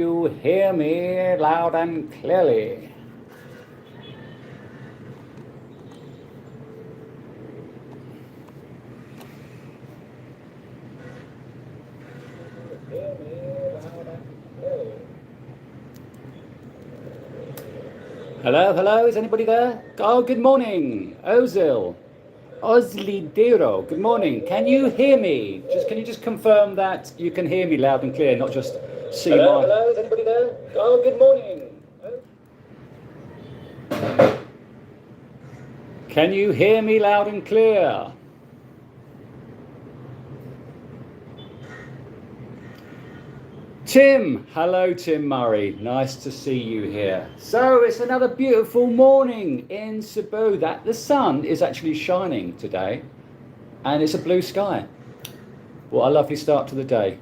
you hear me loud and clearly? Hello, hello, is anybody there? Oh, good morning, Ozil. Oslidero, good morning. Can you hear me? Can you just confirm that you can hear me loud and clear, not just see Hello, my... hello, is anybody there? Oh, good morning. Can you hear me loud and clear? Tim, hello Tim Murray, nice to see you here. So it's another beautiful morning in Cebu. The sun is actually shining today and it's a blue sky. What a lovely start to the day.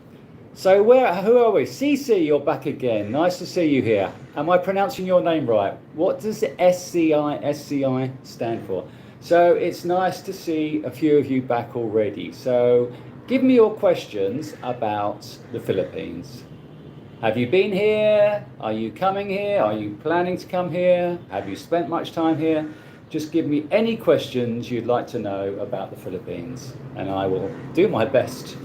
So who are we? Cece, you're back again. Nice to see you here. Am I pronouncing your name right? What does the SCI stand for? So it's nice to see a few of you back already. So give me your questions about the Philippines. Have you been here? Are you coming here? Are you planning to come here? Have you spent much time here? Just give me any questions you'd like to know about the Philippines and I will do my best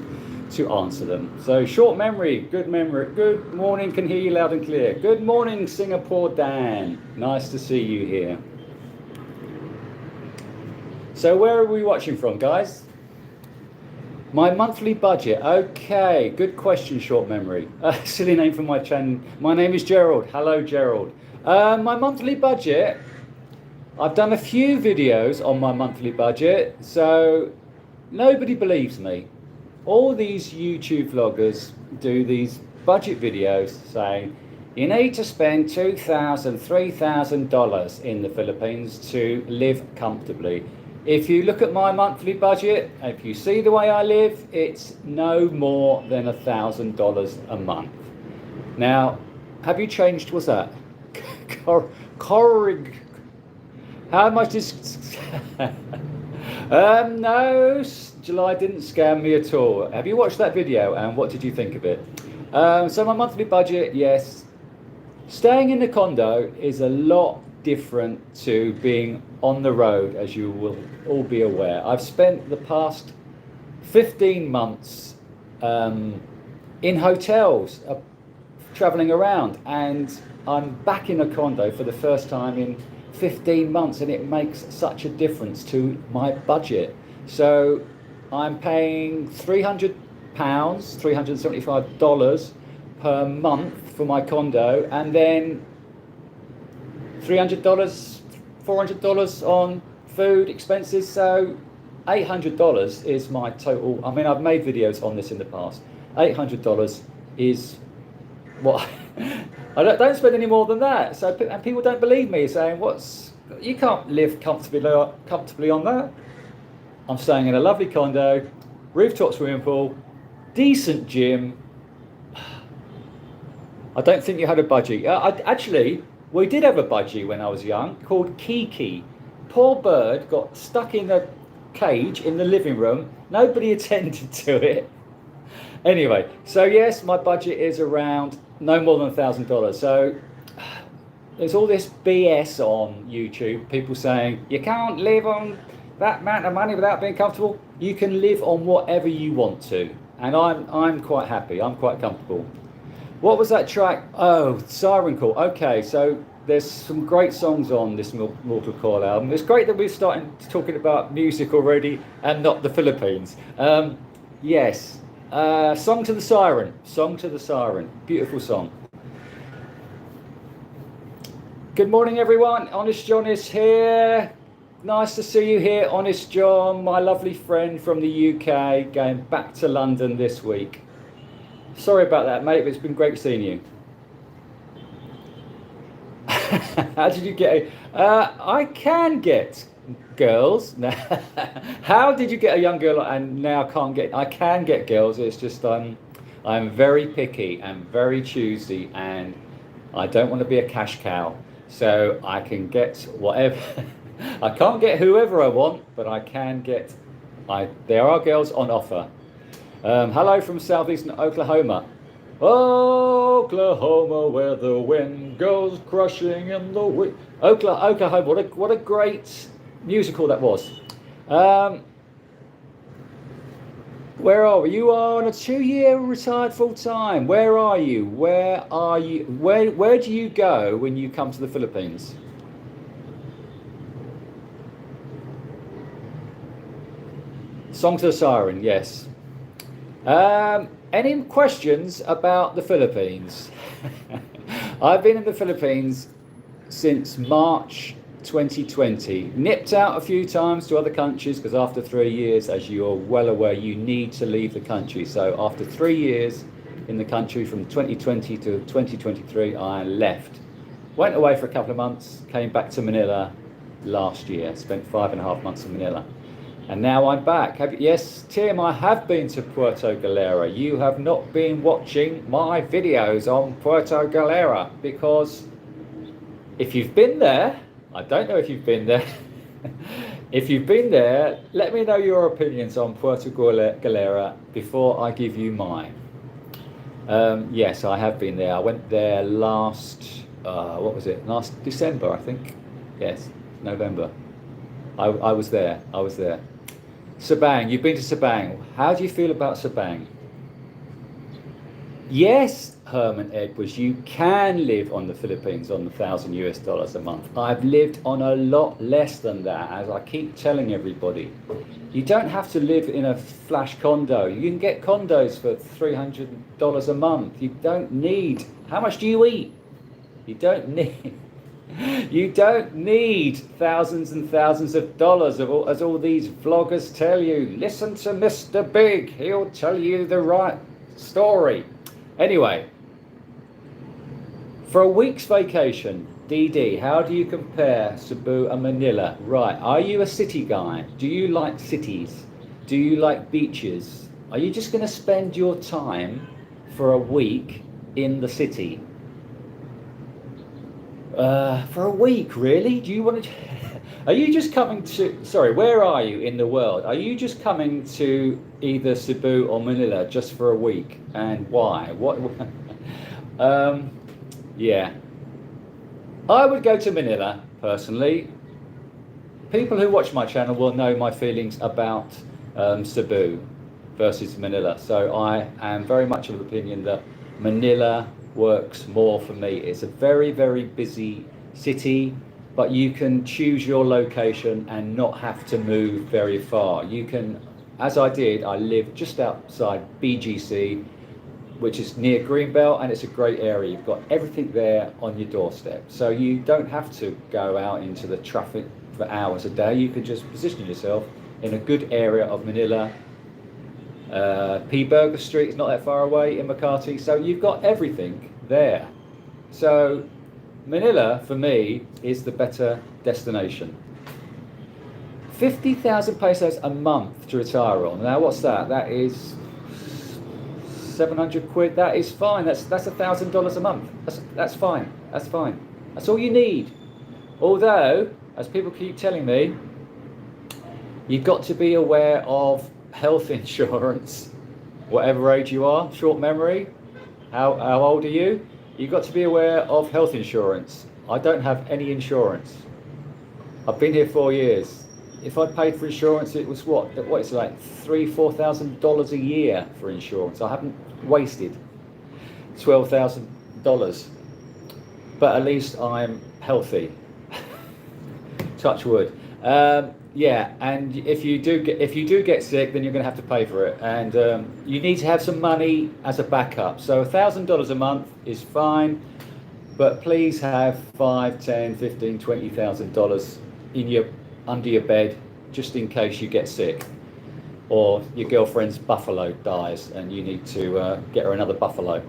to answer them. So short memory, good morning, can hear you loud and clear. Good morning, Singapore Dan. Nice to see you here. So where are we watching from, guys? My monthly budget. Okay, good question, short memory. Silly name for my channel. My name is Gerald. Hello, Gerald. My monthly budget. I've done a few videos on my monthly budget, so nobody believes me. All these YouTube vloggers do these budget videos saying you need to spend $2,000, $3,000 in the Philippines to live comfortably. If you look at my monthly budget, if you see the way I live, it's no more than $1,000 a month. Now, have you changed? What's that? How much is... No, July didn't scam me at all. Have you watched that video and what did you think of it? So my monthly budget, yes. Staying in the condo is a lot different to being on the road, as you will all be aware. I've spent the past 15 months in hotels, traveling around, and I'm back in a condo for the first time in 15 months, and it makes such a difference to my budget. So I'm paying £300, $375 per month for my condo, and then $300, $400 on food expenses, so $800 is my total. I mean, I've made videos on this in the past. $800 is what I don't spend any more than that. So, and people don't believe me, saying, you can't live comfortably on that. I'm staying in a lovely condo, rooftop swimming pool, decent gym. I don't think you had a budgie. Actually, we did have a budgie when I was young called Kiki. Poor bird got stuck in a cage in the living room. Nobody attended to it. Anyway, so yes, my budget is around no more than $1,000. So there's all this BS on YouTube. People saying you can't live on that amount of money without being comfortable. You can live on whatever you want to, and I'm quite happy. I'm quite comfortable. What was that track? Oh, Siren Call. Okay, so there's some great songs on this Mortal Call album. It's great that we're starting talking about music already and not the Philippines. Yes, Song to the Siren. Song to the Siren. Beautiful song. Good morning, everyone. Honest John is here. Nice to see you here, Honest John, my lovely friend from the UK, going back to London this week. Sorry about that, mate, but it's been great seeing you. How did you get I can get girls. How did you get a young girl and now can't get... I can get girls, it's just I'm very picky and very choosy, and I don't want to be a cash cow. So I can get whatever... I can't get whoever I want, but I can get... There are girls on offer. Hello from southeastern Oklahoma. Oklahoma, where the wind goes crushing in the wind. Oklahoma, what a great musical that was. Um, where are we? You are on a 2-year retired full time. Where are you? Where are you? Where do you go when you come to the Philippines? Song to the Siren, yes. Any questions about the Philippines? I've been in the Philippines since March 2020. Nipped out a few times to other countries because after 3 years, as you're well aware, you need to leave the country. So after 3 years in the country from 2020 to 2023, I left. Went away for a couple of months, came back to Manila last year, spent 5.5 months in Manila. And now I'm back. Yes, Tim, I have been to Puerto Galera. You have not been watching my videos on Puerto Galera because if you've been there, I don't know if you've been there. If you've been there, let me know your opinions on Puerto Galera before I give you mine. Yes, I have been there. I went there last December, I think. Yes, November. I was there. Sabang, you've been to Sabang. How do you feel about Sabang? Yes, Herman Edwards, you can live on the Philippines on $1,000 a month. I've lived on a lot less than that, as I keep telling everybody. You don't have to live in a flash condo. You can get condos for $300 a month. You don't need. How much do you eat? You don't need. You don't need thousands and thousands of dollars, as all these vloggers tell you. Listen to Mr. Big, he'll tell you the right story. Anyway, for a week's vacation, DD, how do you compare Cebu and Manila? Right, are you a city guy? Do you like cities? Do you like beaches? Are you just going to spend your time for a week in the city? For a week, really? Do you want to? Are you just coming to? Sorry, where are you in the world? Are you just coming to either Cebu or Manila just for a week? And why? What? Yeah, I would go to Manila personally. People who watch my channel will know my feelings about Cebu versus Manila. So I am very much of the opinion that Manila works more for me. It's a very, very busy city, but you can choose your location and not have to move very far. You can, as I did, I live just outside BGC, which is near Greenbelt, and it's a great area. You've got everything there on your doorstep. So you don't have to go out into the traffic for hours a day. You can just position yourself in a good area of Manila. P. Burger Street is not that far away in Makati, so you've got everything there. So Manila, for me, is the better destination. 50,000 pesos a month to retire on. Now, what's that? That is 700 quid. That is fine. That's $1,000 a month. That's fine. That's fine. That's all you need. Although, as people keep telling me, you've got to be aware of health insurance, whatever age you are. Short memory. How old are you? You've got to be aware of health insurance. I don't have any insurance. I've been here 4 years. If I paid for insurance, it was what it's like $3,000-4,000 a year for insurance. I haven't wasted $12,000, but at least I'm healthy. Touch wood. Yeah, and if you do get sick, then you're going to have to pay for it, and you need to have some money as a backup. So $1,000 a month is fine, but please have $5, 10, 15, $20,000 under your bed, just in case you get sick, or your girlfriend's buffalo dies and you need to get her another buffalo.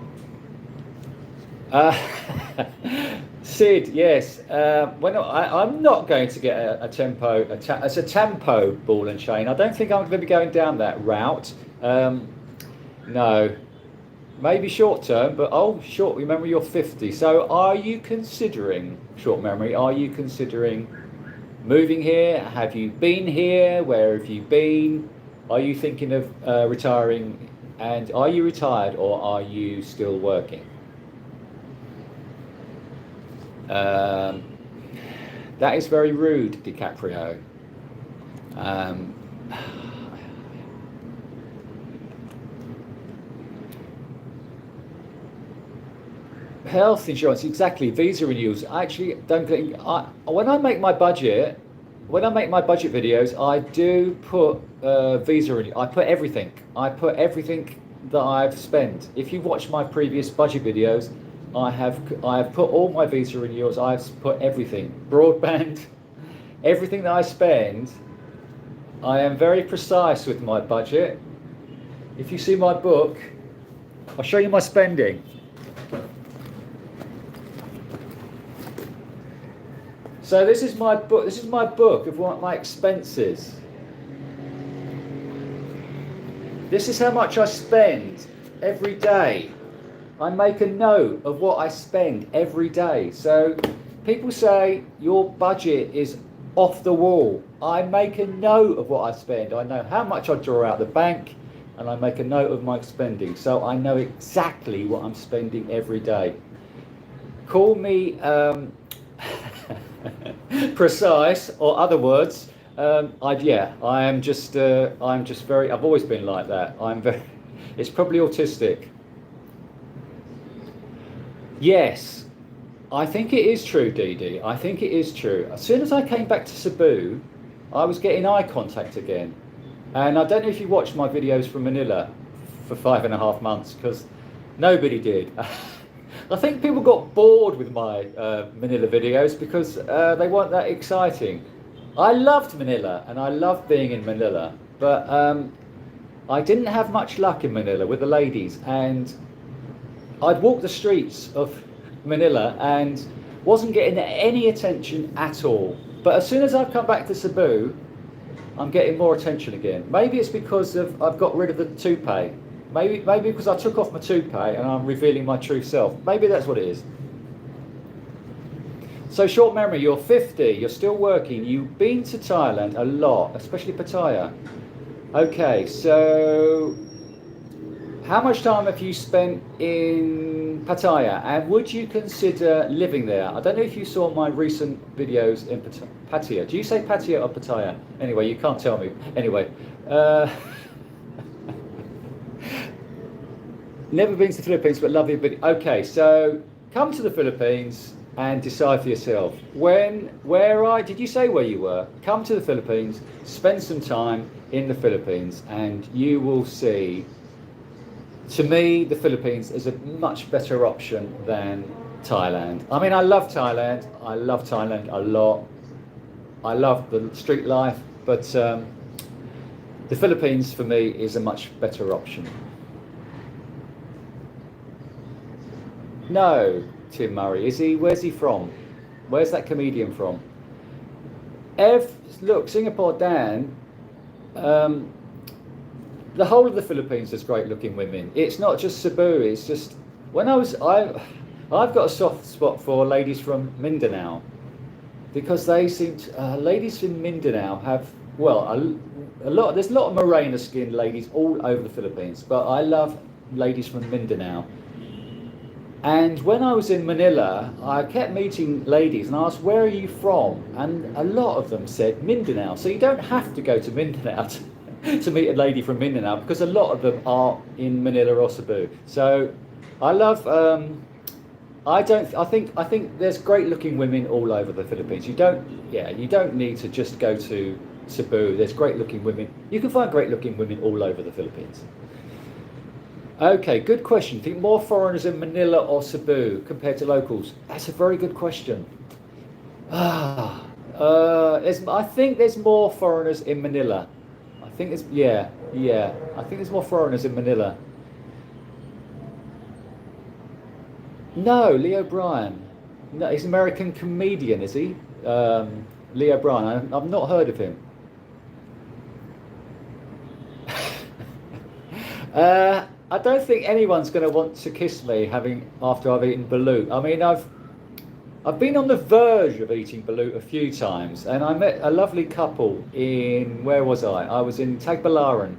Sid, yes. I'm not going to get a tempo ball and chain. I don't think I'm going to be going down that route. No, maybe short term, but short. Remember, you're 50. So, are you considering short memory? Are you considering moving here? Have you been here? Where have you been? Are you thinking of retiring And are you retired or are you still working? That is very rude, DiCaprio. Health insurance, exactly. Visa renewals. I actually don't think. When I make my budget, videos, I do put visa renewal. I put everything. I put everything that I've spent. If you watch my previous budget videos, I have put all my visa renewals. I've put everything, broadband, everything that I spend. I am very precise with my budget. If you see my book, I'll show you my spending. So this is my book. This is my book of what my expenses. This is how much I spend every day. I make a note of what I spend every day. So people say your budget is off the wall. I make a note of what I spend. I know how much I draw out the bank, and I make a note of my spending. So I know exactly what I'm spending every day. Call me precise, or other words. I'm just very. I've always been like that. It's probably autistic. Yes, I think it is true, Dee Dee. I think it is true. As soon as I came back to Cebu, I was getting eye contact again. And I don't know if you watched my videos from Manila for 5.5 months, because nobody did. I think people got bored with my Manila videos because they weren't that exciting. I loved Manila and I loved being in Manila, but I didn't have much luck in Manila with the ladies, and I'd walk the streets of Manila and wasn't getting any attention at all. But as soon as I've come back to Cebu, I'm getting more attention again. Maybe it's because I've got rid of the toupee. Maybe because I took off my toupee and I'm revealing my true self. Maybe that's what it is. So short memory, you're 50, you're still working, you've been to Thailand a lot, especially Pattaya. Okay, so how much time have you spent in Pattaya, and would you consider living there? I don't know if you saw my recent videos in Pattaya. Do you say Pattaya or Pattaya? Anyway, you can't tell me. Anyway. Never been to the Philippines, but love your video. Okay, so come to the Philippines and decide for yourself. Did you say where you were? Come to the Philippines, spend some time in the Philippines, and you will see, to me, the Philippines is a much better option than Thailand. I mean, I love Thailand. I love Thailand a lot. I love the street life, but the Philippines for me is a much better option. No, Tim Murray. Is he? Where's he from? Where's that comedian from? Look, Singapore Dan. The whole of the Philippines has great looking women. It's not just Cebu. It's just I've got a soft spot for ladies from Mindanao, because they seem to, ladies from Mindanao have, well, there's a lot of morena skinned ladies all over the Philippines, but I love ladies from Mindanao. And when I was in Manila, I kept meeting ladies and I asked, where are you from? And a lot of them said Mindanao. So you don't have to go to Mindanao to meet a lady from Mindanao, because a lot of them are in Manila or Cebu. So I love, I think there's great looking women all over the Philippines. You don't need to just go to Cebu. There's great looking women. You can find great looking women all over the Philippines. Okay, good question. Think more foreigners in Manila or Cebu compared to locals? That's a very good question. I think there's more foreigners in Manila. I think there's more foreigners in Manila. No, Leo Bryan. No, he's an American comedian, is he? Leo Bryan. I've not heard of him. I don't think anyone's going to want to kiss me after I've eaten balut. I mean, I've been on the verge of eating balut a few times, and I met a lovely couple in, where was I? I was in Tagbilaran,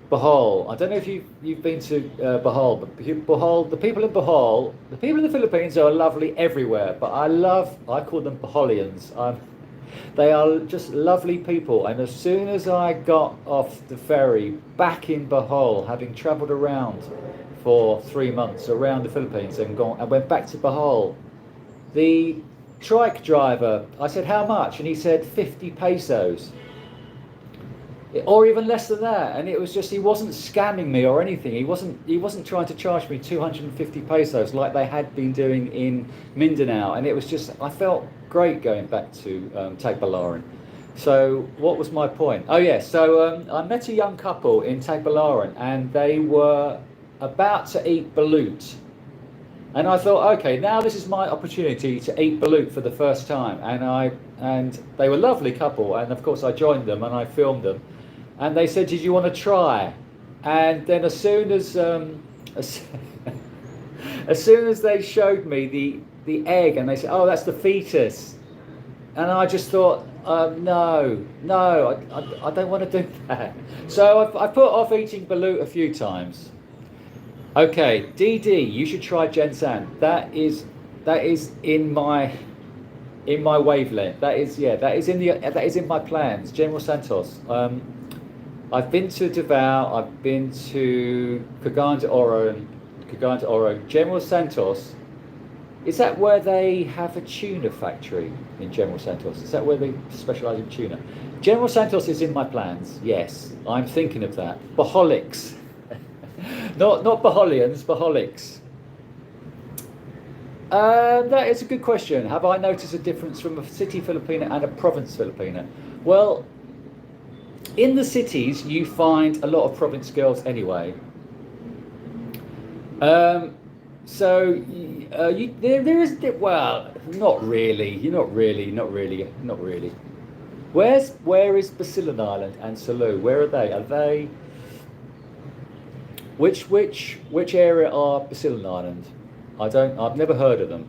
Bohol. I don't know if you've been to Bohol, but Bohol, the people in the Philippines are lovely everywhere. But I call them Boholians. They are just lovely people. And as soon as I got off the ferry back in Bohol, having travelled around for 3 months around the Philippines and went back to Bohol, the trike driver, I said, how much? And he said 50 pesos. Or even less than that, and it was just, he wasn't scamming me or anything. He wasn't trying to charge me 250 pesos like they had been doing in Mindanao, and it was just, I felt great going back to Tagbilaran. So what was my point? Oh yes, so I met a young couple in Tagbilaran, and they were about to eat balut, and I thought, okay, now this is my opportunity to eat balut for the first time, and they were a lovely couple, and of course I joined them and I filmed them. And they said, did you want to try? And then as soon as as soon as they showed me the egg, and they said, oh, that's the fetus. And I just thought, no, I don't want to do that. So I put off eating balut a few times. Okay, DD, you should try Gensan. That is in my wavelength. That is in my plans. General Santos. I've been to Davao, I've been to Cagayan de Oro, General Santos. Is that where they have a tuna factory in General Santos? Is that where they specialise in tuna? General Santos is in my plans, yes. I'm thinking of that. Boholics. not Boholians, Boholics. That is a good question. Have I noticed a difference from a city Filipina and a province Filipina? Well, in the cities, you find a lot of province girls anyway. There is, well, not really. Where is Basilan Island and Cebu? Where are they? Are they? Which area are Basilan Island? I've never heard of them.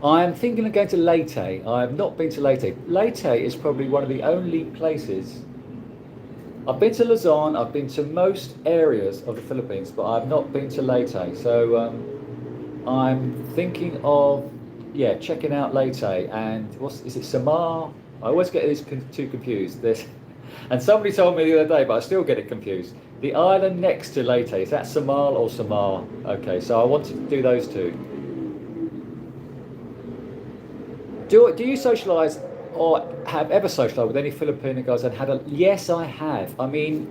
I'm thinking of going to Leyte. I have not been to Leyte. Leyte is probably one of the only places. I've been to Luzon, I've been to most areas of the Philippines, but I've not been to Leyte. So I'm thinking of, checking out Leyte. And is it Samar? I always get these two confused. And somebody told me the other day, but I still get it confused. The island next to Leyte, is that Samal or Samar? Okay, so I want to do those two. Do you socialise or have ever socialised with any Filipino guys and had a... Yes, I have. I mean,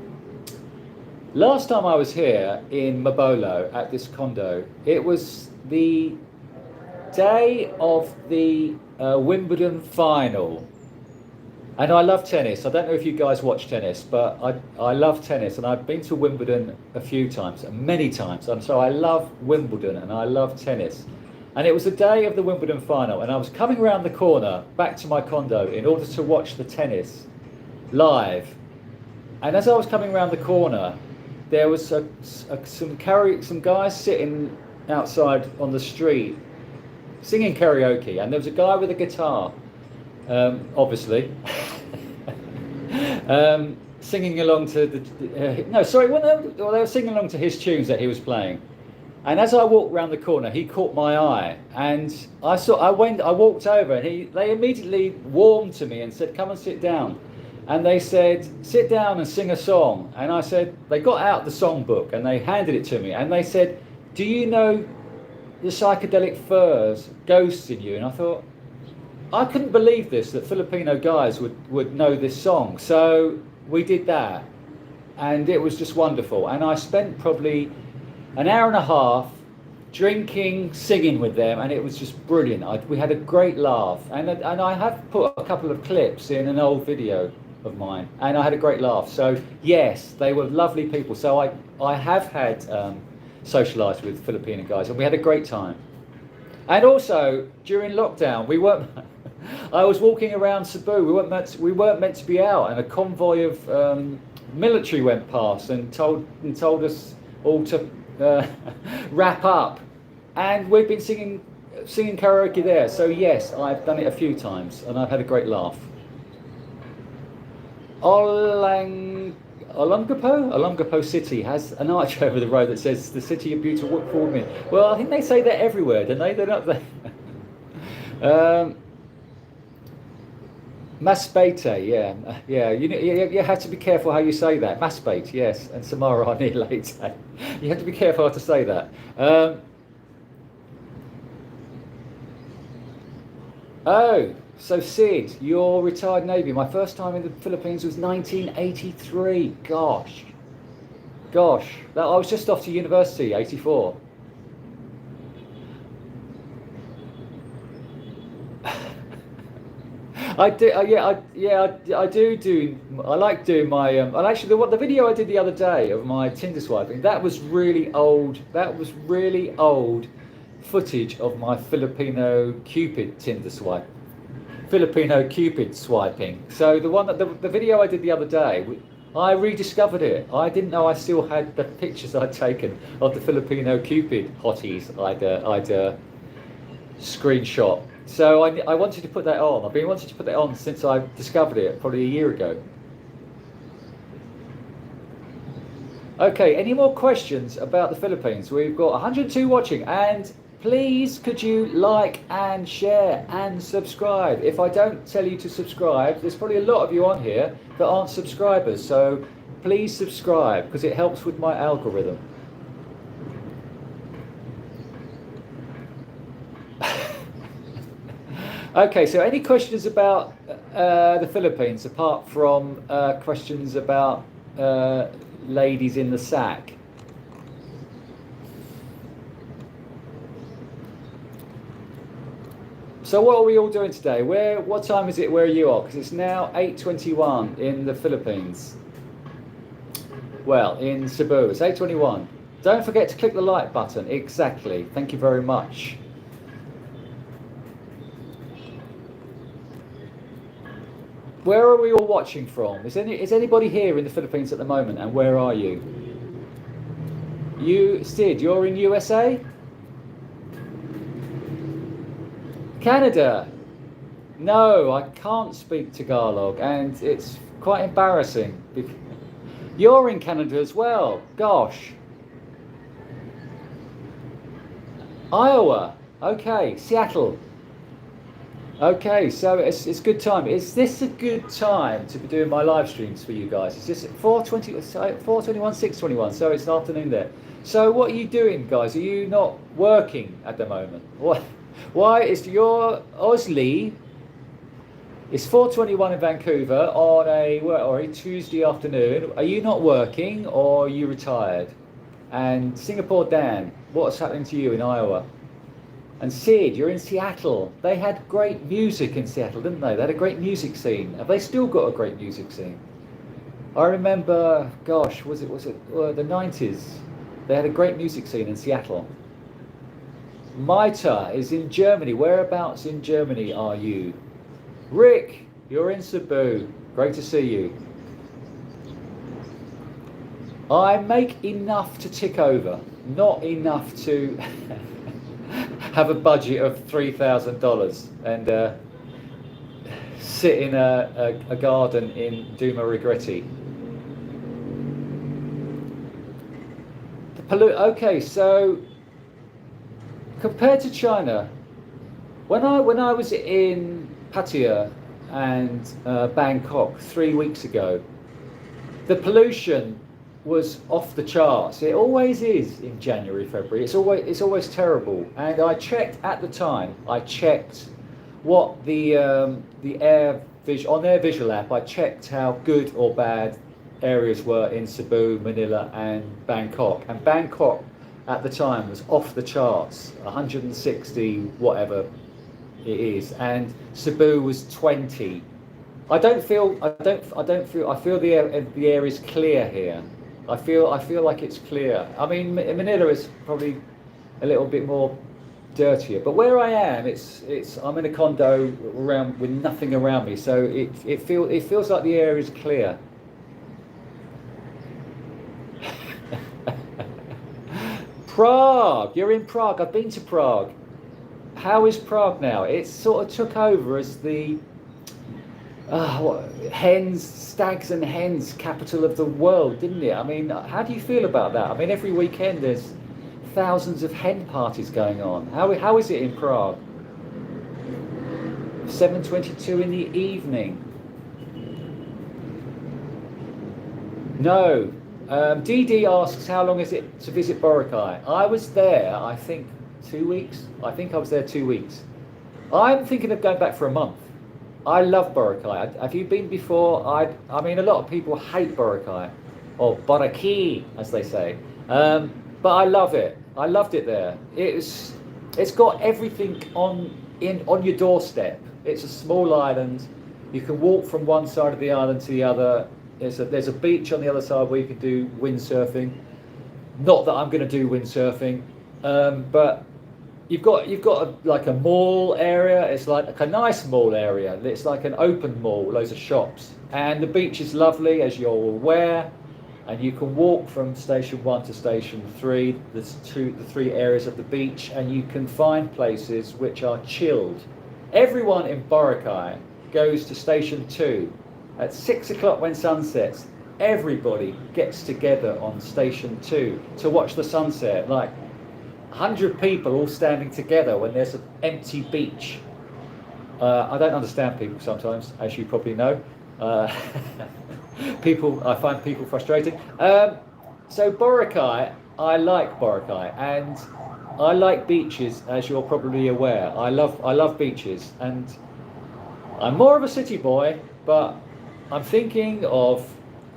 last time I was here in Mabolo at this condo, it was the day of the Wimbledon final. And I love tennis. I don't know if you guys watch tennis, but I love tennis. And I've been to Wimbledon a few times, many times. And so I love Wimbledon and I love tennis. And it was the day of the Wimbledon final, and I was coming around the corner back to my condo in order to watch the tennis live. And as I was coming around the corner, there was some guys sitting outside on the street singing karaoke, and there was a guy with a guitar, obviously, singing along to they were singing along to his tunes that he was playing. And as I walked round the corner, he caught my eye, and I walked over, and they immediately warmed to me and said, "Come and sit down." And they said, "Sit down and sing a song." And I said, they got out the songbook and they handed it to me, and they said, "Do you know the psychedelic furs, Ghosts in You?" And I thought, I couldn't believe this, that Filipino guys would know this song. So we did that, and it was just wonderful. And I spent probably an hour and a half drinking, singing with them, and it was just brilliant. We had a great laugh, and I have put a couple of clips in an old video of mine, and I had a great laugh. So yes, they were lovely people. So I have had socialised with Filipino guys, and we had a great time. And also during lockdown, we weren't. I was walking around Cebu. We weren't meant to be out, and a convoy of military went past and told us all to wrap up, and we've been singing karaoke there. So yes, I've done it a few times, and I've had a great laugh. Olongapo City has an arch over the road that says the city of beautiful women. Well, I think they say that everywhere, don't they? They're not there. Masbate, yeah. You have to be careful how you say that. Masbate, yes, and Samarani later. You have to be careful how to say that. Oh, so Sid, you're retired Navy. My first time in the Philippines was 1983. Gosh. I was just off to university, 84. I do, I like doing my, and actually the video I did the other day of my Tinder swiping, that was really old footage of my Filipino Cupid Tinder swipe. Filipino Cupid swiping. So the video I did the other day, I rediscovered it. I didn't know I still had the pictures I'd taken of the Filipino Cupid hotties I'd screenshot. So I wanted to put that on. I've been wanting to put that on since I discovered it, probably a year ago. Okay, any more questions about the Philippines? We've got 102 watching, and please could you like and share and subscribe. If I don't tell you to subscribe, there's probably a lot of you on here that aren't subscribers, so please subscribe because it helps with my algorithm. Okay, so any questions about the Philippines apart from questions about ladies in the sack? So what are we all doing today? What time is it where you are? Because it's now 8:21 in the Philippines. Well, in Cebu, it's 8:21. Don't forget to click the like button. Exactly. Thank you very much. Where are we all watching from? Is anybody here in the Philippines at the moment, and where are you? Sid, you're in USA? Canada? No, I can't speak Tagalog, and it's quite embarrassing. You're in Canada as well. Gosh. Iowa. Okay, Seattle. Okay, so it's good time. Is this a good time to be doing my live streams for you guys? Is this 4:21, 6:21? So it's afternoon there. So what are you doing, guys? Are you not working at the moment? Why is your Osley? It's 4:21 in Vancouver on a Tuesday afternoon. Are you not working or are you retired? And Singapore Dan, what's happening to you in Iowa? And Sid, you're in Seattle. They had great music in Seattle, didn't they? They had a great music scene. Have they still got a great music scene? I remember, gosh, was it the 90s? They had a great music scene in Seattle. Maita is in Germany. Whereabouts in Germany are you? Rick, you're in Cebu. Great to see you. I make enough to tick over, not enough to have a budget of $3,000 and sit in a garden in Duma Regretti. Okay, so compared to China, when I was in Pattaya and Bangkok 3 weeks ago, the pollution was off the charts. It always is in January, February. It's always terrible. And I checked at the time. I checked what on their visual app. I checked how good or bad areas were in Cebu, Manila, and Bangkok. And Bangkok at the time was off the charts, 160 whatever it is, and Cebu was 20. I feel the air is clear here. I feel like it's clear. I mean, Manila is probably a little bit more dirtier, but where I am, I'm in a condo with nothing around me, so it feels like the air is clear. Prague, you're in Prague. I've been to Prague. How is Prague now? It sort of took over as the hens, stags and hens, capital of the world, didn't it? I mean, how do you feel about that? I mean, every weekend there's thousands of hen parties going on. How is it in Prague? 7:22 in the evening. No. DD asks, how long is it to visit Boracay? I was there, I think, 2 weeks. I think I was there 2 weeks. I'm thinking of going back for a month. I love Boracay. Have you been before? I mean, a lot of people hate Boracay, or Boracay, as they say. But I love it. I loved it there. It's got everything on your doorstep. It's a small island. You can walk from one side of the island to the other. There's a beach on the other side where you can do windsurfing. Not that I'm going to do windsurfing, but you've got like a mall area. It's like a nice mall area. It's like an open mall, loads of shops, and the beach is lovely, as you're aware. And you can walk from station 1 to station 3. There's the 3 areas of the beach, and you can find places which are chilled. Everyone in Boracay goes to station 2 at 6 o'clock when sun sets. Everybody gets together on station 2 to watch the sunset. Like 100 people all standing together when there's an empty beach. I don't understand people sometimes, as you probably know. I find people frustrating. So Boracay, I like Boracay, and I like beaches, as you're probably aware. I love beaches, and I'm more of a city boy, but I'm thinking of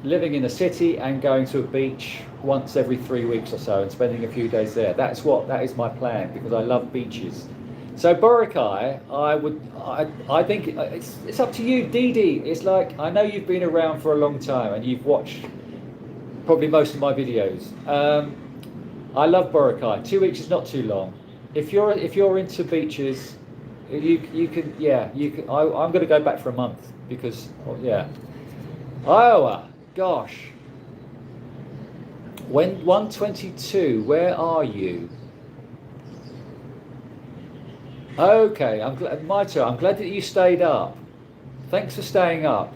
living in a city and going to a beach once every 3 weeks or so and spending a few days there. That is my plan, because I love beaches. So Boracay, I think it's up to you, Didi. It's like, I know you've been around for a long time and you've watched probably most of my videos. I love Boracay. 2 weeks is not too long. If you're into beaches, you can. I'm going to go back for a month because Iowa. Gosh. When 122, where are you? Okay, I'm glad. My turn. I'm glad that you stayed up. Thanks for staying up.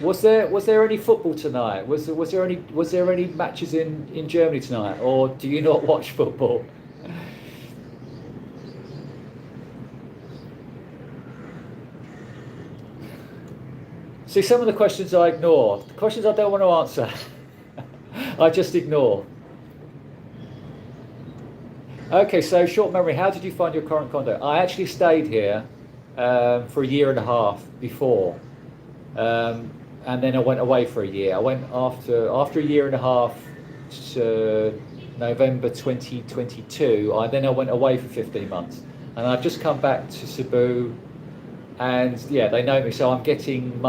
Was there any football tonight? Was there any matches in Germany tonight, or do you not watch football? See, some of the questions I ignore. The questions I don't want to answer, I just ignore. Okay, so short memory. How did you find your current condo? I actually stayed here for a year and a half before, and then I went away for a year. I went after a year and a half to November 2022. I went away for 15 months, and I've just come back to Cebu, and yeah, they know me, so I'm paying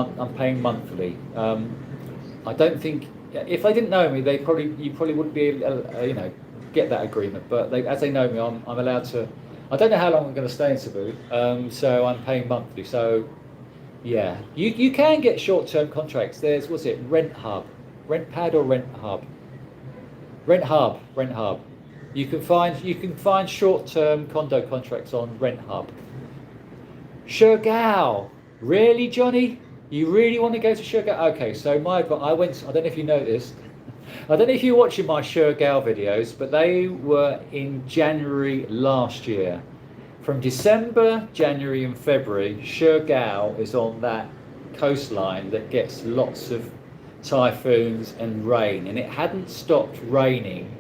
monthly. I don't think if they didn't know me, you probably wouldn't be get that agreement, but as they know me, I'm allowed to. I don't know how long I'm going to stay in Cebu, so I'm paying monthly. So yeah, you can get short-term contracts. There's Rent Hub, Rentpad or Rent Hub? Rent Hub. You can find short-term condo contracts on Rent Hub. Siargao, really, Johnny? You really want to go to Siargao? Okay, so I don't know if you noticed. I don't know if you're watching my Siargao videos, but they were in January last year. From December, January and February, Siargao is on that coastline that gets lots of typhoons and rain, and it hadn't stopped raining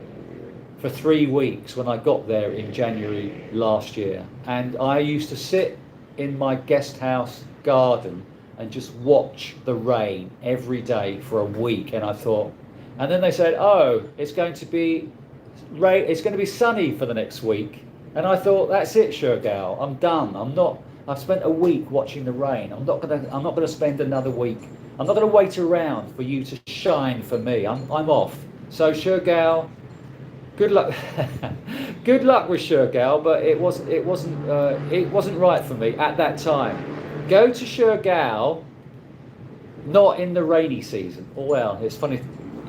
for 3 weeks when I got there in January last year. And I used to sit in my guest house garden and just watch the rain every day for a week, and I thought. And then they said, "Oh, it's going to be sunny for the next week." And I thought, "That's it, Siargao. I'm done. I've spent a week watching the rain. I'm not gonna spend another week. I'm not gonna wait around for you to shine for me. I'm off." So Siargao, good luck. Good luck with Siargao, but it wasn't right for me at that time. Go to Siargao, not in the rainy season. Well, it's funny.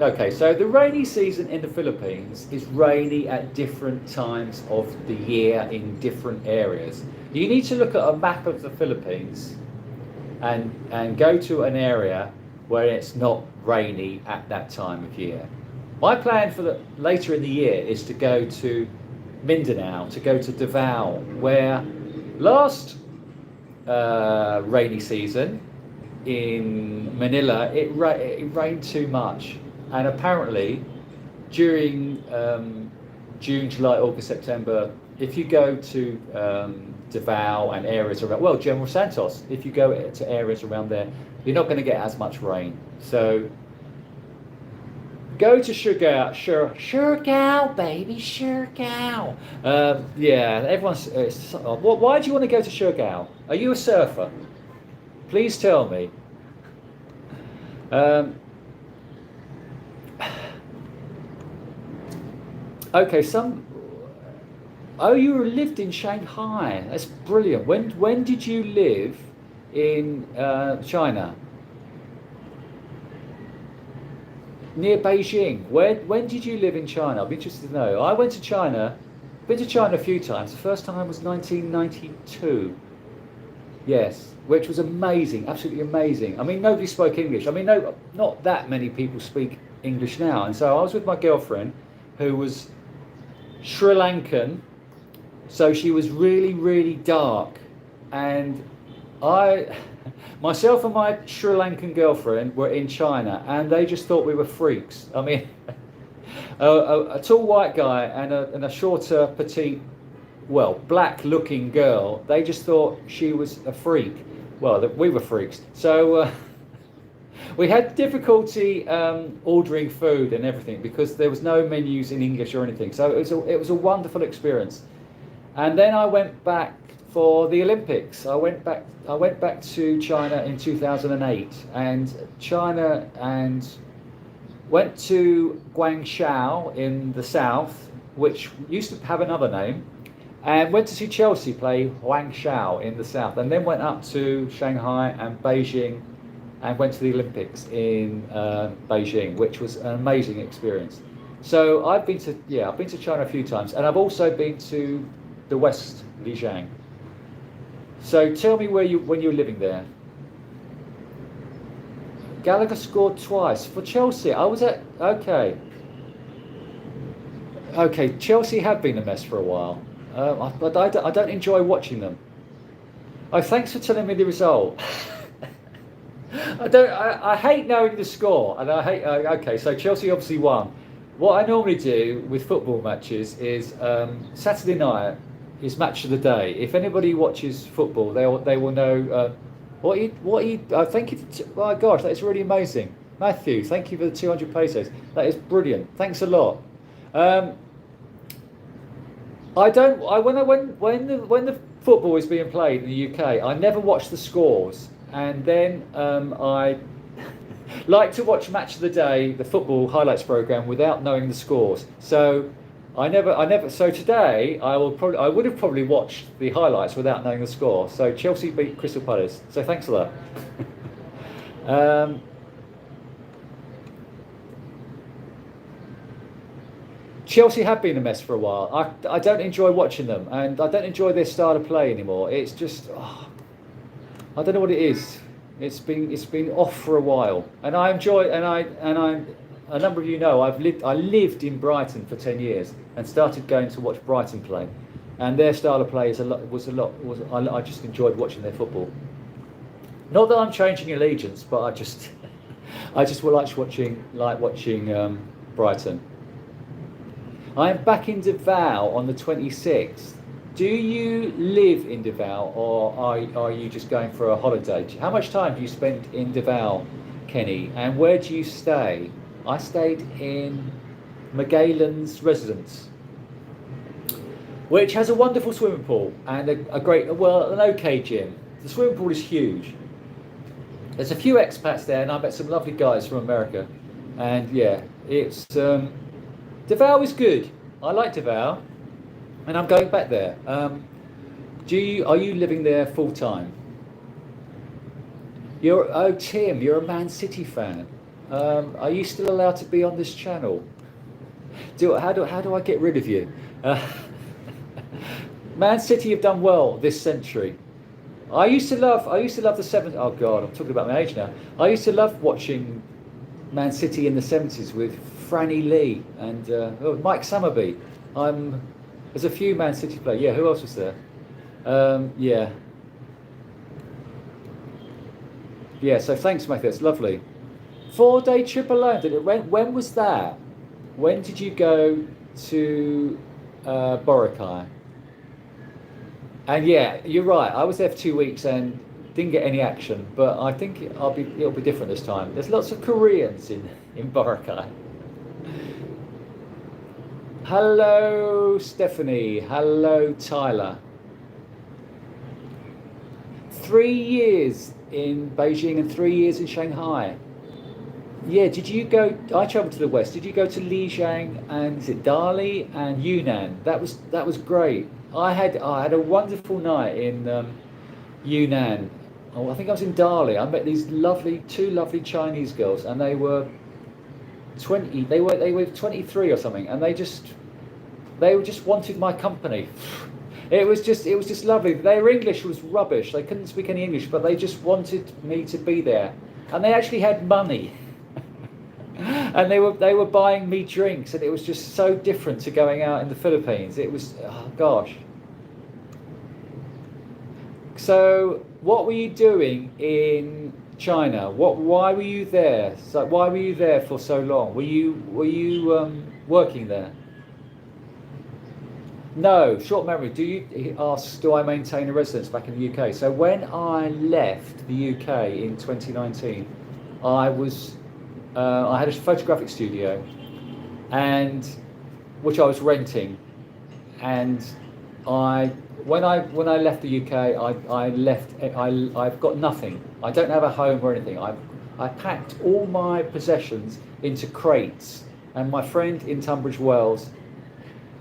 Okay, so the rainy season in the Philippines is rainy at different times of the year in different areas. You need to look at a map of the Philippines and go to an area where it's not rainy at that time of year. My plan for the later in the year is to go to Mindanao, to go to Davao, where last rainy season in Manila it rained too much, and apparently during June, July, August, September, if you go to Davao and areas around, well, General Santos, if you go to areas around there, you're not going to get as much rain. So go to Siargao, baby, Siargao. Yeah, everyone's. Why do you want to go to Siargao? Are you a surfer? Please tell me. Okay, Oh, you lived in Shanghai. That's brilliant. When did you live in China? Near Beijing. When did you live in China? I'm interested to know. I went to China. Been to China a few times. The first time was 1992. Yes, which was amazing, absolutely amazing. I mean, nobody spoke English. I mean, no, not that many people speak English now. And so I was with my girlfriend, who was Sri Lankan. So she was really, really dark, and myself and my Sri Lankan girlfriend were in China, and they just thought we were freaks. I mean, a tall white guy and a shorter, petite, well, black-looking girl. They just thought she was a freak. Well, we were freaks. So we had difficulty ordering food and everything because there was no menus in English or anything. So it was a wonderful experience. And then I went back for the Olympics. I went back to China in 2008, and went to Guangzhou in the south, which used to have another name, and went to see Chelsea play Guangzhou in the south, and then went up to Shanghai and Beijing, and went to the Olympics in Beijing, which was an amazing experience. So I've been to China a few times, and I've also been to the West, Lijiang. So tell me when you were living there. Gallagher scored twice for Chelsea. Okay, Chelsea have been a mess for a while, but I don't enjoy watching them. Oh, thanks for telling me the result. I hate knowing the score, and I hate. Okay, so Chelsea obviously won. What I normally do with football matches is Saturday night is match of the day. If anybody watches football, they will know thank you. My gosh, that is really amazing, Matthew. Thank you for the 200 pesos. That is brilliant. Thanks a lot. When the football is being played in the UK, I never watch the scores, and then I like to watch match of the day, the football highlights program, without knowing the scores. So I never. So today I would have probably watched the highlights without knowing the score. So Chelsea beat Crystal Palace. So thanks a lot. Chelsea have been a mess for a while. I don't enjoy watching them, and I don't enjoy their style of play anymore. It's just I don't know what it is. It's been off for a while, and I enjoy a number of you know I lived in Brighton for 10 years and started going to watch Brighton play, and their style of play I just enjoyed watching their football. Not that I'm changing allegiance, but I just like watching Brighton. I am back in Davao on the 26th. Do you live in Davao, or are you just going for a holiday? How much time do you spend in Davao, Kenny? And where do you stay? I stayed in Magellan's residence, which has a wonderful swimming pool and an okay gym. The swimming pool is huge. There's a few expats there, and I met some lovely guys from America. And yeah, it's Davao is good. I like Davao, and I'm going back there. Are you living there full time? Tim, you're a Man City fan. Are you still allowed to be on this channel? How do I get rid of you? Man City have done well this century. I used to love the 70s. Oh God, I'm talking about my age now. I used to love watching Man City in the 70s with Franny Lee and Mike Summerby. I'm There's a few Man City players. Yeah, who else was there? Yeah, yeah. So thanks, Matthew. It's lovely. 4-day trip alone. Did it? When was that? When did you go to Boracay? And yeah, you're right. I was there for 2 weeks and didn't get any action. But I think it'll be different this time. There's lots of Koreans in Boracay. Hello, Stephanie. Hello, Tyler. 3 years in Beijing and 3 years in Shanghai. Yeah, did you go? I travelled to the west. Did you go to Lijiang and is it Dali and Yunnan? That was great. I had a wonderful night in Yunnan. Oh, I think I was in Dali. I met these two lovely Chinese girls, and they were 20. They were 23 or something, and they just wanted my company. It was just lovely. Their English was rubbish. They couldn't speak any English, but they just wanted me to be there, and they actually had money. And they were buying me drinks, and it was just so different to going out in the Philippines. It was, oh gosh. So what were you doing in China? Why were you there? So why were you there for so long? Were you working there? No, short memory. He asks, do I maintain a residence back in the UK? So when I left the UK in 2019, I had a photographic studio, and which I was renting, and when I left the UK, I've got nothing. I don't have a home or anything. I packed all my possessions into crates, and my friend in Tunbridge Wells,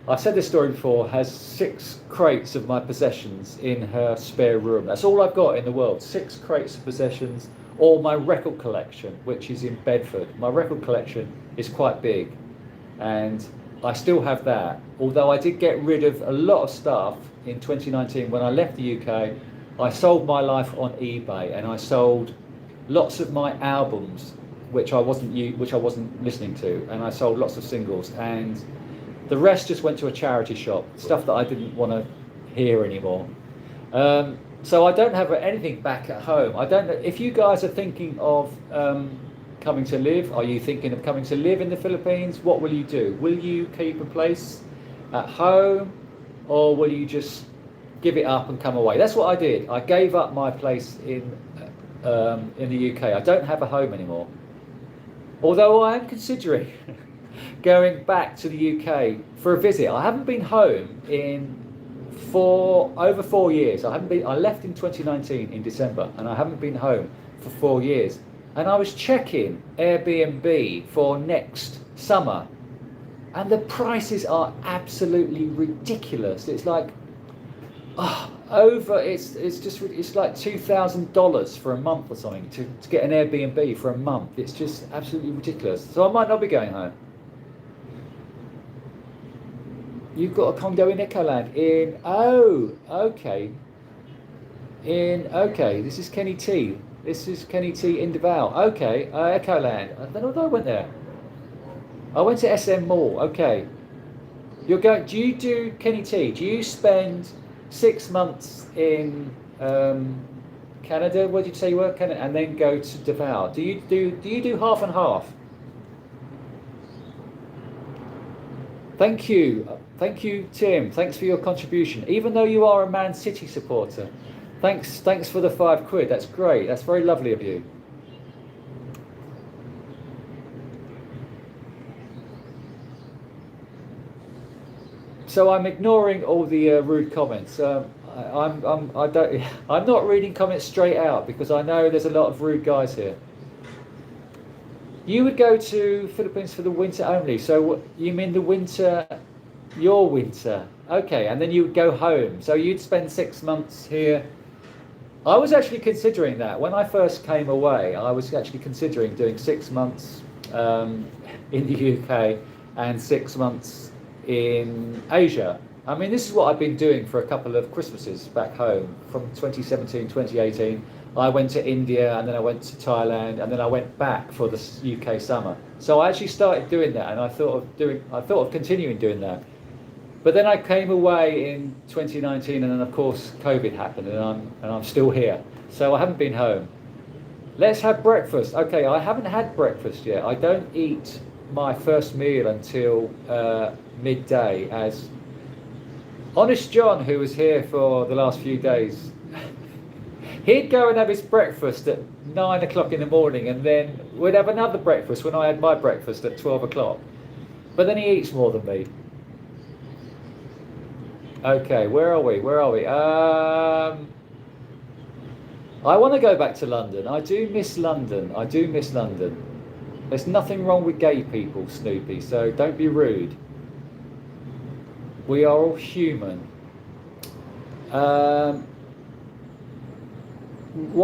I've said this story before, has 6 crates of my possessions in her spare room. That's all I've got in the world, 6 crates of possessions, or my record collection, which is in Bedford. My record collection is quite big, and I still have that. Although I did get rid of a lot of stuff in 2019 when I left the UK. I sold my life on eBay, and I sold lots of my albums, which I wasn't listening to, and I sold lots of singles, and the rest just went to a charity shop, stuff that I didn't want to hear anymore. So I don't have anything back at home. I don't know if you guys are thinking of coming to live. Are you thinking of coming to live in the Philippines? What will you do? Will you keep a place at home, or will you just give it up and come away? That's what I did. I gave up my place in the UK. I don't have a home anymore. Although I am considering going back to the UK for a visit. I haven't been home in over 4 years. I left in 2019 in December, and I haven't been home for 4 years. And I was checking Airbnb for next summer, and the prices are absolutely ridiculous. It's like it's like $2,000 for a month or something to get an Airbnb for a month. It's just absolutely ridiculous. So I might not be going home. You've got a condo in Ecoland this is Kenny T. This is Kenny T in Davao. Okay, Ecoland. I don't know if I went there. I went to SM Mall. Okay. You're going. Do you do Kenny T? Do you spend 6 months in Canada? What did you say you were? Canada, and then go to Davao. Do you do half and half? Thank you, Tim. Thanks for your contribution. Even though you are a Man City supporter, thanks for the £5. That's great. That's very lovely of you. So I'm ignoring all the rude comments. I'm not reading comments straight out because I know there's a lot of rude guys here. You would go to Philippines for the winter only. So you mean the winter, your winter? Okay, and then you would go home. So you'd spend 6 months here. I was actually considering that. When I first came away, I was actually considering doing 6 months in the UK and 6 months in Asia. I mean, this is what I've been doing for a couple of Christmases back home from 2017, 2018. I went to India and then I went to Thailand and then I went back for the UK summer. So I actually started doing that and I thought of continuing doing that. But then I came away in 2019 and then of course COVID happened and I'm still here. So I haven't been home. Let's have breakfast. Okay, I haven't had breakfast yet. I don't eat my first meal until midday, as Honest John, who was here for the last few days, he'd go and have his breakfast at 9 o'clock in the morning and then we'd have another breakfast when I had my breakfast at 12 o'clock. But then he eats more than me. Okay, where are we? I want to go back to London. I do miss London. There's nothing wrong with gay people, Snoopy, so don't be rude. We are all human. What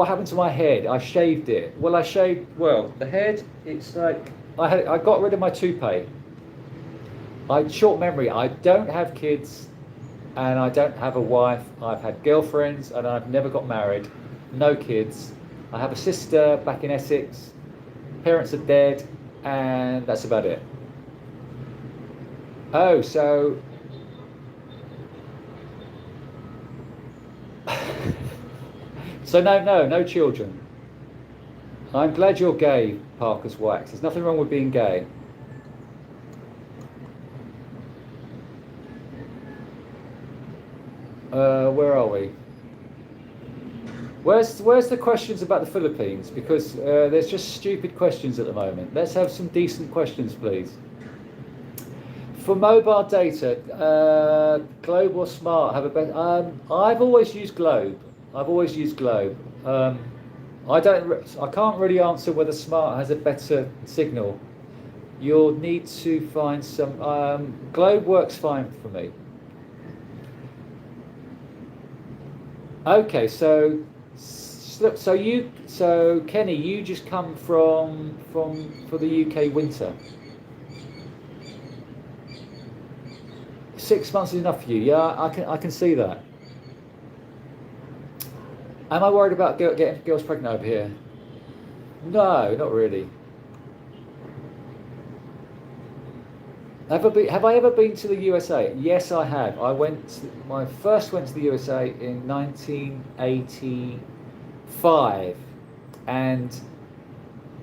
happened to my head? I shaved it. Well, the head, it's like, I got rid of my toupee. Short memory, I don't have kids and I don't have a wife. I've had girlfriends and I've never got married. No kids. I have a sister back in Essex. Parents are dead and that's about it. Oh, so so no children. I'm glad you're gay, Parker's Wax. There's nothing wrong with being gay. Where are we? Where's the questions about the Philippines? Because there's just stupid questions at the moment. Let's have some decent questions, please. For mobile data, Globe or Smart have a better. I've always used Globe. I can't really answer whether Smart has a better signal. You'll need to find some. Globe works fine for me. Okay, so Kenny, you just come for the UK winter. 6 months is enough for you. Yeah, I can see that. Am I worried about getting girls pregnant over here? No, not really. Have I ever been to the USA? Yes, I have. I first went to the USA in 1985, and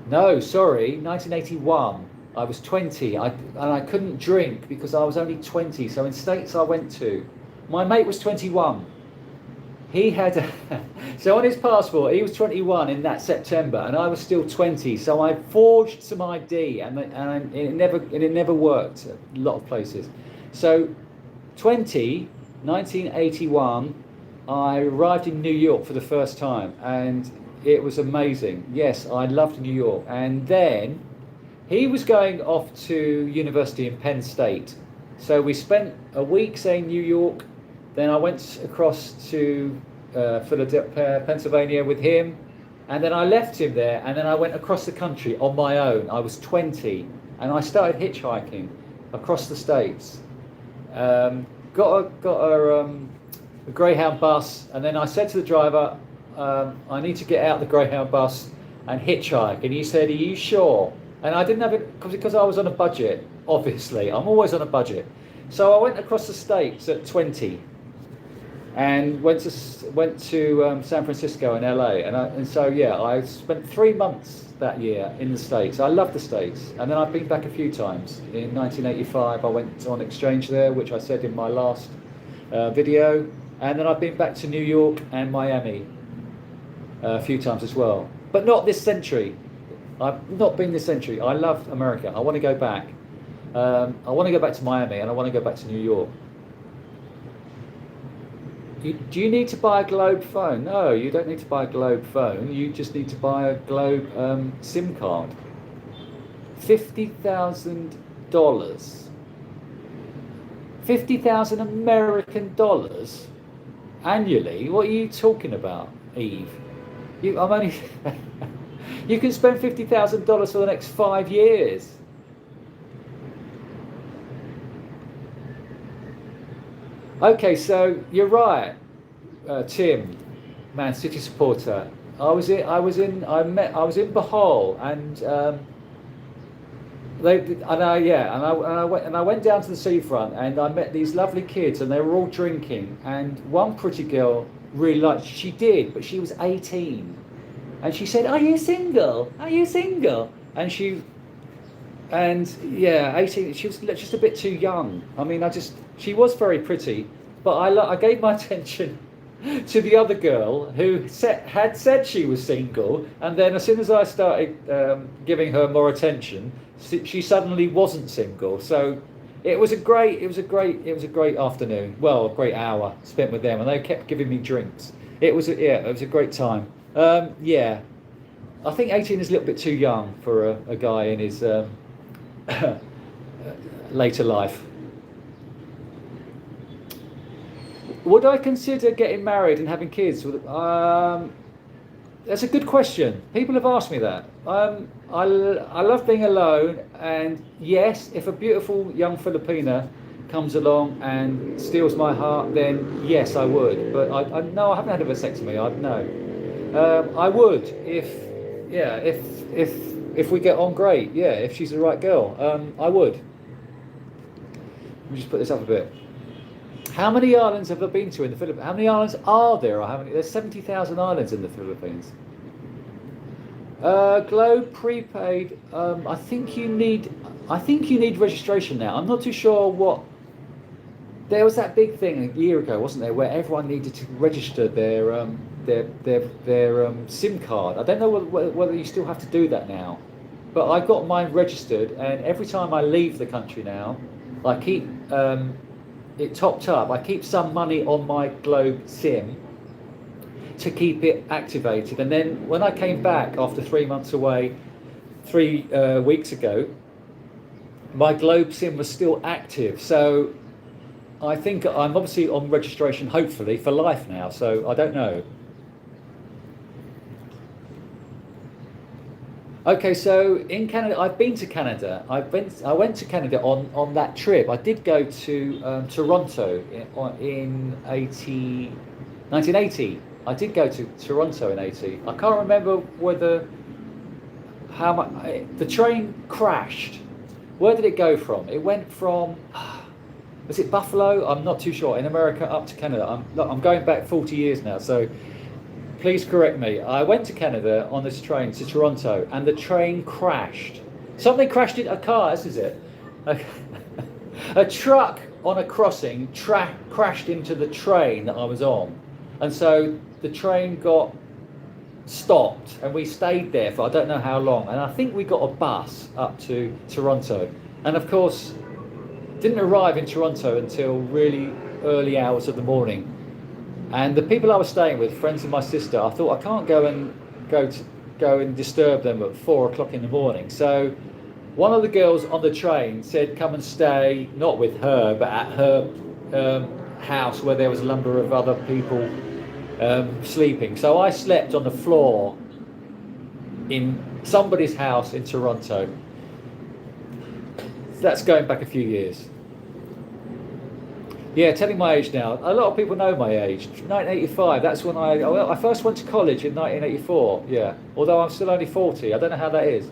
1981. I was 20, and I couldn't drink because I was only 20. So in states I went to, my mate was 21. He had, so on his passport, he was 21 in that September, and I was still 20. So I forged some ID, and it never worked at a lot of places. So 1981, I arrived in New York for the first time, and it was amazing. Yes, I loved New York. And then he was going off to university in Penn State. So we spent a week saying New York. Then I went across to Philadelphia, Pennsylvania with him, and then I left him there, and then I went across the country on my own. I was 20, and I started hitchhiking across the states. Got a Greyhound bus, and then I said to the driver, I need to get out the Greyhound bus and hitchhike, and he said, are you sure? And I didn't have it because I was on a budget, obviously. I'm always on a budget. So I went across the states at 20 and went to San Francisco and LA. And so I spent 3 months that year in the States. I love the States. And then I've been back a few times. In 1985, I went on exchange there, which I said in my last video. And then I've been back to New York and Miami a few times as well. But not this century. I've not been this century. I love America. I want to go back. I want to go back to Miami, and I want to go back to New York. Do you need to buy a Globe phone? No, you don't need to buy a Globe phone. You just need to buy a Globe SIM card. $50,000. 50,000 American dollars annually? What are you talking about, Eve? I'm only. You can spend $50,000 for the next 5 years. Okay, so you're right, Tim, Man City supporter. I was in Bohol, and I went down to the seafront, and I met these lovely kids, and they were all drinking, and one pretty girl really liked. She did, but she was 18, and she said, "Are you single? Are you single?" And yeah, 18. She was just a bit too young. I mean, she was very pretty, but I gave my attention to the other girl who had said she was single, and then as soon as I started giving her more attention, she suddenly wasn't single. So it was a great afternoon. Well, a great hour spent with them, and they kept giving me drinks. It was a great time. Yeah, I think 18 is a little bit too young for a guy in his later life. Would I consider getting married and having kids? That's a good question. People have asked me that. I love being alone, and yes, if a beautiful young Filipina comes along and steals my heart, then yes, I would. But I no, I haven't had a vasectomy. I would if we get on great. Yeah, if she's the right girl, I would. Let me just put this up a bit. How many islands have I been to in the Philippines? How many islands are there? There's 70,000 islands in the Philippines. Globe prepaid. I think you need registration now. I'm not too sure what. There was that big thing a year ago, wasn't there, where everyone needed to register their SIM card. I don't know whether you still have to do that now, but I got mine registered, and every time I leave the country now, I keep it topped up. I keep some money on my Globe SIM to keep it activated, and then when I came back after 3 months away 3 weeks ago, my Globe SIM was still active. So I think I'm obviously on registration, hopefully for life now, so I don't know. Okay, so in Canada, I've been to Canada. I went to Canada on that trip. I did go to Toronto in 1980. I did go to Toronto in 80. I can't remember how much the train crashed. Where did it go from? It went from, was it Buffalo? I'm not too sure. In America up to Canada. I'm going back 40 years now, so please correct me. I went to Canada on this train to Toronto, and the train crashed. Something crashed into a car. This is it. A truck on a crossing crashed into the train that I was on, and so the train got stopped, and we stayed there for I don't know how long. And I think we got a bus up to Toronto, and of course, didn't arrive in Toronto until really early hours of the morning. And the people I was staying with, friends of my sister, I thought I can't go and disturb them at 4 o'clock in the morning. So one of the girls on the train said, "Come and stay," not with her, but at her house where there was a number of other people sleeping. So I slept on the floor in somebody's house in Toronto. That's going back a few years. Yeah, telling my age now. A lot of people know my age. 1985, that's when I first went to college in 1984, yeah. Although I'm still only 40, I don't know how that is.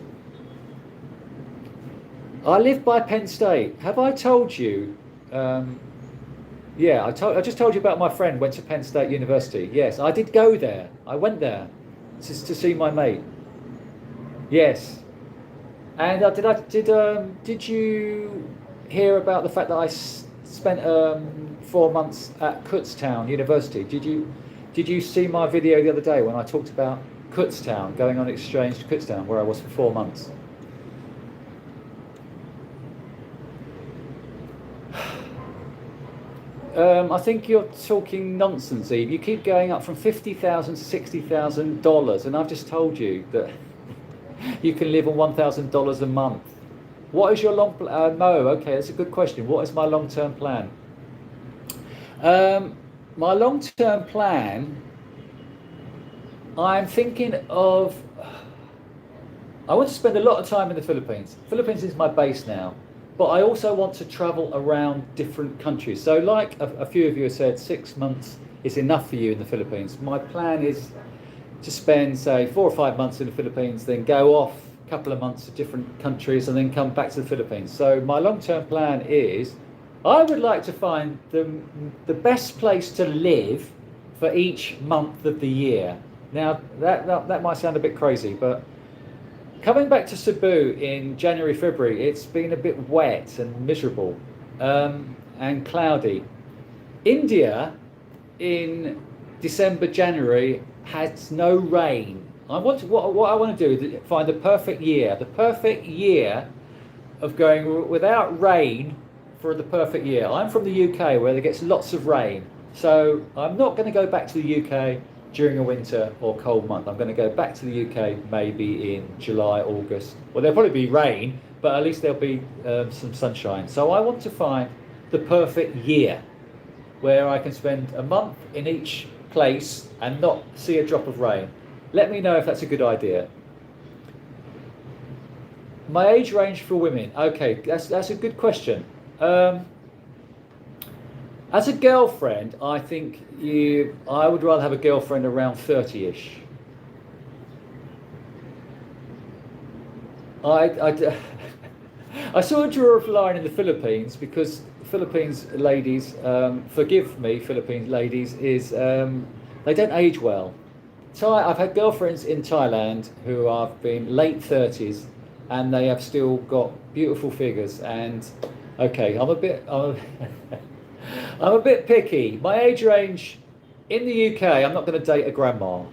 I live by Penn State. Have I told you? Yeah, I just told you about my friend went to Penn State University. Yes, I did go there. I went there to see my mate. Yes. And did you hear about the fact that I spent 4 months at Kutztown University? Did you see my video the other day when I talked about Kutztown, going on exchange to Kutztown, where I was for 4 months? I think you're talking nonsense, Eve. You keep going up from $50,000 to $60,000, and I've just told you that you can live on $1,000 a month. What is your long plan? No, okay, that's a good question. What is my long-term plan? My long-term plan, I'm thinking of, I want to spend a lot of time in the Philippines. Philippines is my base now. but I also want to travel around different countries. So like a few of you have said, 6 months is enough for you in the Philippines. My plan is to spend, say, 4 or 5 months in the Philippines, then go off a couple of months to different countries and then come back to the Philippines. So my long-term plan is I would like to find the best place to live for each month of the year. Now, that might sound a bit crazy, but coming back to Cebu in January, February, it's been a bit wet and miserable and cloudy. India in December, January has no rain. What I want to do is find the perfect year of going without rain for the perfect year. I'm from the UK where there gets lots of rain, so I'm not going to go back to the UK during a winter or cold month. I'm going to go back to the UK maybe in July, August. Well, there'll probably be rain, but at least there'll be some sunshine. So I want to find the perfect year where I can spend a month in each place and not see a drop of rain. Let me know if that's a good idea. My age range for women. Okay, that's a good question. As a girlfriend, I think I would rather have a girlfriend around 30-ish. I saw a draw of line in the Philippines because Philippines ladies, forgive me, Philippines ladies, is they don't age well. I've had girlfriends in Thailand who have been late 30s and they have still got beautiful figures. And okay, I'm a bit picky. My age range in the UK, I'm not going to date a grandma.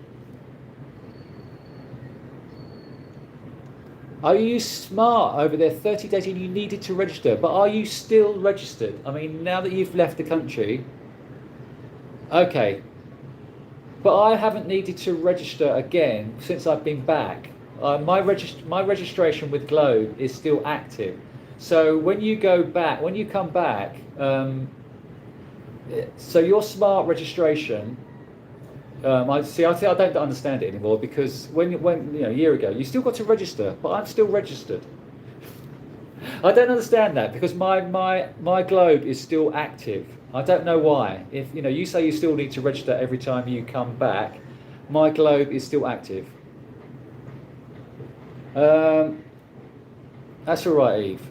Are you smart over there? 30 days and you needed to register, but are you still registered? I mean, now that you've left the country, okay. But I haven't needed to register again since I've been back. My registration with Globe is still active. So when you come back, so your smart registration. I don't understand it anymore because when a year ago you still got to register, but I'm still registered. I don't understand that because my Globe is still active. I don't know why. If you say you still need to register every time you come back, my Globe is still active. That's all right, Eve.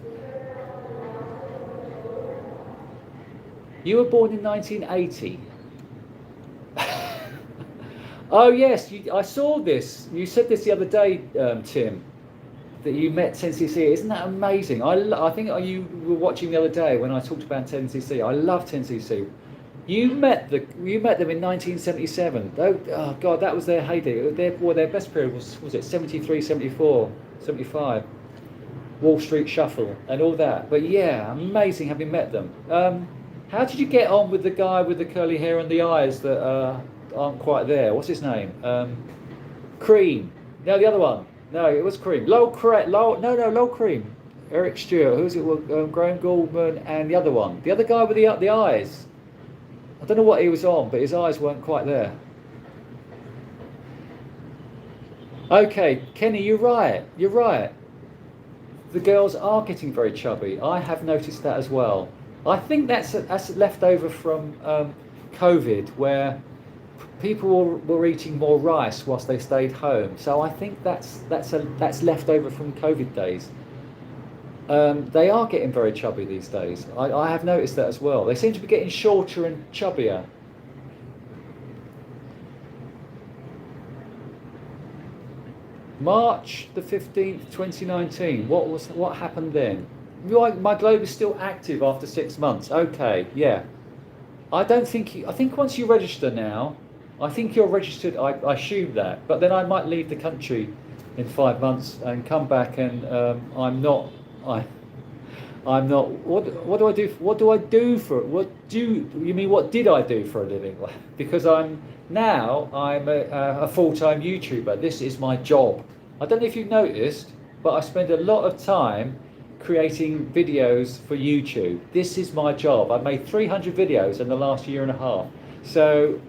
You were born in 1980. Oh yes, I saw this. You said this the other day, Tim, that you met 10cc. Isn't that amazing? I think you were watching the other day when I talked about 10cc. I love 10cc. You met them in 1977. Oh God, that was their heyday. Their best period was it 73, 74, 75, Wall Street Shuffle and all that. But yeah, amazing having met them. How did you get on with the guy with the curly hair and the eyes that aren't quite there? What's his name? Cream. No, the other one. No, it was Cream. Lowell Cream. Eric Stewart. Who's it? Graham Goldman and the other one. The other guy with the eyes. I don't know what he was on, but his eyes weren't quite there. Okay, Kenny, you're right. You're right. The girls are getting very chubby. I have noticed that as well. I think that's left over from COVID, where people were eating more rice whilst they stayed home. So I think that's left over from COVID days. They are getting very chubby these days. I have noticed that as well. They seem to be getting shorter and chubbier. March the 15th, 2019. What happened then? My Globe is still active after 6 months. Okay, yeah. I think once you register now, I think you're registered. I assume that, but then I might leave the country in 5 months and come back, and I'm not. What do I do? What do I do for? What did I do for a living? Because I'm a full-time YouTuber. This is my job. I don't know if you've noticed, but I spend a lot of time creating videos for YouTube. This is my job. I've made 300 videos in the last year and a half. So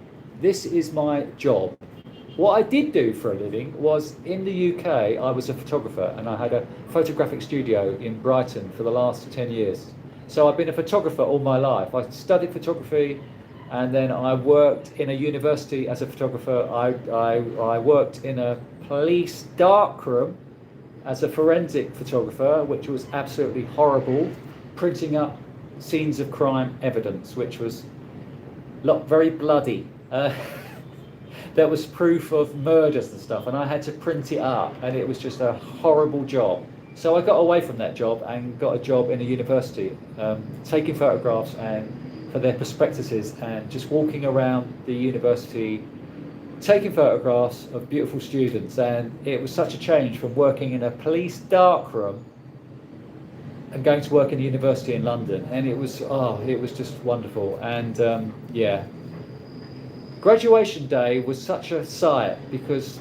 this is my job. What I did do for a living was in the UK, I was a photographer and I had a photographic studio in Brighton for the last 10 years. So I've been a photographer all my life. I studied photography and then I worked in a university as a photographer. I worked in a police darkroom as a forensic photographer, which was absolutely horrible, printing up scenes of crime evidence, which was very bloody. There was proof of murders and stuff, and I had to print it up, and it was just a horrible job. So I got away from that job and got a job in a university, taking photographs and for their prospectuses, and just walking around the university, taking photographs of beautiful students. And it was such a change from working in a police darkroom and going to work in a university in London, and it was just wonderful. And yeah. Graduation day was such a sight because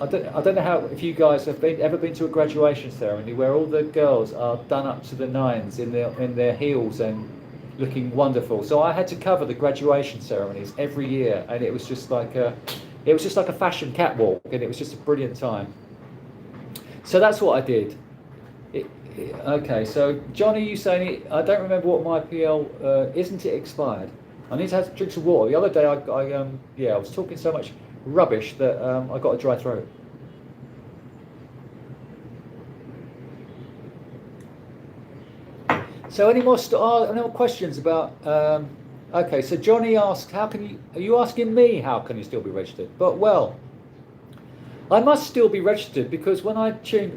I don't know how, if you guys have ever been to a graduation ceremony where all the girls are done up to the nines in their heels and looking wonderful. So I had to cover the graduation ceremonies every year, and it was just like a fashion catwalk, and it was just a brilliant time. So that's what I did. Okay, so Johnny, you saying I don't remember what my PL isn't it expired? I need to have drink some water. The other day, I was talking so much rubbish that I got a dry throat. So any more questions about? Okay, so Johnny asked, are you asking me how can you still be registered? But well, I must still be registered because when I came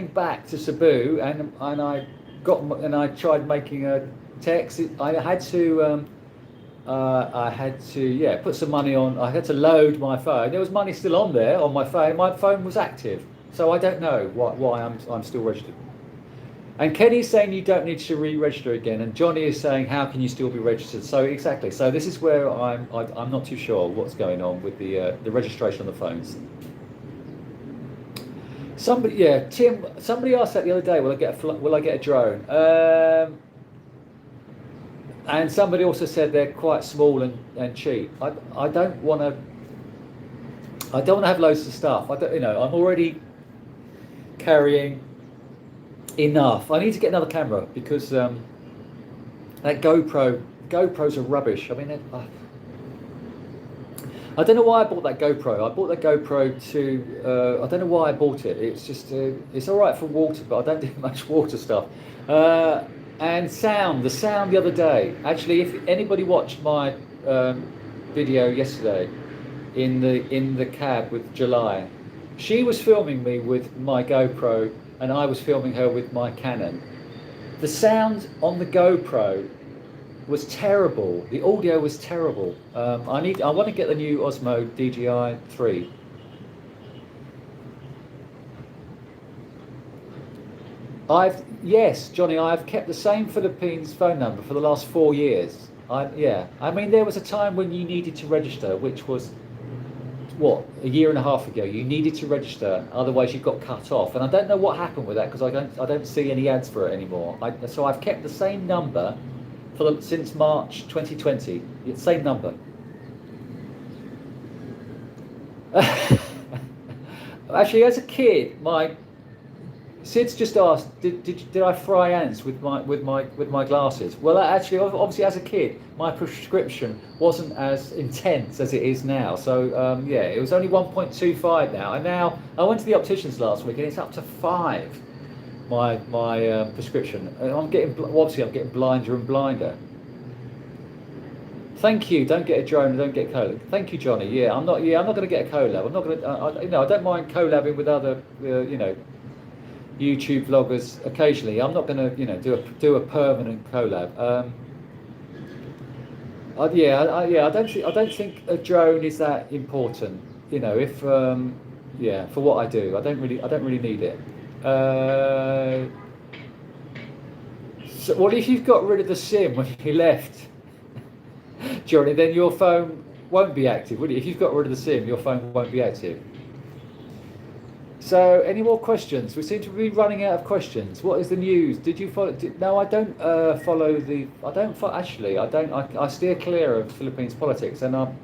back to Cebu and I tried making a text, I had to put some money on. I had to load my phone. There was money still on there on my phone. My phone was active, so I don't know why I'm still registered. And Kenny's saying you don't need to re-register again, and Johnny is saying how can you still be registered? So exactly. So this is where I'm not too sure what's going on with the registration on the phones. Somebody asked that the other day. Will I get a drone? And somebody also said they're quite small and cheap. I don't want to have loads of stuff. I'm already carrying enough. I need to get another camera because that GoPros are rubbish. I mean, I don't know why I bought that GoPro. I bought that GoPro I don't know why I bought it. It's just it's all right for water, but I don't do much water stuff. And the sound the other day. Actually, if anybody watched my video yesterday in the cab with July, she was filming me with my GoPro and I was filming her with my Canon. The sound on the GoPro was terrible. The audio was terrible. I want to get the new Osmo DJI 3. Yes, Johnny, I've kept the same Philippines phone number for the last 4 years. I mean, there was a time when you needed to register, which was, a year and a half ago. You needed to register, otherwise you got cut off. And I don't know what happened with that because I don't see any ads for it anymore. So I've kept the same number since March 2020. It's same number. Actually, as a kid, Sid's just asked, did I fry ants with my glasses? Well, actually, obviously, as a kid, my prescription wasn't as intense as it is now. So it was only 1.25 now, and now I went to the opticians last week, and it's up to 5. My prescription. And I'm getting blinder and blinder. Thank you. Don't get a drone. Don't get collab. Thank you, Johnny. Yeah, I'm not going to get a collab. I'm not going to. I don't mind collabing with other YouTube vloggers occasionally. I'm not going to do a permanent collab. I don't think a drone is that important. If for what I do, I don't really need it. So what if you've got rid of the SIM when you left, Johnny? Then your phone won't be active, will it? If you've got rid of the SIM, your phone won't be active. So, any more questions? We seem to be running out of questions. What is the news? Did you follow? No, I don't follow the. I don't actually. I don't. I steer clear of Philippines politics, and I'm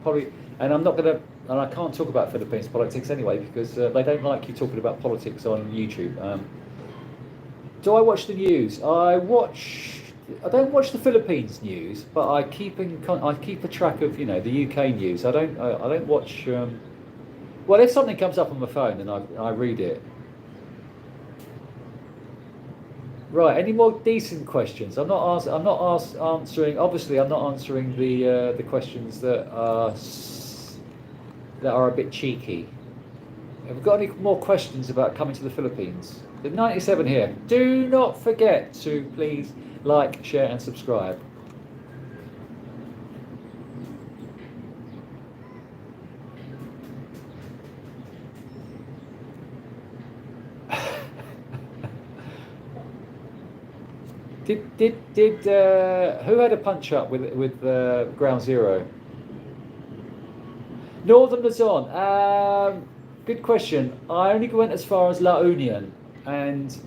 not gonna, and I can't talk about Philippines politics anyway because they don't like you talking about politics on YouTube. Do I watch the news? I don't watch the Philippines news, but I keep a track of the UK news. I don't watch. Well, if something comes up on my phone, then I read it. Right. Any more decent questions? I'm not answering. Obviously, I'm not answering the questions that are a bit cheeky. Have we got any more questions about coming to the Philippines? The 97 here. Do not forget to please like, share, and subscribe. Did who had a punch up with Ground Zero? Northern Luzon. Good question. I only went as far as La Union, and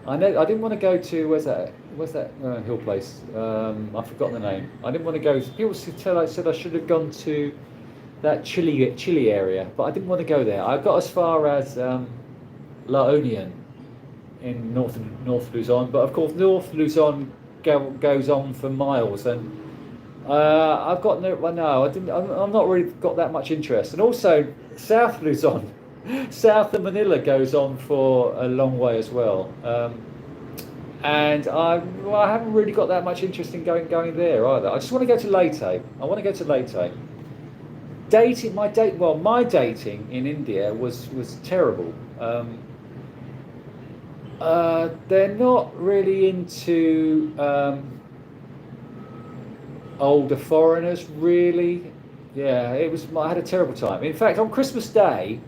I didn't want to go to where's that hill place? I've forgotten the name. I didn't want to go. People said I should have gone to that Chile area, but I didn't want to go there. I got as far as La Union in North Luzon, but of course North Luzon goes on for miles, and I've got no. I'm not really got that much interest, and also South Luzon, south of Manila goes on for a long way as well, and I haven't really got that much interest in going there either. I just want to go to Leyte. I want to go to Leyte. My dating in India was terrible. They're not really into older foreigners, really. Yeah, I had a terrible time. In fact, on Christmas Day,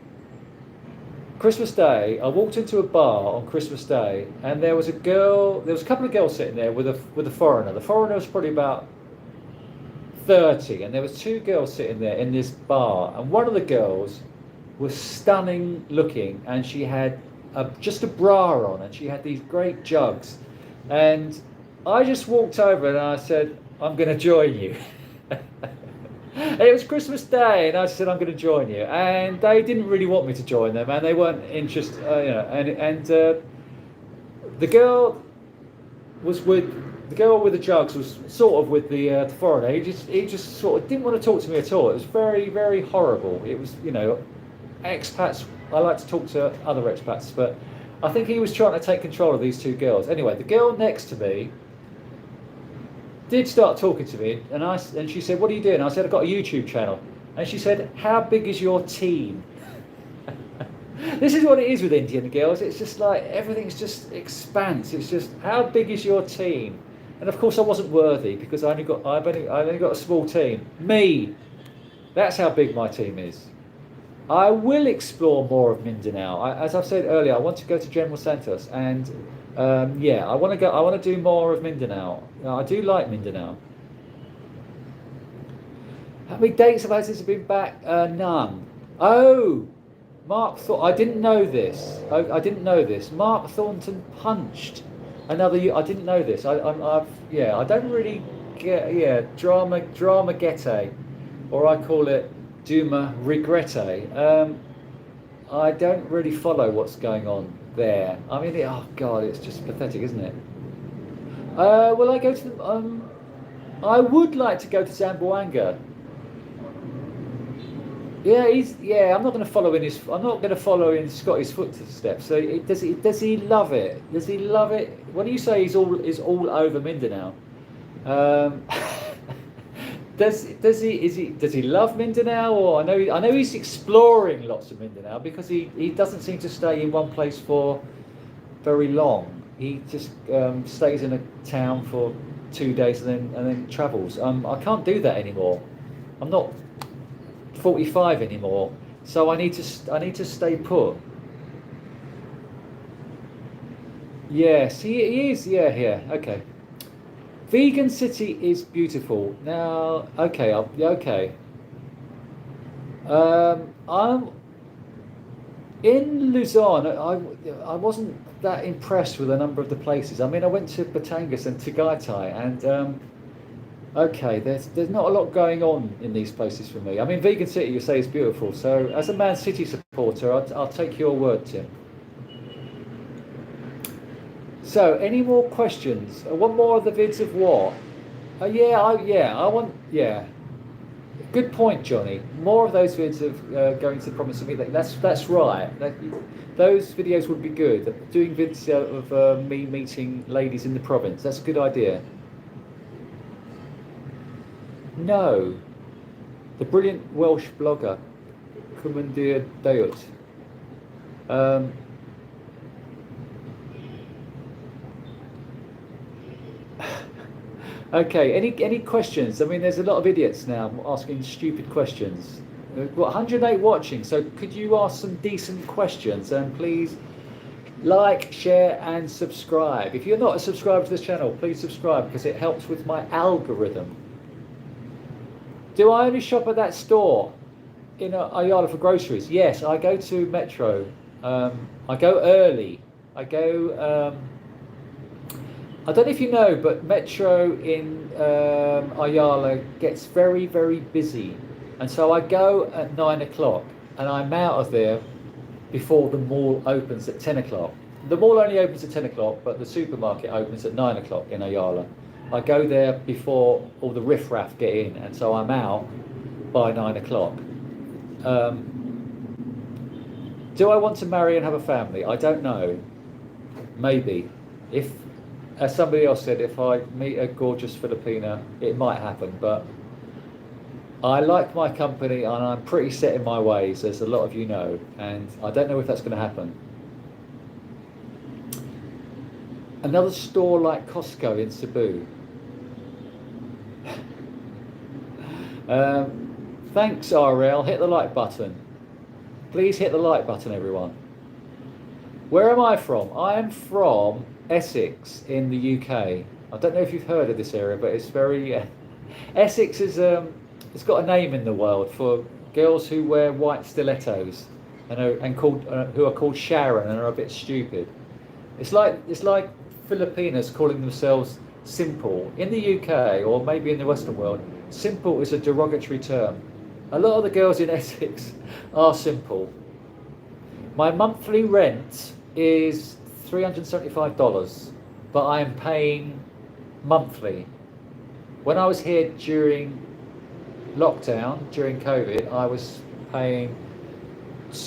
I walked into a bar on Christmas Day, and there was a couple of girls sitting there with a foreigner. The foreigner was probably about 30, and there was two girls sitting there in this bar, and one of the girls was stunning looking, and she had just a bra on, and she had these great jugs, and I just walked over and I said, I'm going to join you. It was Christmas Day, and I said, I'm going to join you, and they didn't really want me to join them, and they weren't interested, the girl with the jugs was sort of with the foreigner. He just sort of didn't want to talk to me at all. It was very, very horrible. It was, expats. I like to talk to other expats, but I think he was trying to take control of these two girls. Anyway, the girl next to me did start talking to me, and she said, "What are you doing?" I said, "I've got a YouTube channel." And she said, "How big is your team?" This is what it is with Indian girls. It's just like everything's just expanse. It's just, how big is your team? And of course, I wasn't worthy because I only got a small team. Me, that's how big my team is. I will explore more of Mindanao. As I've said earlier, I want to go to General Santos, and I want to go. I want to do more of Mindanao. I do like Mindanao. How many dates have I had since I've been back? None. Oh, I didn't know this. I didn't know this. Mark Thornton punched another. I didn't know this. I don't really get drama gete, or I call it Duma regrette. I don't really follow what's going on there. I mean, oh God, it's just pathetic, isn't it? Will I go to I would like to go to Zamboanga. Yeah, I'm not going to follow in Scotty's footsteps. So does he love it? Does he love it? When you say he's all over Mindanao, does he love Mindanao? Or I know he's exploring lots of Mindanao because he doesn't seem to stay in one place for very long. He just stays in a town for 2 days and then travels. I can't do that anymore. I'm not 45 anymore, so I need to stay put. Yes, he is. Yeah. Okay. Vegan city is beautiful. Now, okay. In Luzon, I wasn't that impressed with a number of the places. I mean, I went to Batangas and Tagaytay, and okay, there's not a lot going on in these places for me. I mean, Vegan City, you say, is beautiful. So, as a Man City supporter, I'll take your word, Tim. So, any more questions? One more of the vids of what? I want, yeah. Good point, Johnny. More of those vids of going to the province of me. That's right. Those videos would be good. Doing vids of me meeting ladies in the province. That's a good idea. No, the brilliant Welsh blogger, Kumandir Dayut. Okay, any questions? I mean, there's a lot of idiots now asking stupid questions. We've got 108 watching, so could you ask some decent questions? And please like, share, and subscribe. If you're not a subscriber to this channel, please subscribe because it helps with my algorithm. Do I only shop at that store in Ayala for groceries? Yes, I go to Metro. I go early. I go. I don't know if you know, but Metro in Ayala gets very, very busy, and so I go at 9 o'clock, and I'm out of there before the mall opens at 10 o'clock. The mall only opens at 10 o'clock, but the supermarket opens at 9 o'clock in Ayala. I go there before all the riffraff get in, and so I'm out by 9 o'clock. Do I want to marry and have a family? I don't know. Maybe. If, as somebody else said, if I meet a gorgeous Filipina, it might happen. But I like my company, and I'm pretty set in my ways, as a lot of you know, and I don't know if that's going to happen. Another store like Costco in Cebu. Thanks, RL. Hit the like button. Please hit the like button, everyone. Where am I from? I am from Essex in the UK. I don't know if you've heard of this area, but it's very... Essex is... it's got a name in the world for girls who wear white stilettos and who are called Sharon and are a bit stupid. It's like Filipinos calling themselves simple. In the UK, or maybe in the Western world, simple is a derogatory term. A lot of the girls in Essex are simple. My monthly rent is $375, but I am paying monthly. When I was here during lockdown, during COVID, I was paying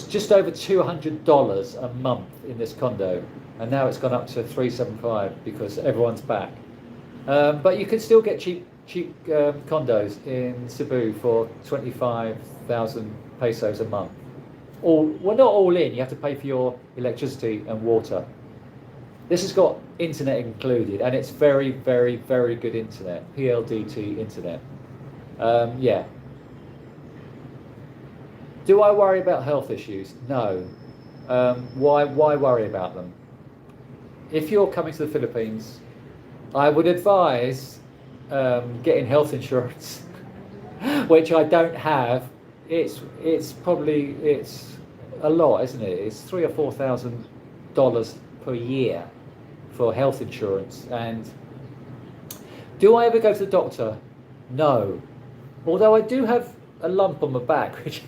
just over $200 a month in this condo, and now it's gone up to $375 because everyone's back. But you can still get cheap condos in Cebu for 25,000 pesos a month. Well, not all in. You have to pay for your electricity and water. This has got internet included, and it's very, very, very good internet. PLDT internet. Yeah. Do I worry about health issues? No. Why worry about them? If you're coming to the Philippines, I would advise getting health insurance, which I don't have. It's a lot, isn't it? It's $3,000 or $4,000 per year for health insurance. And do I ever go to the doctor? No. Although I do have a lump on my back, which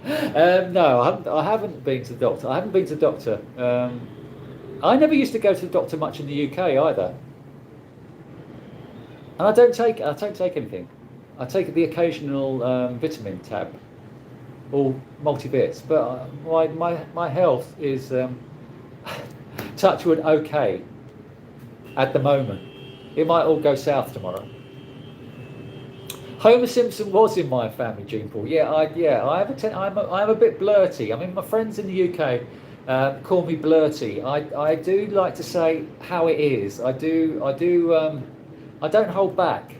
no, I haven't been to the doctor. I haven't been to the doctor. I never used to go to the doctor much in the UK either. And I don't take anything. I take the occasional vitamin tab, or multivits. But my health is touchwood okay at the moment. It might all go south tomorrow. Homer Simpson was in my family, Gene Paul. I'm a bit blurty. I mean, my friends in the UK call me blurty. I do like to say how it is. I don't hold back.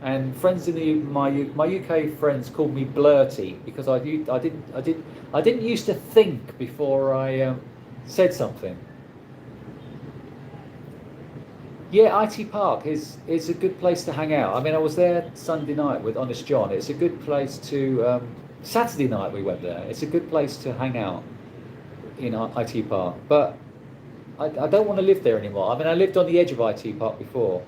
And friends in my UK friends call me blurty because I didn't used to think before I said something. Yeah, IT Park is a good place to hang out. I mean, I was there Sunday night with Honest John. It's a good place to. Saturday night we went there. It's a good place to hang out in IT Park. But I don't want to live there anymore. I mean, I lived on the edge of IT Park before.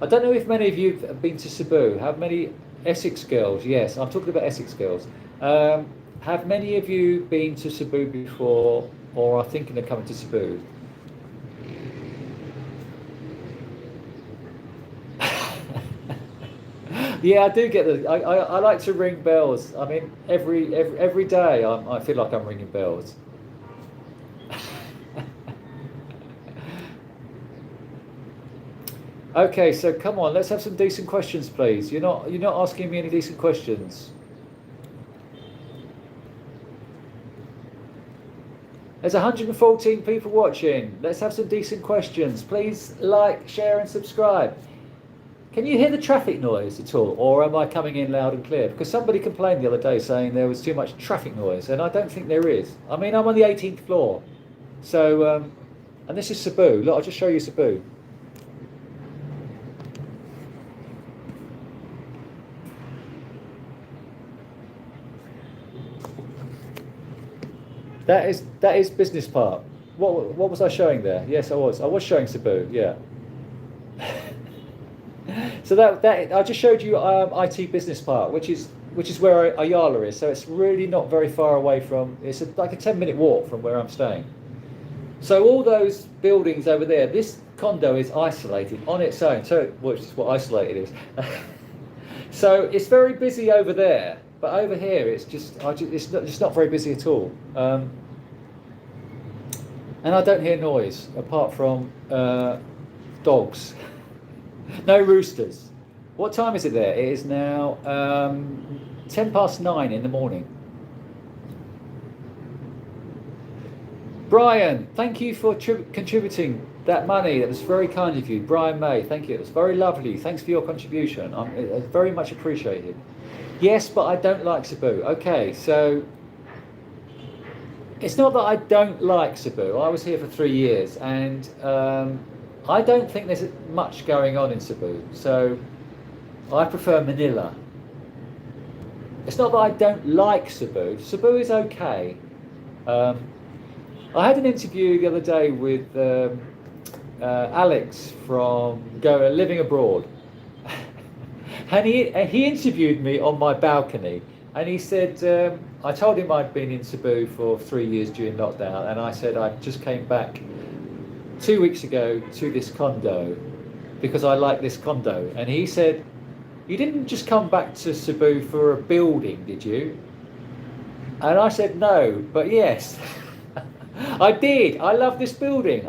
I don't know if many of you have been to Cebu. Have many Essex girls? Yes, I'm talking about Essex girls. Have many of you been to Cebu before, or are thinking of coming to Cebu? Yeah, I do get the. I like to ring bells. I mean, every day I feel like I'm ringing bells. Okay, so come on, let's have some decent questions, please. You're not asking me any decent questions. There's 114 people watching. Let's have some decent questions. Please like, share, and subscribe. Can you hear the traffic noise at all, or am I coming in loud and clear? Because somebody complained the other day saying there was too much traffic noise, and I don't think there is. I mean, I'm on the 18th floor, so and this is Cebu. Look, I'll just show you Cebu. That is Business Park. What was I showing there? Yes, I was showing Cebu. Yeah. So that I just showed you IT Business Park, which is where Ayala is. So it's really not very far away from. It's like a 10-minute walk from where I'm staying. So all those buildings over there, this condo is isolated on its own. So which is what isolated is. So it's very busy over there, but over here it's just not very busy at all. And I don't hear noise apart from dogs. No roosters. What time is it there? It is now 9:10 in the morning. Brian, thank you for contributing that money. That was very kind of you. Brian May, thank you. It was very lovely. Thanks for your contribution. It's very much appreciated. Yes, but I don't like Cebu. Okay, so it's not that I don't like Cebu. I was here for 3 years, and I don't think there's much going on in Cebu. So I prefer Manila. It's not that I don't like Cebu. Cebu is okay. I had an interview the other day with Alex from Living Abroad. And he interviewed me on my balcony, and he said, I told him I'd been in Cebu for 3 years during lockdown, and I said I just came back 2 weeks ago to this condo because I like this condo. And he said, you didn't just come back to Cebu for a building, did you? And I said, no, but yes. I did. I love this building.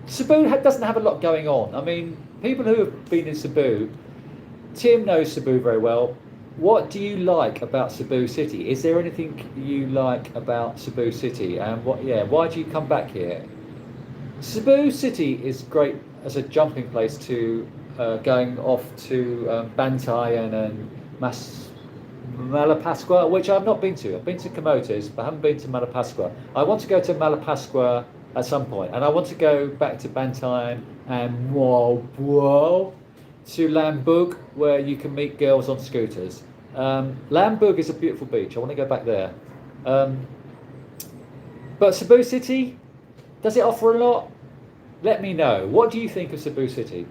Cebu doesn't have a lot going on. I mean, people who have been in Cebu, Tim knows Cebu very well. What do you like about Cebu City? Is there anything you like about Cebu City? And why do you come back here? Cebu City is great as a jumping place to going off to Bantayan and Malapascua, which I've not been to. I've been to Camotes, but I haven't been to Malapascua. I want to go to Malapascua at some point, and I want to go back to Bantayan and to Lambug, where you can meet girls on scooters. Lambug is a beautiful beach. I want to go back there. But Cebu City, does it offer a lot? Let me know. What do you think of Cebu City?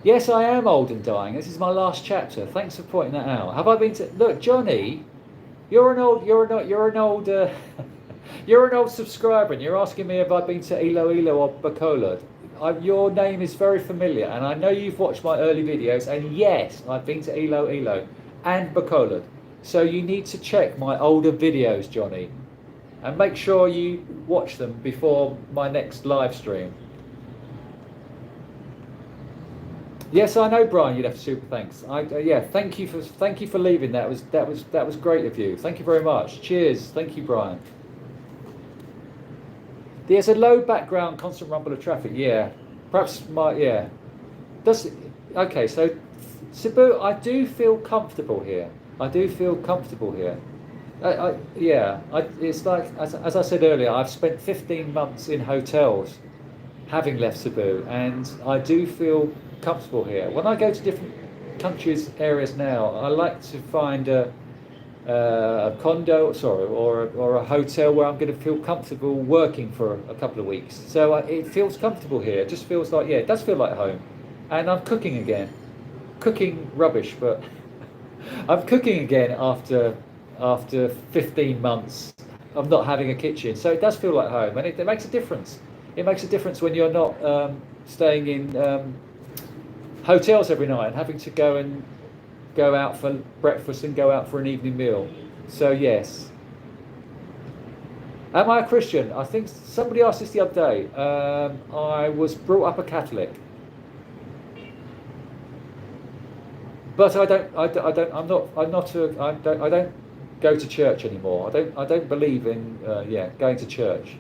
Yes, I am old and dying. This is my last chapter. Thanks for pointing that out. Have I been to? Look, Johnny, you're an old subscriber, and you're asking me if I've been to Iloilo or Bacolod. Your name is very familiar, and I know you've watched my early videos, and yes, I've been to Iloilo and Bacolod. So you need to check my older videos, Johnny, and make sure you watch them before my next live stream. Yes, I know, Brian. You'd have to super thanks. Thank you for leaving. That was great of you. Thank you very much. Cheers. Thank you, Brian. There's a low background, constant rumble of traffic. Yeah, perhaps okay, so Cebu, I do feel comfortable here. It's like, as I said earlier, I've spent 15 months in hotels having left Cebu, and I do feel comfortable here. When I go to different countries, areas now, I like to find a condo, sorry, or a hotel where I'm going to feel comfortable working for a couple of weeks. So it feels comfortable here. It just feels like, yeah, it does feel like home. And I'm cooking again. Cooking rubbish, but I'm cooking again after 15 months of not having a kitchen. So it does feel like home, and it makes a difference. It makes a difference when you're not staying in hotels every night and having to go out for breakfast and go out for an evening meal. So yes. Am I a Christian? I think somebody asked this the other day. I was brought up a Catholic, but I don't go to church anymore. I don't believe in going to church.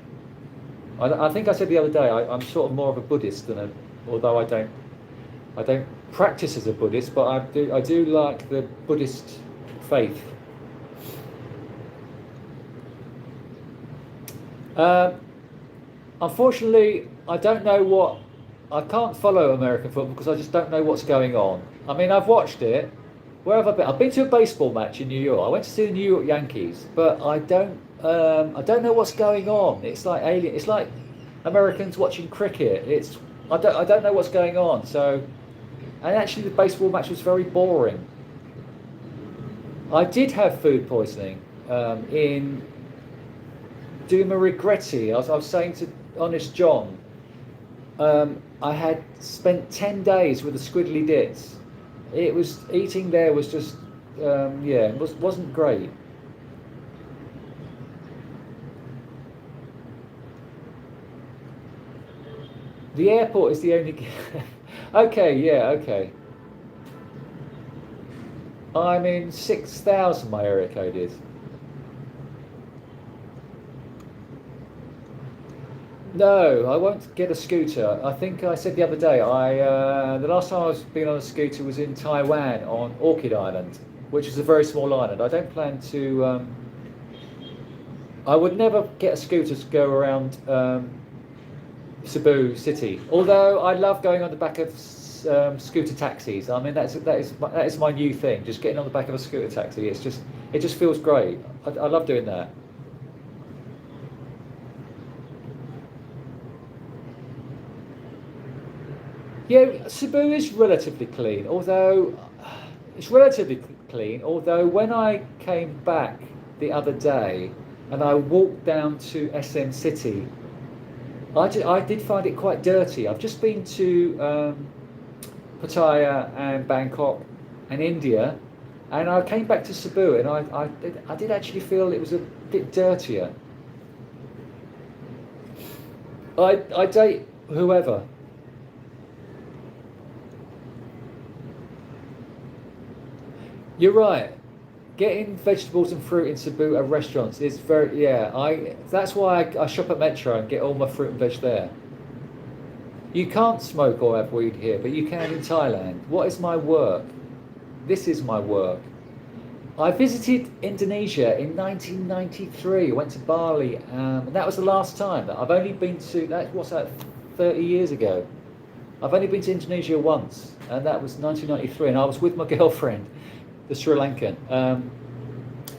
I think I said the other day I'm sort of more of a Buddhist although I don't practice as a Buddhist, but I do like the Buddhist faith. Unfortunately, I can't follow American football because I just don't know what's going on. I mean, I've watched it. Where have I been? I've been to a baseball match in New York. I went to see the New York Yankees, but I don't know what's going on. It's like alien. It's like Americans watching cricket. I don't know what's going on. So, and actually, the baseball match was very boring. I did have food poisoning in Duma Regretti. I was saying to Honest John, I had spent 10 days with the squiddly dits. Eating there was just wasn't great. The airport is the only. Okay. I'm in 6,000. My area code is. No, I won't get a scooter. I think I said the other day, the last time I was being on a scooter was in Taiwan on Orchid Island, which is a very small island. I don't plan to. I would never get a scooter to go around Cebu city. Although I love going on the back of scooter taxis. I mean, that is my new thing. Just getting on the back of a scooter taxi. It just feels great. I love doing that. Yeah, Cebu is relatively clean, although when I came back the other day and I walked down to SM City, I did find it quite dirty. I've just been to Pattaya and Bangkok and India, and I came back to Cebu and I did actually feel it was a bit dirtier. I date whoever. You're right. Getting vegetables and fruit in Cebu at restaurants is very that's why I shop at Metro and get all my fruit and veg there. You can't smoke or have weed here, but you can in Thailand. What is my work? This is my work. I visited Indonesia in 1993. I went to Bali, and that was the last time. I've only been to what's that? 30 years ago. I've only been to Indonesia once, and that was 1993, and I was with my girlfriend, the Sri Lankan.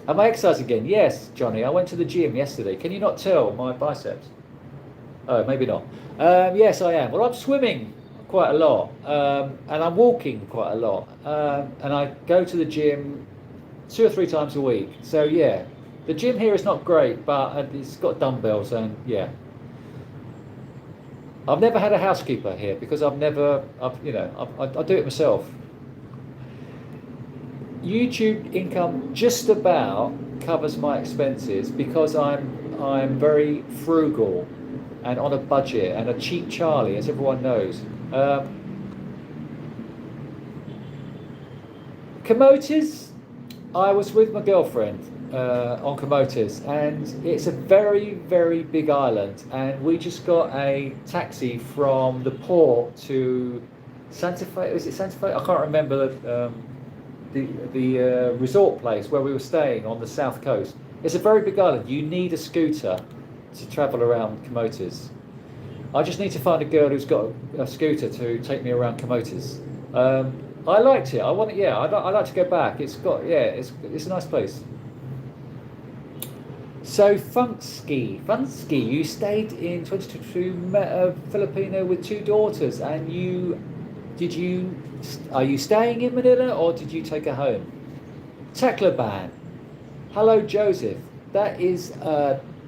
Am I exercising again? Yes, Johnny. I went to the gym yesterday. Can you not tell my biceps? Oh, maybe not. Yes, I am. Well, I'm swimming quite a lot, and I'm walking quite a lot, and I go to the gym 2 or 3 times a week. So yeah, the gym here is not great, but it's got dumbbells, and yeah. I've never had a housekeeper here because I do it myself. YouTube income just about covers my expenses because I'm very frugal and on a budget and a cheap Charlie, as everyone knows. Komotas, I was with my girlfriend on Komotas, and it's a very, very big island, and we just got a taxi from the port to Santa Fe. Is it Santa Fe? I can't remember the resort place where we were staying on the south coast. It's a very big island. You need a scooter to travel around Camotes. I just need to find a girl who's got a scooter to take me around Camotes. I liked it. I want it. Yeah, I'd like to go back. It's got, yeah, it's a nice place. So Funksky, you stayed in 2022, met a Filipino with 2 daughters, and are you staying in Manila or did you take her home? Tacloban. Hello, Joseph. That is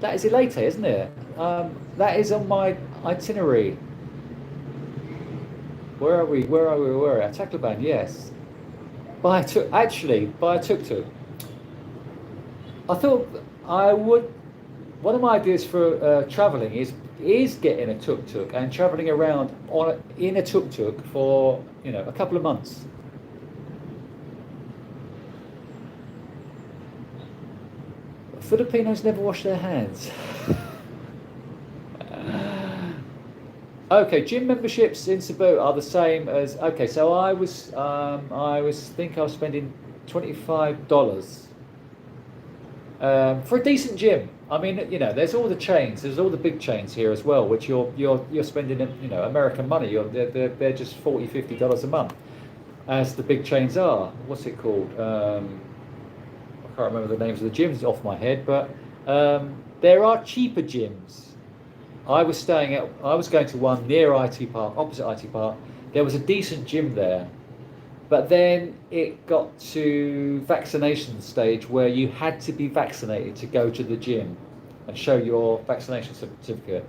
Elate, isn't it? That is on my itinerary. Where are we? Tacloban, yes. By a tuk-tuk. I thought I would. One of my ideas for travelling is getting a tuk-tuk and travelling around in a tuk-tuk for a couple of months. Filipinos never wash their hands. Okay, gym memberships in Cebu are the same as. Okay, so I was spending $25 for a decent gym. I mean, there's all the chains, there's all the big chains here as well, which you're spending, American money. They're just $40-50 a month, as the big chains are. What's it called? I can't remember the names of the gyms off my head, but there are cheaper gyms. I was going to one near IT Park, opposite IT Park. There was a decent gym there, but then it got to vaccination stage where you had to be vaccinated to go to the gym and show your vaccination certificate.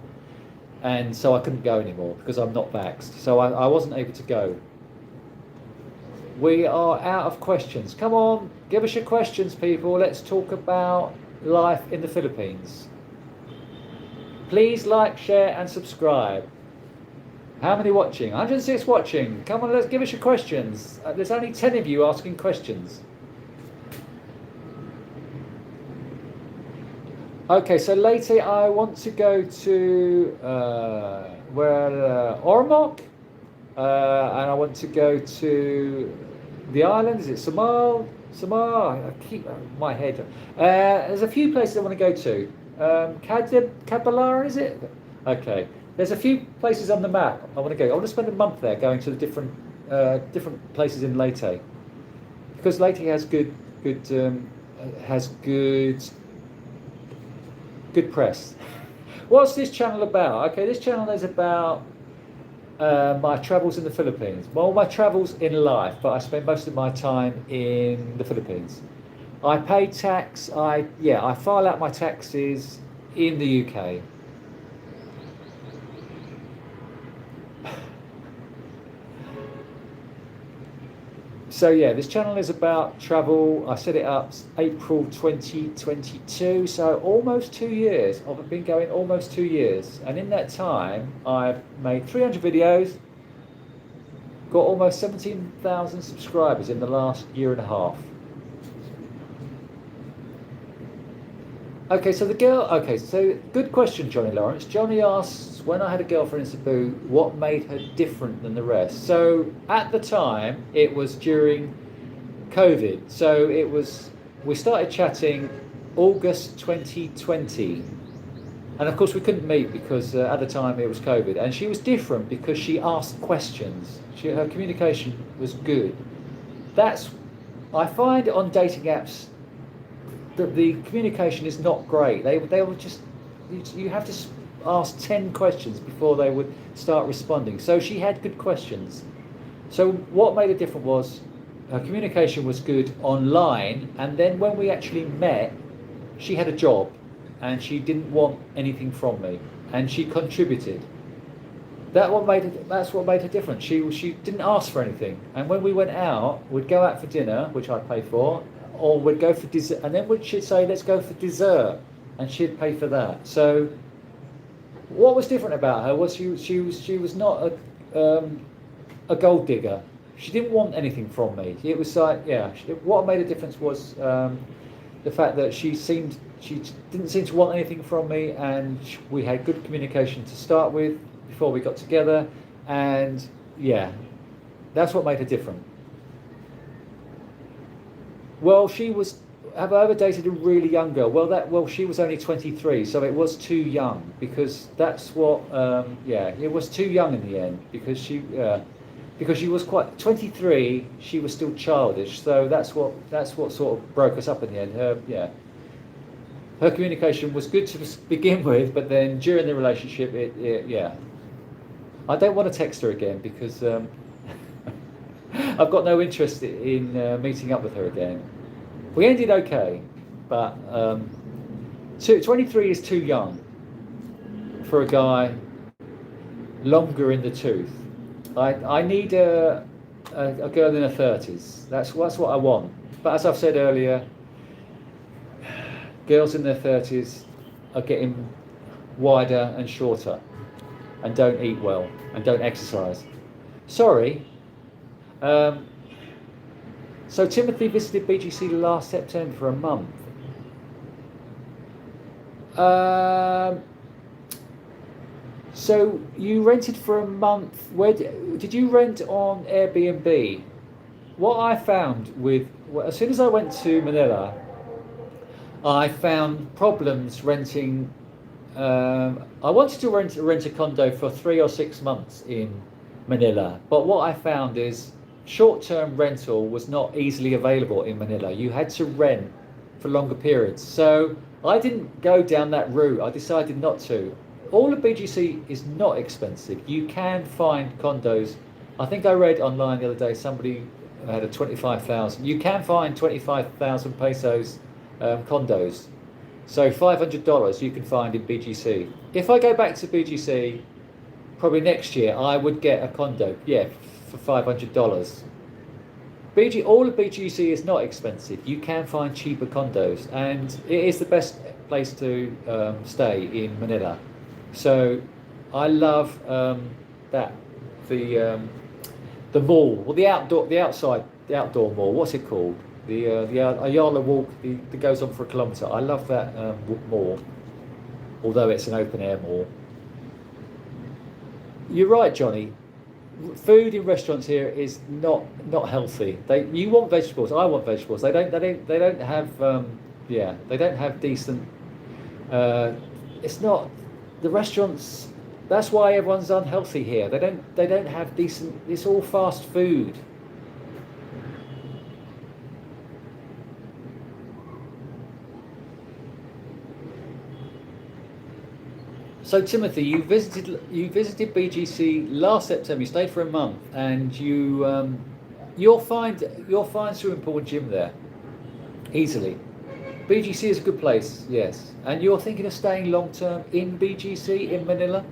And so I couldn't go anymore because I'm not vaxxed. So I wasn't able to go. We are out of questions. Come on, give us your questions, people. Let's talk about life in the Philippines. Please like, share and subscribe. How many watching? 106 watching. Come on, let's give us your questions. There's only 10 of you asking questions. Okay, so later I want to go to Ormoc, and I want to go to the island. Is it Samar? I keep my head. There's a few places I want to go to. Cabalara, is it? Okay. There's a few places on the map I want to go. I want to spend a month there, going to the different places in Leyte, because Leyte has good press. What's this channel about? Okay, this channel is about my travels in the Philippines. Well, my travels in life, but I spend most of my time in the Philippines. I pay tax. I file out my taxes in the UK. So yeah, this channel is about travel. I set it up April 2022, so almost 2 years. I've been going almost 2 years, and in that time I've made 300 videos, got almost 17,000 subscribers in the last year and a half. Okay, so good question, Johnny Lawrence. Johnny asks, when I had a girlfriend in Cebu, what made her different than the rest? So at the time, it was during COVID. So we started chatting August 2020. And of course we couldn't meet because at the time it was COVID. And she was different because she asked questions. Her communication was good. I find on dating apps, the communication is not great. They will just, you have to ask 10 questions before they would start responding. So she had good questions. So what made it different was her communication was good online, and then when we actually met, she had a job and she didn't want anything from me, and she contributed. That's what made her different. She didn't ask for anything, and when we went out, we'd go out for dinner, which I'd pay for, or we'd go for dessert, and then she'd say, let's go for dessert, and she'd pay for that. So what was different about her was she was not a gold digger. She didn't want anything from me. It was like, what made a difference was the fact that she didn't seem to want anything from me, and we had good communication to start with before we got together, and that's what made her different. Well, she was have I ever dated a really young girl? Well, she was only 23, so it was too young, because that's what yeah, it was too young in the end, because she was quite 23. She was still childish, so that's what sort of broke us up in the end. Her communication was good to begin with, but then during the relationship, yeah. I don't want to text her again, because I've got no interest in meeting up with her again. We ended okay, but 23 is too young for a guy longer in the tooth. I need a girl in her 30s. That's what I want. But as I've said earlier, girls in their 30s are getting wider and shorter, and don't eat well, and don't exercise. Sorry. So Timothy visited BGC last September for a month. So you rented for a month. Where did you rent on Airbnb? What I found as soon as I went to Manila, I found problems renting. I wanted to rent a condo for 3 or 6 months in Manila, but what I found is short-term rental was not easily available in Manila. You had to rent for longer periods. So I didn't go down that route. I decided not to. All of BGC is not expensive. You can find condos. I think I read online the other day somebody had a 25,000. You can find 25,000 pesos condos. So $500 you can find in BGC. If I go back to BGC, probably next year, I would get a condo, yeah, for $500. All of BGC is not expensive. You can find cheaper condos, and it is the best place to stay in Manila. So I love that the mall, well, the outdoor mall. What's it called? The Ayala Walk that goes on for a kilometre. I love that mall, although it's an open air mall. You're right, Johnny. Food in restaurants here is not healthy. You want vegetables. I want vegetables. They don't have they don't have decent. It's not the restaurants. That's why everyone's unhealthy here. They don't have decent. It's all fast food. So Timothy, you visited BGC last September. You stayed for a month, and you'll find swimming pool and gym there easily. BGC is a good place, yes. And you're thinking of staying long term in BGC in Manila?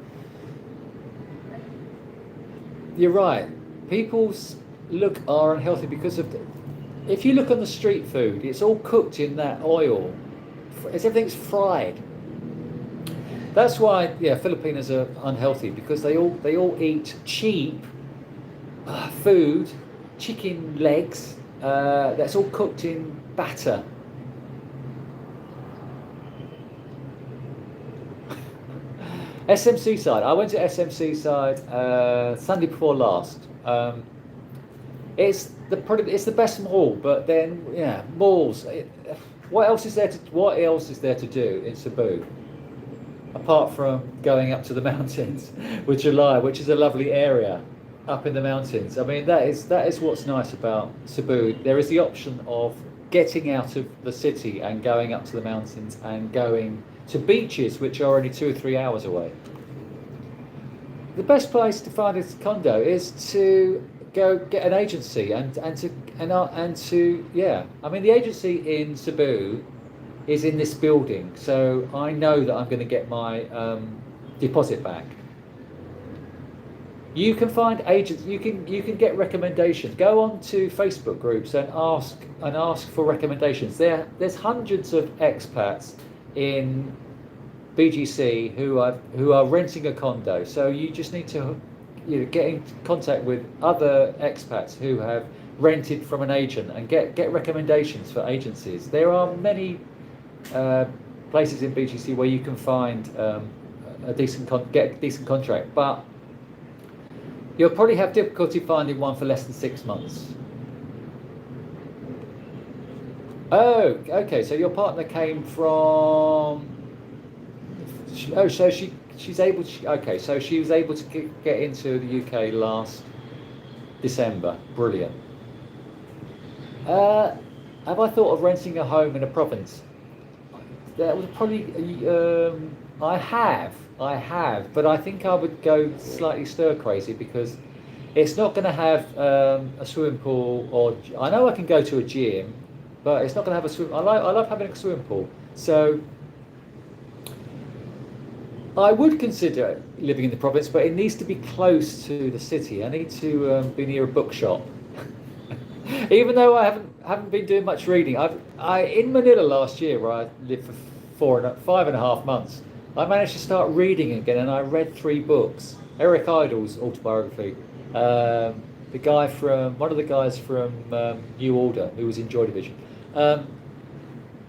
You're right. People's look are unhealthy because of. If you look on the street food, it's all cooked in that oil. Everything's fried. That's why, Filipinos are unhealthy, because they all eat cheap food, chicken legs. That's all cooked in batter. SMC side. I went to SMC side Sunday before last. It's the best mall, but then malls. What else is there to do in Cebu? Apart from going up to the mountains with July, which is a lovely area up in the mountains. I mean, that is what's nice about Cebu. There is the option of getting out of the city and going up to the mountains and going to beaches, which are only 2 or 3 hours away. The best place to find a condo is to go get an agency and to I mean, the agency in Cebu is in this building, so I know that I'm going to get my deposit back. You can find agents. You can get recommendations. Go on to Facebook groups and ask for recommendations. There's hundreds of expats in BGC who are renting a condo. So you just need to get in contact with other expats who have rented from an agent and get recommendations for agencies. There are many places in BGC where you can find a decent contract, but you'll probably have difficulty finding one for less than 6 months. Oh, okay. So your partner came from. Oh, so she's able to. Okay, so she was able to get into the UK last December. Brilliant. Uh, have I thought of renting a home in a province? That would probably. I have, but I think I would go slightly stir crazy because it's not going to have a swimming pool, or I know I can go to a gym, but it's not going to have a swim. I love having a swimming pool, so I would consider living in the province, but it needs to be close to the city. I need to be near a bookshop. Even though I haven't been doing much reading, I in Manila last year, where I lived for 5.5 months, I managed to start reading again, and I read 3 books. Eric Idle's autobiography, one of the guys from New Order, who was in Joy Division.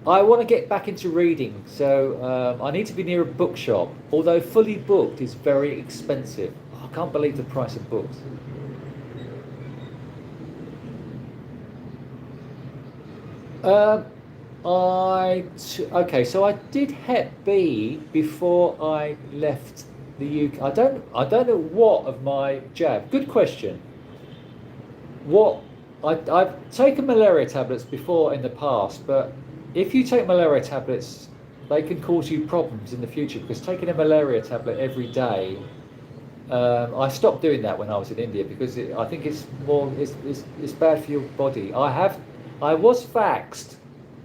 I want to get back into reading, so I need to be near a bookshop. Although fully booked is very expensive. I can't believe the price of books. Um, okay, so I did Hep B before I left the UK. I don't know what of my jab. Good question. What I've taken malaria tablets before in the past, but if you take malaria tablets, they can cause you problems in the future because taking a malaria tablet every day. I stopped doing that when I was in India because I think it's bad for your body. I was vaxxed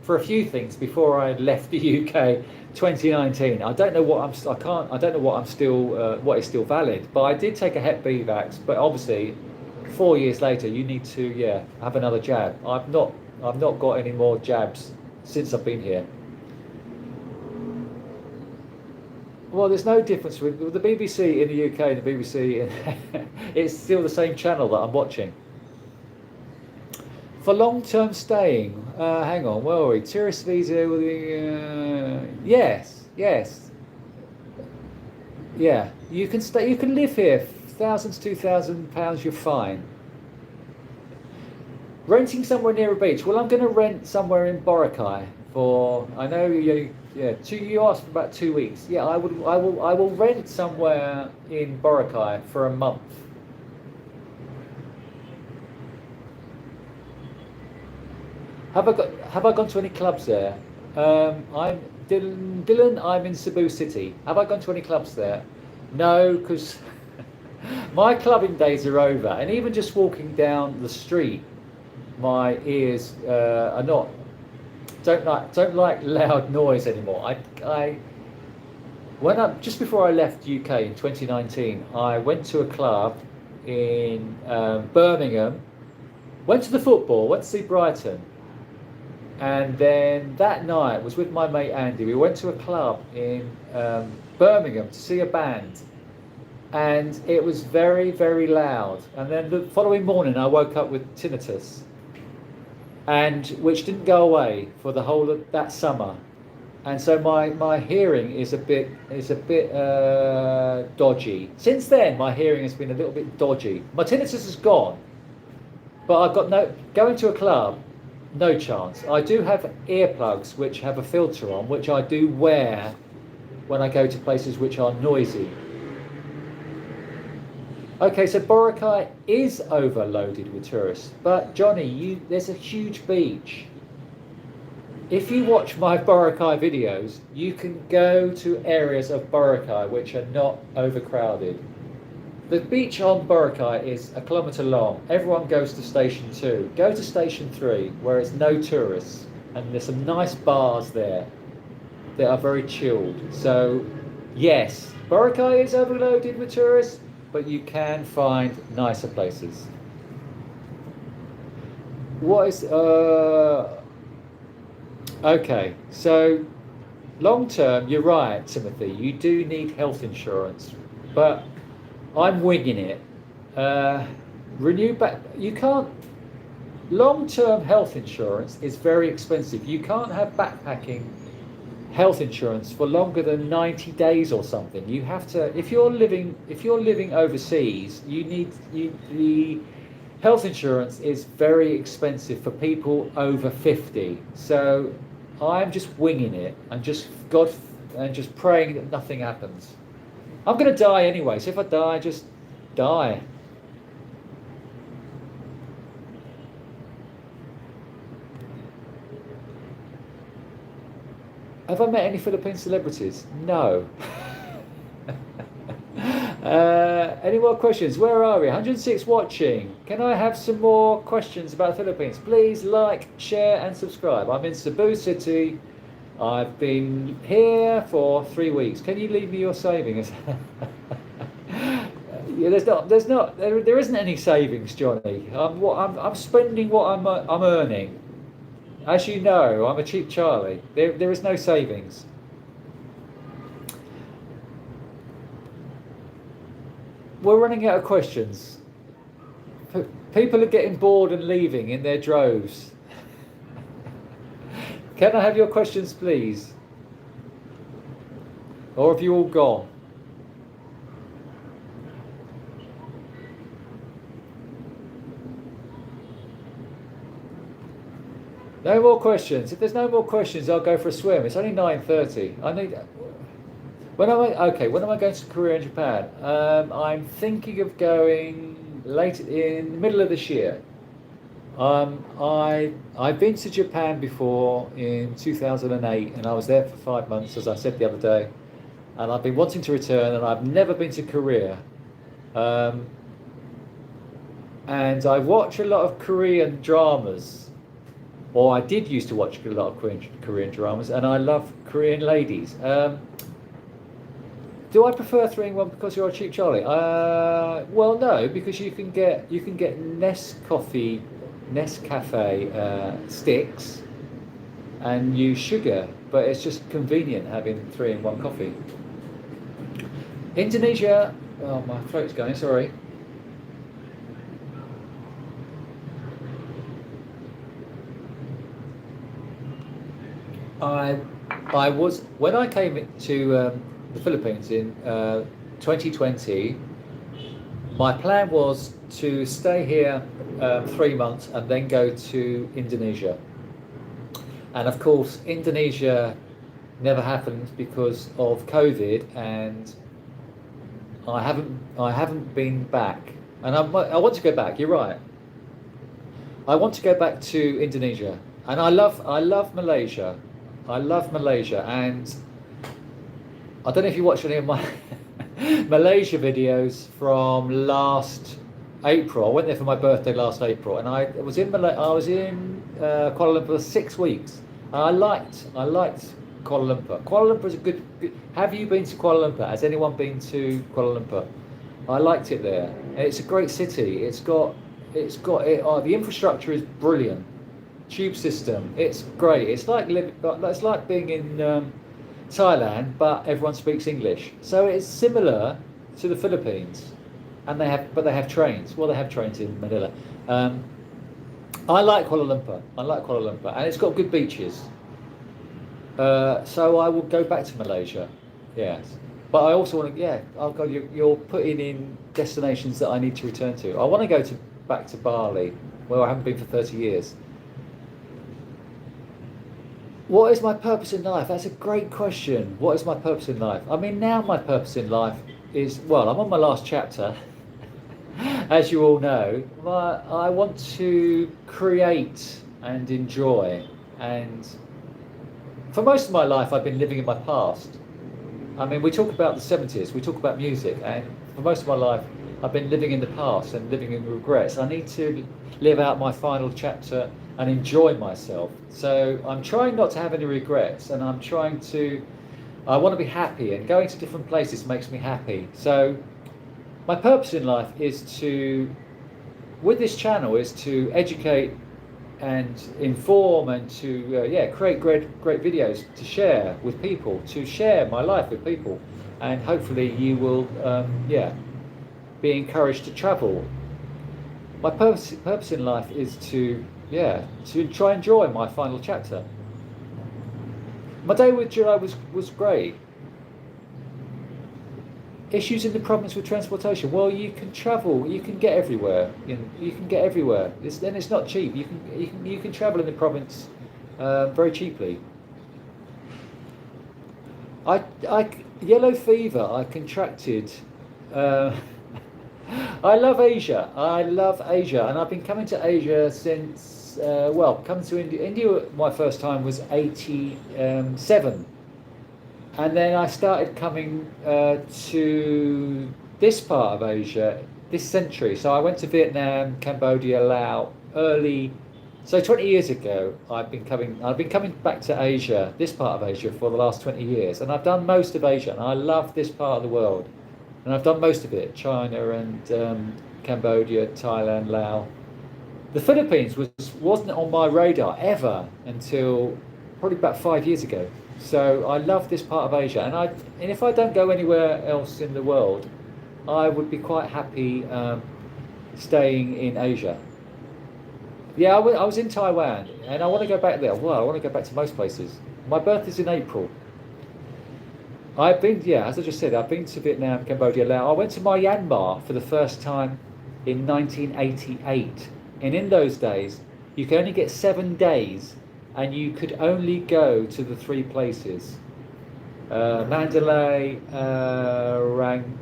for a few things before I left the UK 2019. I don't know what I don't know what I'm still what is still valid, but I did take a Hep B vax. But obviously, 4 years later, you need to have another jab. I've not got any more jabs since I've been here. Well, there's no difference with the BBC in the UK and the BBC. It's still the same channel that I'm watching. For long-term staying, hang on, where are we? Tourist visa with the yes, yeah. You can stay. You can live here, thousands, £2,000. You're fine. Renting somewhere near a beach. Well, I'm going to rent somewhere in Boracay for. I know you. Yeah, you asked for about 2 weeks. Yeah, I will rent somewhere in Boracay for a month. Have I gone to any clubs there? I'm Dylan. I'm in Cebu City. Have I gone to any clubs there? No, because my clubbing days are over. And even just walking down the street, my ears are not. Don't like loud noise anymore. Just before I left UK in 2019, I went to a club in Birmingham. Went to the football. Went to see Brighton. And then that night was with my mate Andy. We went to a club in Birmingham to see a band, and it was very, very loud. And then the following morning, I woke up with tinnitus, and which didn't go away for the whole of that summer. And so my hearing is a bit dodgy. Since then, my hearing has been a little bit dodgy. My tinnitus is gone, but I've got going to a club. No chance. I do have earplugs which have a filter on, which I do wear when I go to places which are noisy. Okay, so Boracay is overloaded with tourists, but Johnny, there's a huge beach. If you watch my Boracay videos, you can go to areas of Boracay which are not overcrowded. The beach on Boracay is 1 kilometre long. Everyone goes to Station 2. Go to Station 3, where it's no tourists. And there's some nice bars there that are very chilled. So, yes, Boracay is overloaded with tourists, but you can find nicer places. Okay, so long term, you're right, Timothy. You do need health insurance, but I'm winging it. You can't. Long-term health insurance is very expensive. You can't have backpacking health insurance for longer than 90 days or something. You have to. If you're living overseas, you need Health insurance is very expensive for people over 50. So I'm just winging it and just praying that nothing happens. I'm going to die anyway, so if I die, just die. Have I met any Philippine celebrities? No. Any more questions? Where are we? 106 watching. Can I have some more questions about the Philippines? Please like, share and subscribe. I'm in Cebu City. I've been here for 3 weeks. Can you leave me your savings? Yeah, there isn't any savings, Johnny. I'm spending what I'm earning. As you know, I'm a cheap Charlie. There is no savings. We're running out of questions. People are getting bored and leaving in their droves. Can I have your questions, please? Or have you all gone? No more questions. If there's no more questions, I'll go for a swim. It's only 9:30. I need. When am I going to Korea and Japan? I'm thinking of going late in the middle of this year. I've been to Japan before in 2008, and I was there for 5 months, as I said the other day. And I've been wanting to return, and I've never been to Korea. And I watch a lot of Korean dramas, or I did used to watch a lot of Korean dramas, and I love Korean ladies. Do I prefer 3-in-1 because you're a cheap Charlie? Well, no, because you can get Nescafe sticks and use sugar, but it's just convenient having 3-in-1 coffee. Indonesia. Oh, my throat's going. Sorry. I was when I came to the Philippines in 2020. My plan was to stay here 3 months and then go to Indonesia. And of course, Indonesia never happened because of COVID, and I haven't been back. And I want to go back. You're right. I want to go back to Indonesia, and I love Malaysia. I love Malaysia, and I don't know if you watched any of my Malaysia videos from last April. I went there for my birthday last April, and I was in Kuala Lumpur for 6 weeks. And I liked Kuala Lumpur. Kuala Lumpur is a good. Have you been to Kuala Lumpur? Has anyone been to Kuala Lumpur? I liked it there. And it's a great city. The infrastructure is brilliant. Tube system, it's great. It's like being in Thailand, but everyone speaks English. So it's similar to the Philippines, and they have trains. Well, they have trains in Manila. I like Kuala Lumpur, and it's got good beaches. So I will go back to Malaysia. Yes, but I also want to. Yeah, I'll go. You're putting in destinations that I need to return to. I want to go back to Bali, where I haven't been for 30 years. What is my purpose in life? That's a great question. What is my purpose in life? I mean, now my purpose in life is, well, I'm on my last chapter, as you all know. I want to create and enjoy. And for most of my life, I've been living in my past. I mean, we talk about the 70s, we talk about music, and for most of my life, I've been living in the past and living in regrets. I need to live out my final chapter and enjoy myself. So I'm trying not to have any regrets, and I want to be happy, and going to different places makes me happy. So my purpose in life is with this channel, is to educate and inform, and to create great videos to share with people, to share my life with people, and hopefully you will be encouraged to travel. My purpose in life is to try and enjoy my final chapter. My day with July was great. issues in the province with transportation. Well, you can travel, you can get everywhere. You can get everywhere. Then it's not cheap. You can travel in the province very cheaply. Yellow fever. I contracted. I love Asia. I love Asia, and I've been coming to Asia since. Coming to India. India, my first time was '87. And then I started coming to this part of Asia this century. So I went to Vietnam, Cambodia, Laos early. So 20 years ago, I've been coming back to Asia, this part of Asia, for the last 20 years, and I've done most of Asia, and I love this part of the world, and I've done most of it: China and Cambodia, Thailand, Laos. The Philippines wasn't on my radar ever until probably about 5 years ago. So I love this part of Asia, and if I don't go anywhere else in the world, I would be quite happy staying in Asia. Yeah, I was in Taiwan, and I want to go back there. Well, I want to go back to most places. My birth is in April. As I just said, I've been to Vietnam, Cambodia, Laos. I went to Myanmar for the first time in 1988, and in those days, you could only get 7 days. And you could only go to the 3 places: Mandalay,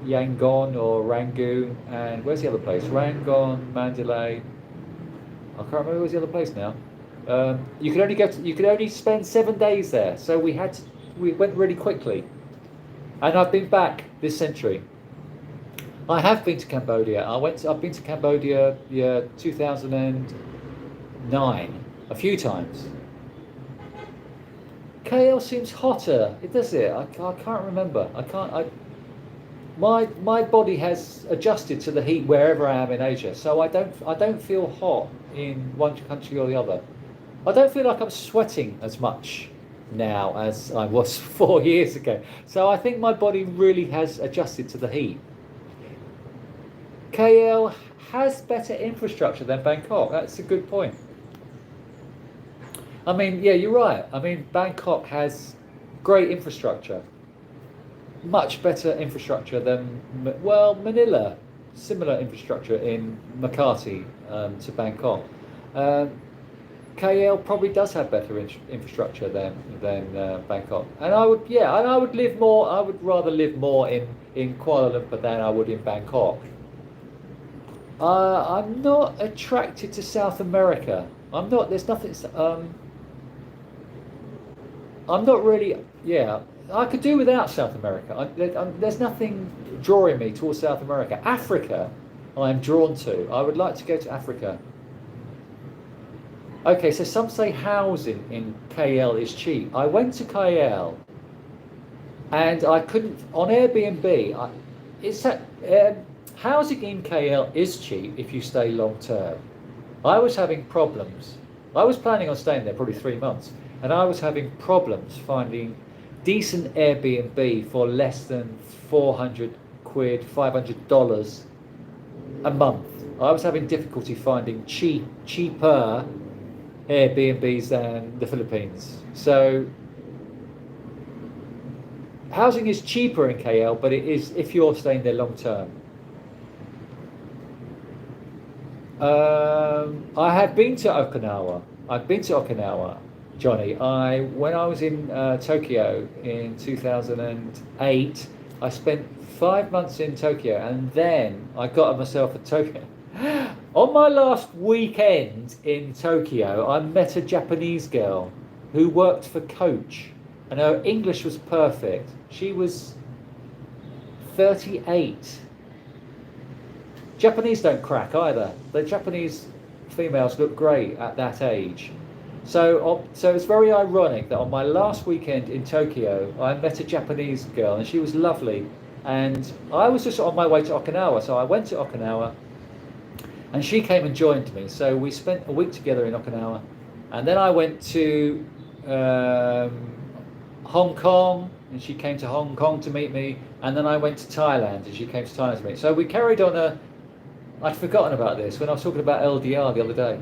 Yangon or Rangoon, and where's the other place? Rangoon, Mandalay. I can't remember where's the other place now. You could only spend 7 days there, so we went really quickly. And I've been back this century. I have been to Cambodia. I've been to Cambodia 2009 a few times. KL seems hotter. It does it. I can't remember. My body has adjusted to the heat wherever I am in Asia, so I don't feel hot in one country or the other. I don't feel like I'm sweating as much now as I was 4 years ago. So I think my body really has adjusted to the heat. KL has better infrastructure than Bangkok. That's a good point. I mean, yeah, you're right. I mean, Bangkok has great infrastructure, much better infrastructure than, Manila, similar infrastructure in Makati to Bangkok. KL probably does have better infrastructure than Bangkok, and I would rather live more in Kuala Lumpur than I would in Bangkok. I'm not attracted to South America. I'm not. There's nothing. I'm not really. Yeah, I could do without South America. There's nothing drawing me towards South America. Africa, I'm drawn to. I would like to go to Africa. Okay, so some say housing in KL is cheap. I went to KL, and I couldn't on Airbnb. Housing in KL is cheap if you stay long term. I was having problems. I was planning on staying there probably 3 months, and I was having problems finding decent Airbnb for less than 400 quid, $500 a month. I was having difficulty finding cheaper Airbnbs than the Philippines. So housing is cheaper in KL, but it is if you're staying there long term. I have been to Okinawa. I've been to Okinawa, Johnny. When I was in Tokyo in 2008, I spent 5 months in Tokyo, and then I got myself a Tokyo. On my last weekend in Tokyo, I met a Japanese girl who worked for Coach, and her English was perfect. She was 38. Japanese don't crack either. The Japanese females look great at that age. So it's very ironic that on my last weekend in Tokyo, I met a Japanese girl, and she was lovely. And I was just on my way to Okinawa, so I went to Okinawa, and she came and joined me. So we spent a week together in Okinawa, and then I went to Hong Kong, and she came to Hong Kong to meet me, and then I went to Thailand, and she came to Thailand to meet me. So we carried on I'd forgotten about this when I was talking about LDR the other day.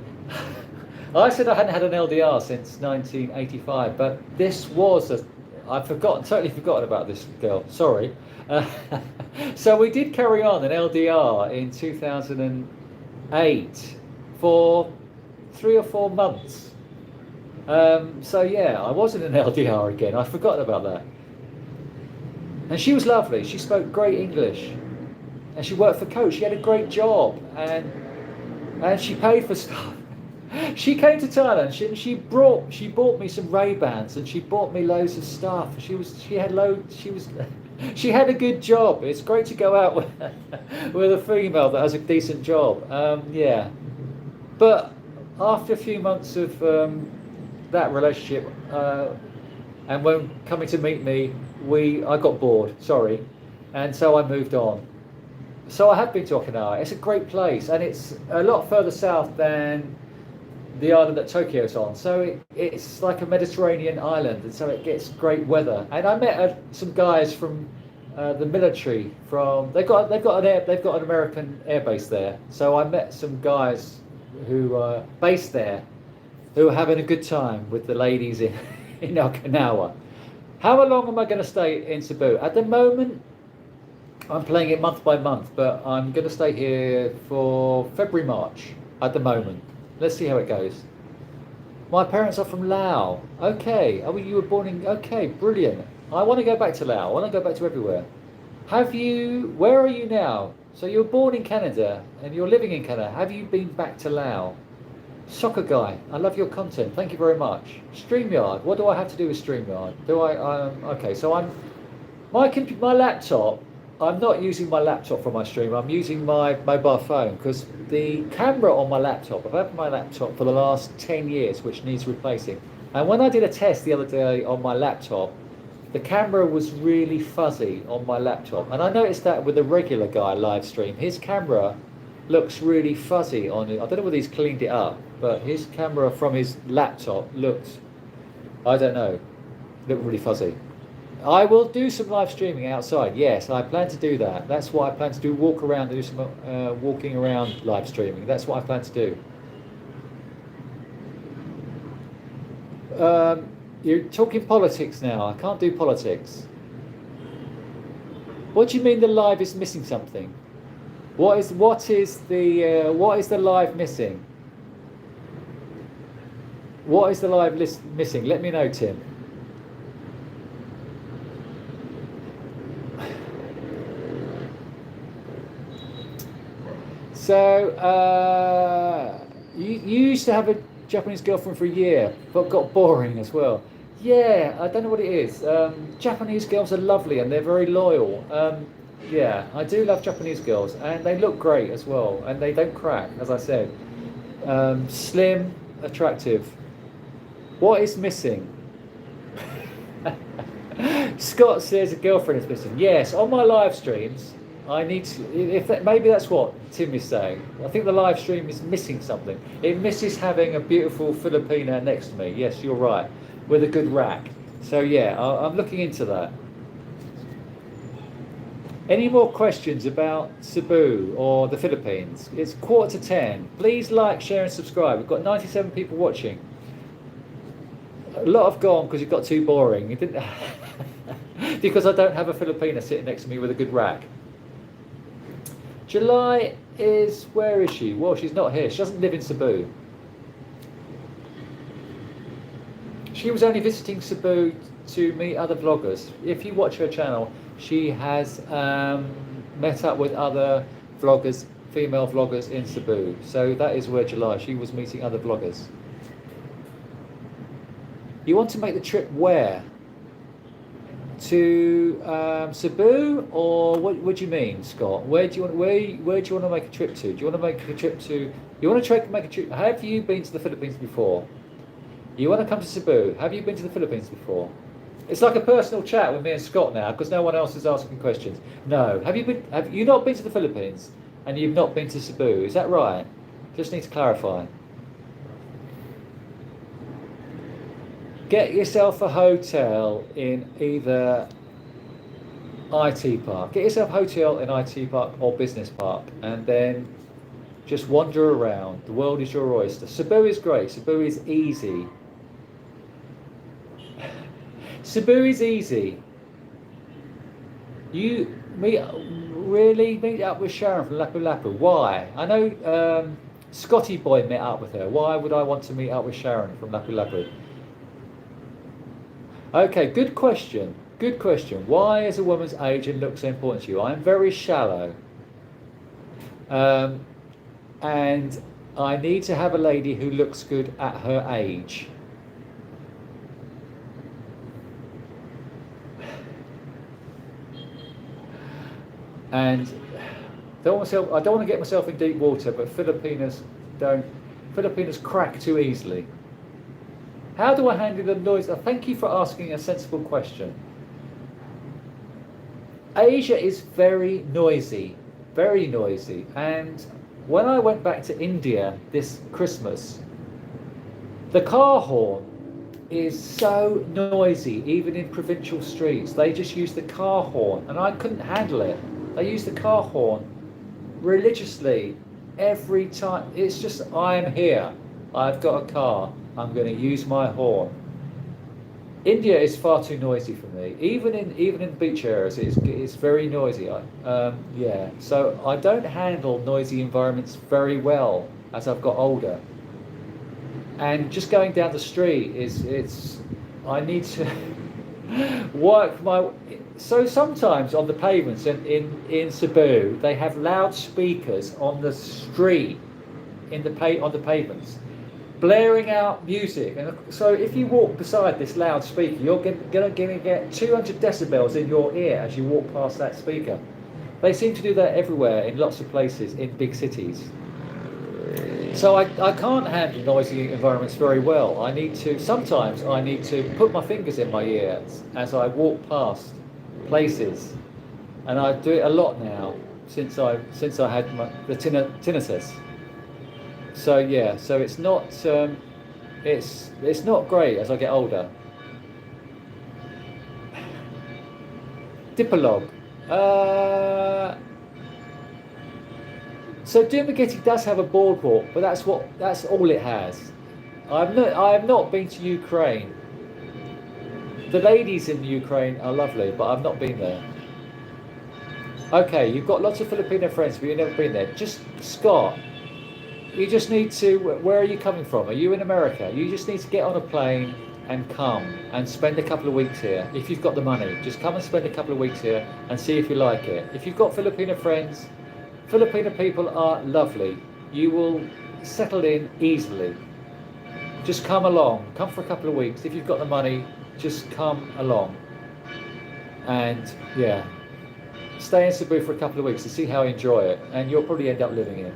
I said I hadn't had an LDR since 1985, but this was I've totally forgotten about this girl. Sorry. Uh, so we did carry on an LDR in 2008 for 3 or 4 months. So yeah, I was in an LDR again. I've forgotten about that. And she was lovely. She spoke great English, and she worked for Coach. She had a great job, and she paid for stuff. She came to Thailand. She bought me some Ray-Bans, and she bought me loads of stuff. She had a good job. It's great to go out with with a female that has a decent job. Yeah, but after a few months of that relationship, and when coming to meet me, I got bored. Sorry, and so I moved on. So I have been to Okinawa. It's a great place, and it's a lot further south than the island that Tokyo's on. So it's like a Mediterranean island, and so it gets great weather. And I met some guys from the military. They've got an American air base there. So I met some guys who are based there, who are having a good time with the ladies in Okinawa. How long am I going to stay in Cebu? At the moment, I'm playing it month by month, but I'm going to stay here for February, March at the moment. Let's see how it goes. My parents are from Laos. Okay. Oh, you were born in... Okay, brilliant. I want to go back to Laos. I want to go back to everywhere. Where are you now? So you were born in Canada and you're living in Canada. Have you been back to Laos? Soccer guy, I love your content. Thank you very much. StreamYard. What do I have to do with StreamYard? Okay, so my laptop. I'm not using my laptop for my stream. I'm using my mobile phone because the camera on my laptop, I've had my laptop for the last 10 years, which needs replacing. And when I did a test the other day on my laptop, the camera was really fuzzy on my laptop. And I noticed that with a regular guy live stream, his camera looks really fuzzy on it. I don't know whether he's cleaned it up, but his camera from his laptop looked, I don't know, looked really fuzzy. I will do some live streaming outside. Yes, I plan to do that. That's what I plan to do. Walk around and do some walking around live streaming. That's what I plan to do. You're talking politics now. I can't do politics. What do you mean the live is missing something? What is the live missing? What is the live list missing? Let me know, Tim. So you used to have a Japanese girlfriend for a year, but got boring as well. Yeah, I don't know what it is. Japanese girls are lovely and they're very loyal. Yeah, I do love Japanese girls, and they look great as well, and they don't crack, as I said. Slim, attractive. What is missing? Scott says a girlfriend is missing. Yes, on my live streams, I need to. Maybe that's what Tim is saying. I think the live stream is missing something. It misses having a beautiful Filipina next to me. Yes, you're right, with a good rack. So yeah, I'm looking into that. Any more questions about Cebu or the Philippines? It's 9:45. Please like, share and subscribe. We've got 97 people watching. A lot have gone because it got too boring. It didn't because I don't have a Filipina sitting next to me with a good rack. July is... Where is she? Well, she's not here. She doesn't live in Cebu. She was only visiting Cebu to meet other vloggers. If you watch her channel, she has met up with other vloggers, female vloggers in Cebu. So that is where July. She was meeting other vloggers. You want to make the trip where? To Cebu, or what do you mean, Scott? Where do you want to make a trip to? Do you want to make a trip to? You want to make a trip? Have you been to the Philippines before? You want to come to Cebu? Have you been to the Philippines before? It's like a personal chat with me and Scott now, because no one else is asking questions. No. Have you not been to the Philippines, and you've not been to Cebu? Is that right? Just need to clarify. Get yourself a hotel in either IT Park. Get yourself a hotel in IT Park or Business Park, and then just wander around. The world is your oyster. Cebu is great. Cebu is easy. Cebu is easy. You meet up with Sharon from Lapu Lapu. Why? I know Scotty Boy met up with her. Why would I want to meet up with Sharon from Lapu Lapu? Okay, good question. Good question. Why is a woman's age and looks so important to you? I am very shallow. And I need to have a lady who looks good at her age. And I don't want to get myself in deep water, but Filipinos crack too easily. How do I handle the noise? Thank you for asking a sensible question. Asia is very noisy, and when I went back to India this Christmas, the car horn is so noisy, even in provincial streets. They just use the car horn, and I couldn't handle it. They use the car horn religiously every time. It's just, I am here, I've got a car, I'm going to use my horn. India is far too noisy for me. Even in beach areas, it's very noisy. Yeah, so I don't handle noisy environments very well as I've got older. And just going down the street I need to work my. So sometimes on the pavements in Cebu, they have loudspeakers on the street, on the pavements, blaring out music. And so if you walk beside this loudspeaker, you're going to get 200 decibels in your ear as you walk past that speaker. They seem to do that everywhere in lots of places in big cities. So I can't handle noisy environments very well. Sometimes I need to put my fingers in my ears as I walk past places, and I do it a lot now since I had the tinnitus. So yeah, so it's not great as I get older. Dipolog. So Dumaguete does have a boardwalk, but that's all it has. I have not been to Ukraine. The ladies in Ukraine are lovely, but I've not been there. Okay, you've got lots of Filipino friends, but you've never been there. Just Scott, you just need to. Where are you coming from? Are you in America? You just need to get on a plane and come and spend a couple of weeks here. If you've got the money, just come and spend a couple of weeks here and see if you like it. If you've got Filipino friends, Filipino people are lovely. You will settle in easily. Just come along. Come for a couple of weeks. If you've got the money, just come along. And yeah, stay in Cebu for a couple of weeks to see how you enjoy it. And you'll probably end up living here.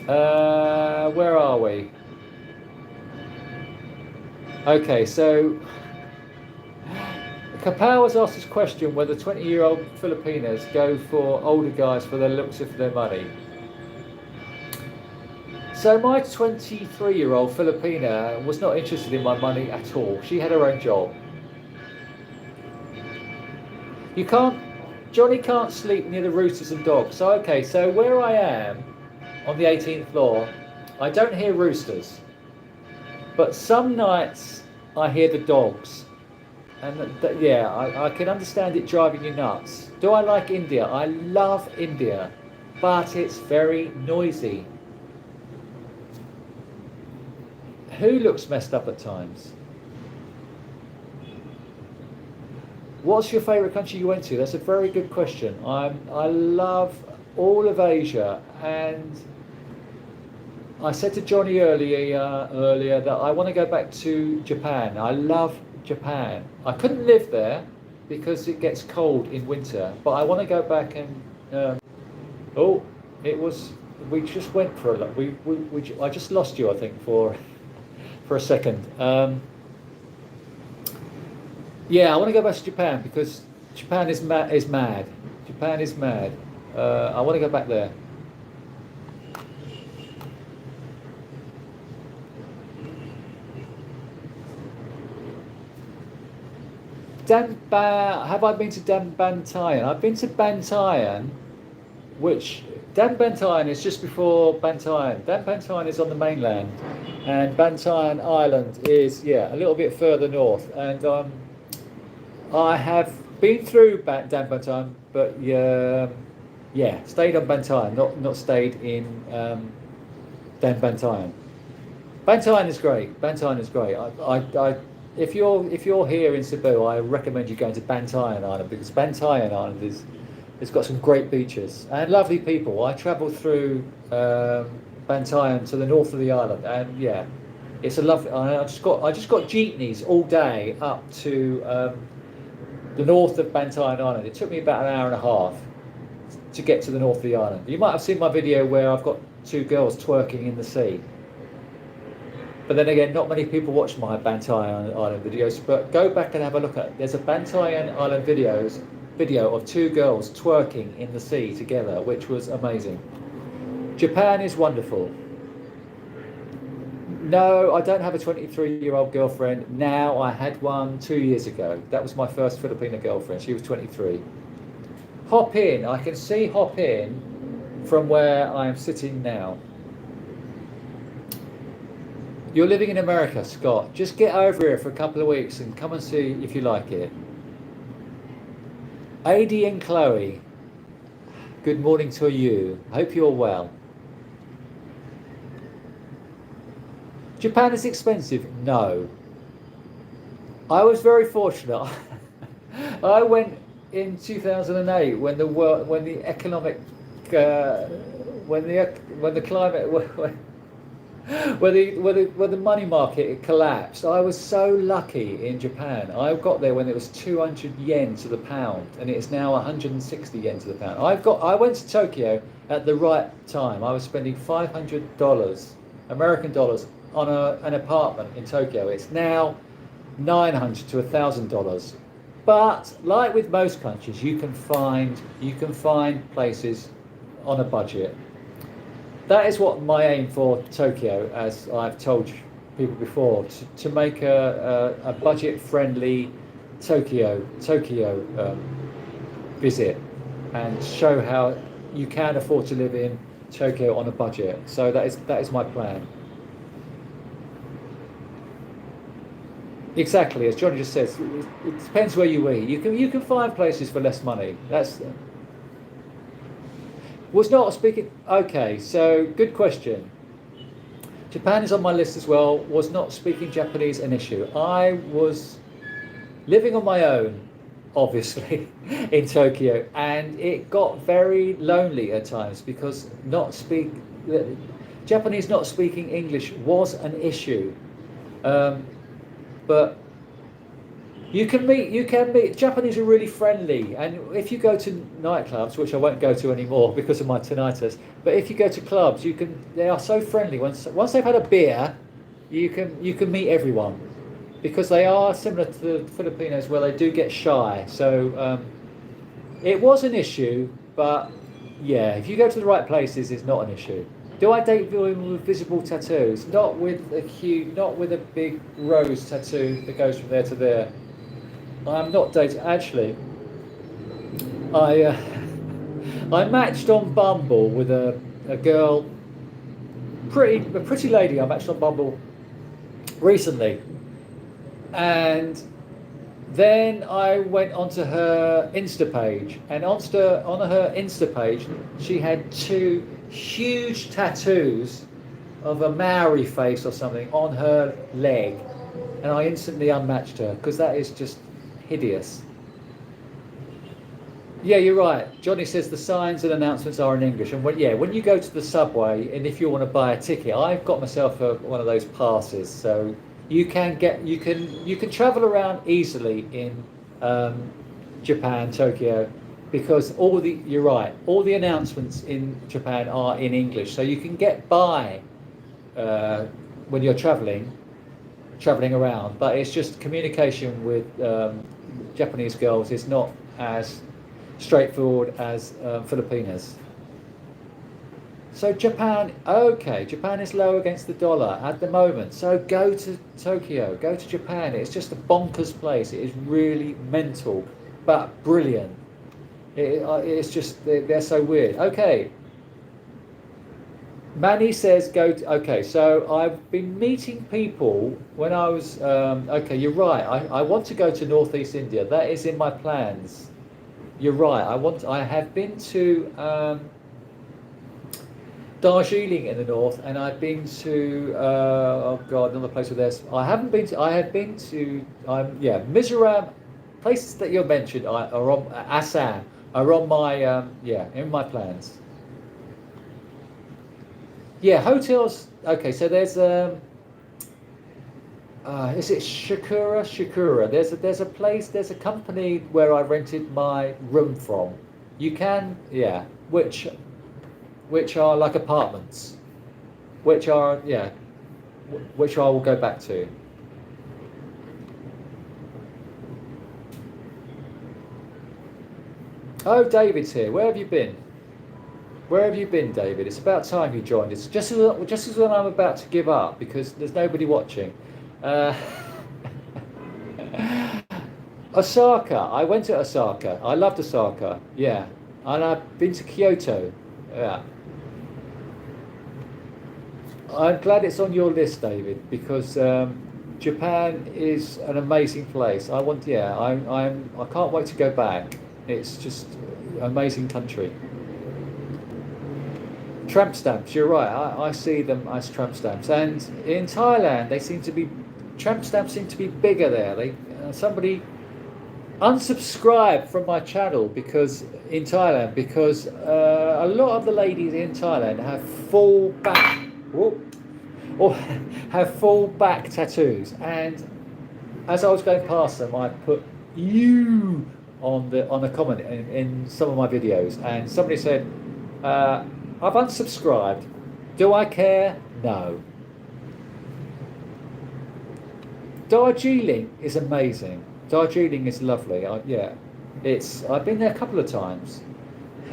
Where are we? Okay, so Kapow has asked this question whether 20-year-old Filipinos go for older guys for their looks or for their money. So my 23-year-old Filipina was not interested in my money at all. She had her own job. Johnny can't sleep near the roosters and dogs. So okay, so where I am on the 18th floor, I don't hear roosters. But some nights I hear the dogs. And yeah, I can understand it driving you nuts. Do I like India? I love India, but it's very noisy. Who looks messed up at times? What's your favourite country you went to? That's a very good question. I love all of Asia, and I said to Johnny earlier that I want to go back to Japan. I love Japan. I couldn't live there because it gets cold in winter, but I want to go back and we just went for a lot. I just lost you, I think, for a second. Yeah, I want to go back to Japan because Japan is mad. Japan is mad. I want to go back there. Have I been to Bantayan? I've been to Bantayan, which Bantayan is just before Bantayan. Bantayan is on the mainland, and Bantayan Island is a little bit further north. And I have been through Bantayan, but stayed on Bantayan, not stayed in Bantayan. Bantayan is great. Bantayan is great. If you're here in Cebu, I recommend you going to Bantayan Island, because Bantayan Island it's got some great beaches and lovely people. I travelled through Bantayan to the north of the island, and it's a lovely. I just got jeepneys all day up to the north of Bantayan Island. It took me about an hour and a half to get to the north of the island. You might have seen my video where I've got two girls twerking in the sea. But then again, not many people watch my Bantayan Island videos, but go back and have a look at it. There's a Bantayan Island video of two girls twerking in the sea together, which was amazing. Japan is wonderful. No, I don't have a 23-year-old girlfriend now. I had one 2 years ago. That was my first Filipino girlfriend. She was 23. Hop in. I can see hop in from where I am sitting now. You're living in America, Scott. Just get over here for a couple of weeks and come and see if you like it. AD and Chloe, good morning to you. Hope you're well. Japan is expensive? No. I was very fortunate. I went in 2008 when the money market collapsed. I was so lucky in Japan. I got there when it was 200 yen to the pound, and it is now 160 yen to the pound. I went to Tokyo at the right time. I was spending $500 American dollars on an apartment in Tokyo. It's now $900 to $1,000. But like with most countries, you can find places on a budget. That is what my aim for Tokyo, as I've told people before, to make a budget-friendly Tokyo visit and show how you can afford to live in Tokyo on a budget. So that is my plan. Exactly, as Johnny just says, it depends where you eat. You can find places for less money. Was not speaking. Okay, so good question. Japan is on my list as well. Was not speaking Japanese an issue? I was living on my own, obviously, in Tokyo, and it got very lonely at times because Japanese not speaking English was an issue. But you can meet. Japanese are really friendly, and if you go to nightclubs, which I won't go to anymore because of my tinnitus, but if you go to clubs, they are so friendly. Once they've had a beer, you can meet everyone, because they are similar to the Filipinos, where they do get shy. So it was an issue, but if you go to the right places, it's not an issue. Do I date women with visible tattoos? Not with a big rose tattoo that goes from there to there. I'm not dating. Actually, I matched on Bumble with a girl, a pretty lady. I matched on Bumble recently, and then I went onto her Insta page, and on her Insta page, she had two huge tattoos of a Maori face or something on her leg, and I instantly unmatched her because that is just hideous. Yeah, you're right. Johnny says the signs and announcements are in English, and when you go to the subway and if you want to buy a ticket, I've got myself one of those passes, so you can travel around easily in Japan, Tokyo, because all the announcements in Japan are in English, so you can get by when you're traveling around. But it's just communication with Japanese girls is not as straightforward as Filipinas. So Japan is low against the dollar at the moment. So go to Tokyo, go to Japan. It's just a bonkers place. It is really mental, but brilliant. It's just they're so weird. Okay, Manny says go to, okay, so I've been meeting people when I was okay, you're right. I want to go to Northeast India. That is in my plans. You're right. I have been to Darjeeling in the north, and I've been to oh god, another place with this. I haven't been to. I have been to. Yeah, Mizoram. Places that you mentioned are on Assam are on my yeah in my plans. Yeah, hotels. Okay, so there's is it Shakura? Shakura. There's a place. There's a company where I rented my room from. You can yeah, which are like apartments, which are yeah, which I will go back to. Oh, David's here. Where have you been? Where have you been, David? It's about time you joined us. Just as when I'm about to give up because there's nobody watching. Uh, Osaka. I went to Osaka. I loved Osaka. Yeah, and I've been to Kyoto. Yeah. I'm glad it's on your list, David, because Japan is an amazing place. I want, yeah, I can't wait to go back. It's just an amazing country. Tramp stamps, you're right. I see them as tramp stamps, and in Thailand, they seem to be tramp stamps seem to be bigger there. They somebody unsubscribed from my channel because in Thailand because a lot of the ladies in Thailand have full back. Whoop, or have full back tattoos, and as I was going past them I put you on a comment in some of my videos, and somebody said I've unsubscribed. Do I care? No. Darjeeling is amazing. Darjeeling is lovely. Yeah, it's I've been there a couple of times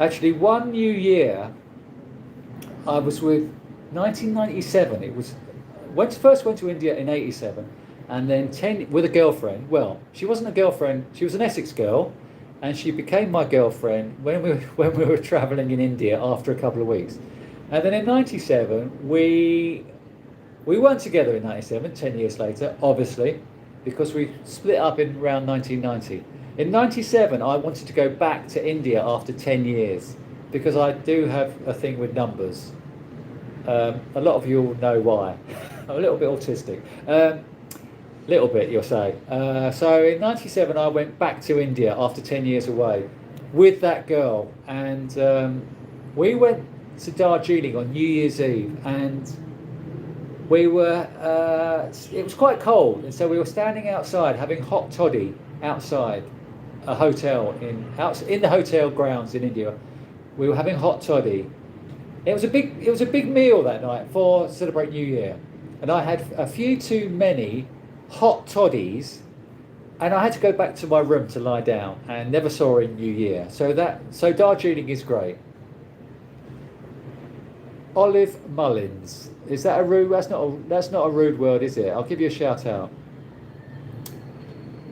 actually. One New Year I was with 1997. It was first went to India in 87, and then 10 with a girlfriend. Well, she wasn't a girlfriend. She was an Essex girl, and she became my girlfriend when when we were travelling in India after a couple of weeks. And then in 97 we weren't together in 97. 10 years later, obviously, because we split up in around 1990. In 97, I wanted to go back to India after 10 years because I do have a thing with numbers. A lot of you will know why. I'm a little bit autistic. Little bit, you'll say. So in 97, I went back to India after 10 years away with that girl. And we went to Darjeeling on New Year's Eve. And we were, it was quite cold. And so we were standing outside having hot toddy outside a hotel in the hotel grounds in India. We were having hot toddy. It was a big meal that night for celebrate New Year, and I had a few too many hot toddies, and I had to go back to my room to lie down, and never saw her in New Year. So Darjeeling is great. Olive Mullins, is that a rude? That's not a rude word, is it? I'll give you a shout out.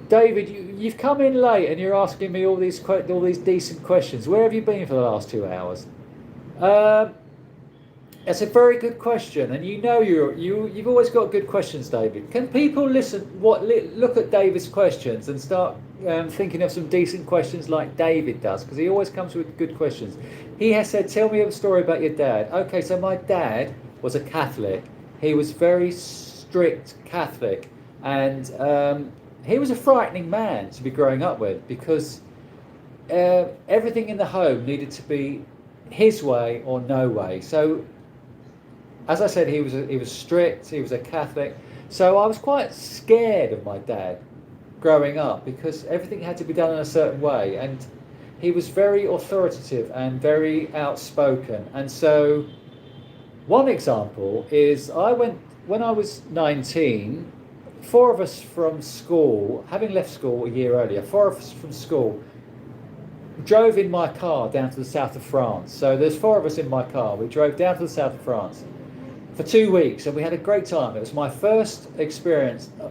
David, you've come in late, and you're asking me all these decent questions. Where have you been for the last 2 hours? It's a very good question, and you've always got good questions, David. Can people look at David's questions and start thinking of some decent questions like David does, because he always comes with good questions. He has said, "Tell me a story about your dad." Okay, so my dad was a Catholic. He was very strict Catholic, and he was a frightening man to be growing up with because everything in the home needed to be his way or no way. So, as I said, he was strict. He was a Catholic. So I was quite scared of my dad growing up because everything had to be done in a certain way, and he was very authoritative and very outspoken. And so, one example is when I was 19. 4 of us from school, having left school a year earlier, 4 of us from school drove in my car down to the south of France. So there's 4 of us in my car. We drove down to the south of France for 2 weeks, and we had a great time. It was my first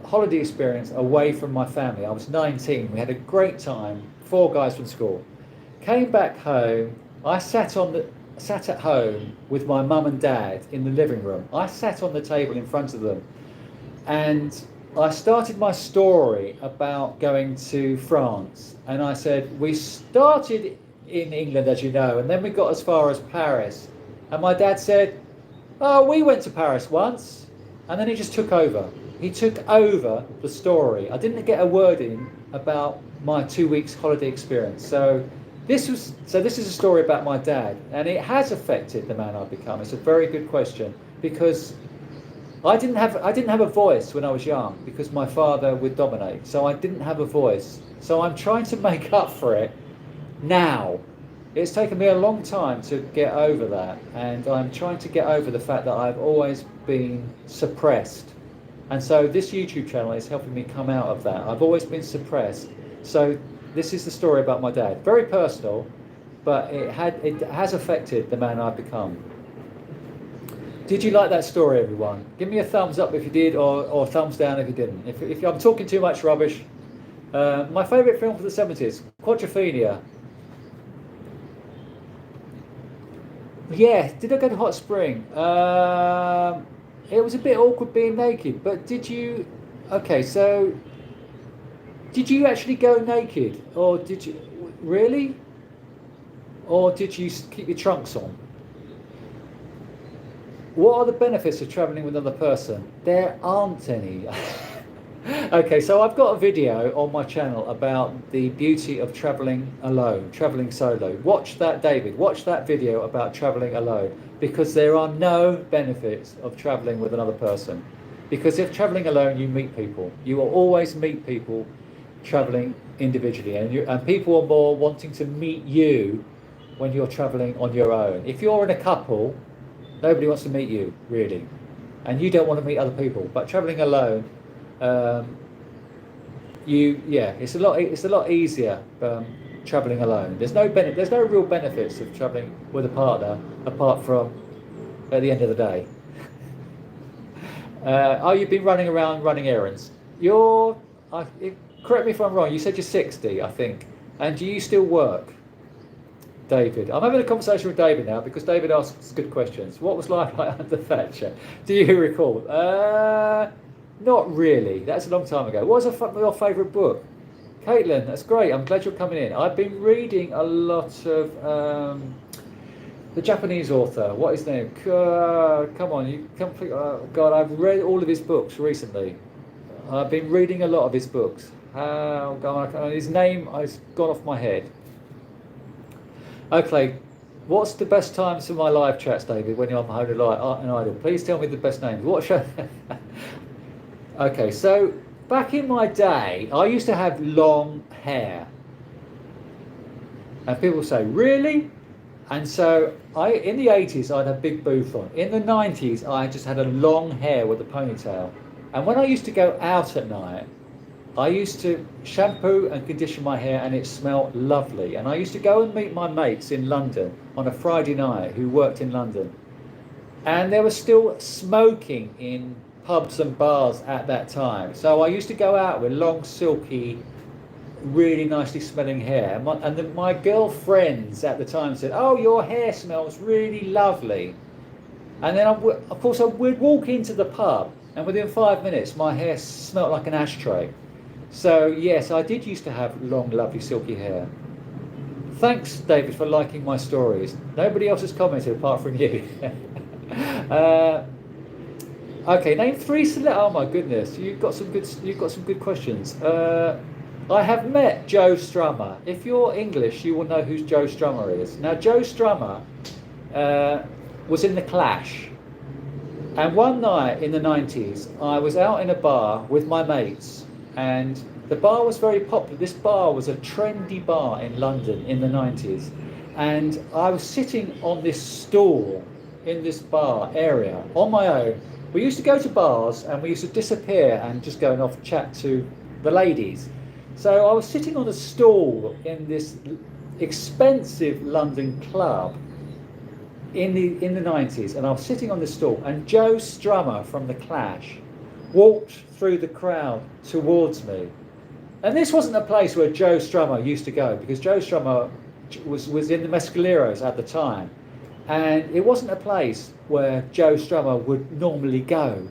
holiday experience away from my family. I was 19. We had a great time. 4 guys from school. Came back home. I sat on sat at home with my mum and dad in the living room. I sat on the table in front of them, and I started my story about going to France. And I said, we started in England, as you know, and then we got as far as Paris. And my dad said, oh, we went to Paris once. And then he just took over. He took over the story. I didn't get a word in about my 2 weeks holiday experience. So this is a story about my dad, and it has affected the man I've become. It's a very good question, because I didn't have a voice when I was young, because my father would dominate. So I didn't have a voice. So I'm trying to make up for it now. It's taken me a long time to get over that, and I'm trying to get over the fact that I've always been suppressed. And so this YouTube channel is helping me come out of that. I've always been suppressed. So this is the story about my dad. Very personal, but it has affected the man I've become. Did you like that story, everyone? Give me a thumbs up if you did, or thumbs down if you didn't. If I'm talking too much rubbish. My favourite film for the 70s, Quadrophenia. Yeah, did I go to Hot Spring? It was a bit awkward being naked, but did you... Okay, so... Did you actually go naked? Or did you... Really? Or did you keep your trunks on? What are the benefits of travelling with another person? There aren't any. Okay, so I've got a video on my channel about the beauty of travelling alone, travelling solo. Watch that, David. Watch that video about travelling alone, because there are no benefits of travelling with another person. Because if travelling alone, you meet people. You will always meet people travelling individually, and people are more wanting to meet you when you're travelling on your own. If you're in a couple, nobody wants to meet you, really, and you don't want to meet other people. But travelling alone, it's a lot easier travelling alone. There's no real benefits of travelling with a partner apart from at the end of the day. You've been running around running errands. Correct me if I'm wrong. You said you're 60, I think, and do you still work? David. I'm having a conversation with David now because David asks good questions. What was life like under Thatcher? Do you recall? Not really. That's a long time ago. What was your favourite book? Caitlin, that's great. I'm glad you're coming in. I've been reading a lot of the Japanese author. What is his name? Come on, God, I've read all of his books recently. I've been reading a lot of his books. God, his name has gone off my head. Okay, what's the best times for my live chats, David, when you're on Home and Idle? Please tell me the best names. What show? Okay, so back in my day, I used to have long hair. And people say, really? And so in the 80s, I had a big bouffant. In the 90s, I just had a long hair with a ponytail. And when I used to go out at night, I used to shampoo and condition my hair, and it smelled lovely. And I used to go and meet my mates in London on a Friday night who worked in London. And there was still smoking in pubs and bars at that time. So I used to go out with long, silky, really nicely smelling hair. My girlfriends at the time said, oh, your hair smells really lovely. And then, of course, I would walk into the pub, and within 5 minutes, my hair smelled like an ashtray. So, yes, I did used to have long, lovely, silky hair. Thanks, David, for liking my stories. Nobody else has commented apart from you. Okay, name 3 celebrities. Oh my goodness, you've got some good questions. I have met Joe Strummer. If you're English, you will know who Joe Strummer is. Now, Joe Strummer was in The Clash. And one night in the 90s, I was out in a bar with my mates, and the bar was very popular. This bar was a trendy bar in London in the 90s. And I was sitting on this stool in this bar area on my own. We used to go to bars and we used to disappear and just go and off chat to the ladies. So I was sitting on a stool in this expensive London club in the 90s, and I was sitting on the stool, and Joe Strummer from The Clash walked through the crowd towards me. And this wasn't a place where Joe Strummer used to go, because Joe Strummer was in the Mescaleros at the time. and it wasn't a place where Joe Strummer would normally go.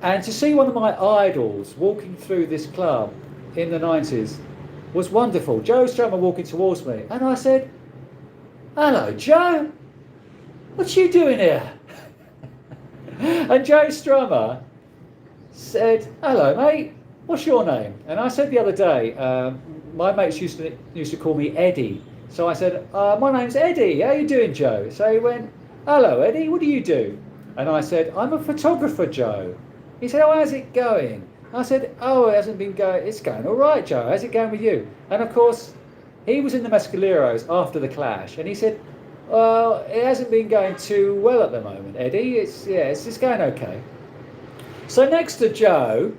And to see one of my idols walking through this club in the 90s was wonderful. Joe Strummer walking towards me, and I said, "Hello, Joe. What you doing here?" And Joe Strummer said, "Hello, mate. What's your name?" And I said the other day, my mates used to call me Eddie. So I said, "My name's Eddie. How you doing, Joe?" So he went, "Hello, Eddie. What do you do?" And I said, "I'm a photographer, Joe." He said, "Oh, how's it going?" I said, "Oh, it hasn't been going. It's going all right, Joe. How's it going with you?" And of course, he was in the Mescaleros after the clash, and he said, "Well, it hasn't been going too well at the moment, Eddie. It's going okay." So next to Joe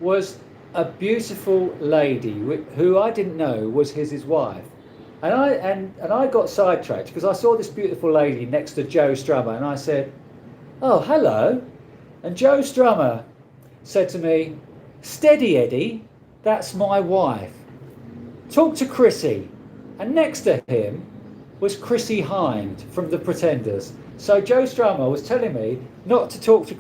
was a beautiful lady who I didn't know was his wife, and I got sidetracked because I saw this beautiful lady next to Joe Strummer, and I said, "Oh, hello." And Joe Strummer said to me, "Steady, Eddie, that's my wife. Talk to Chrissy." And next to him was Chrissy Hind from the Pretenders. So Joe Strummer was telling me not to talk to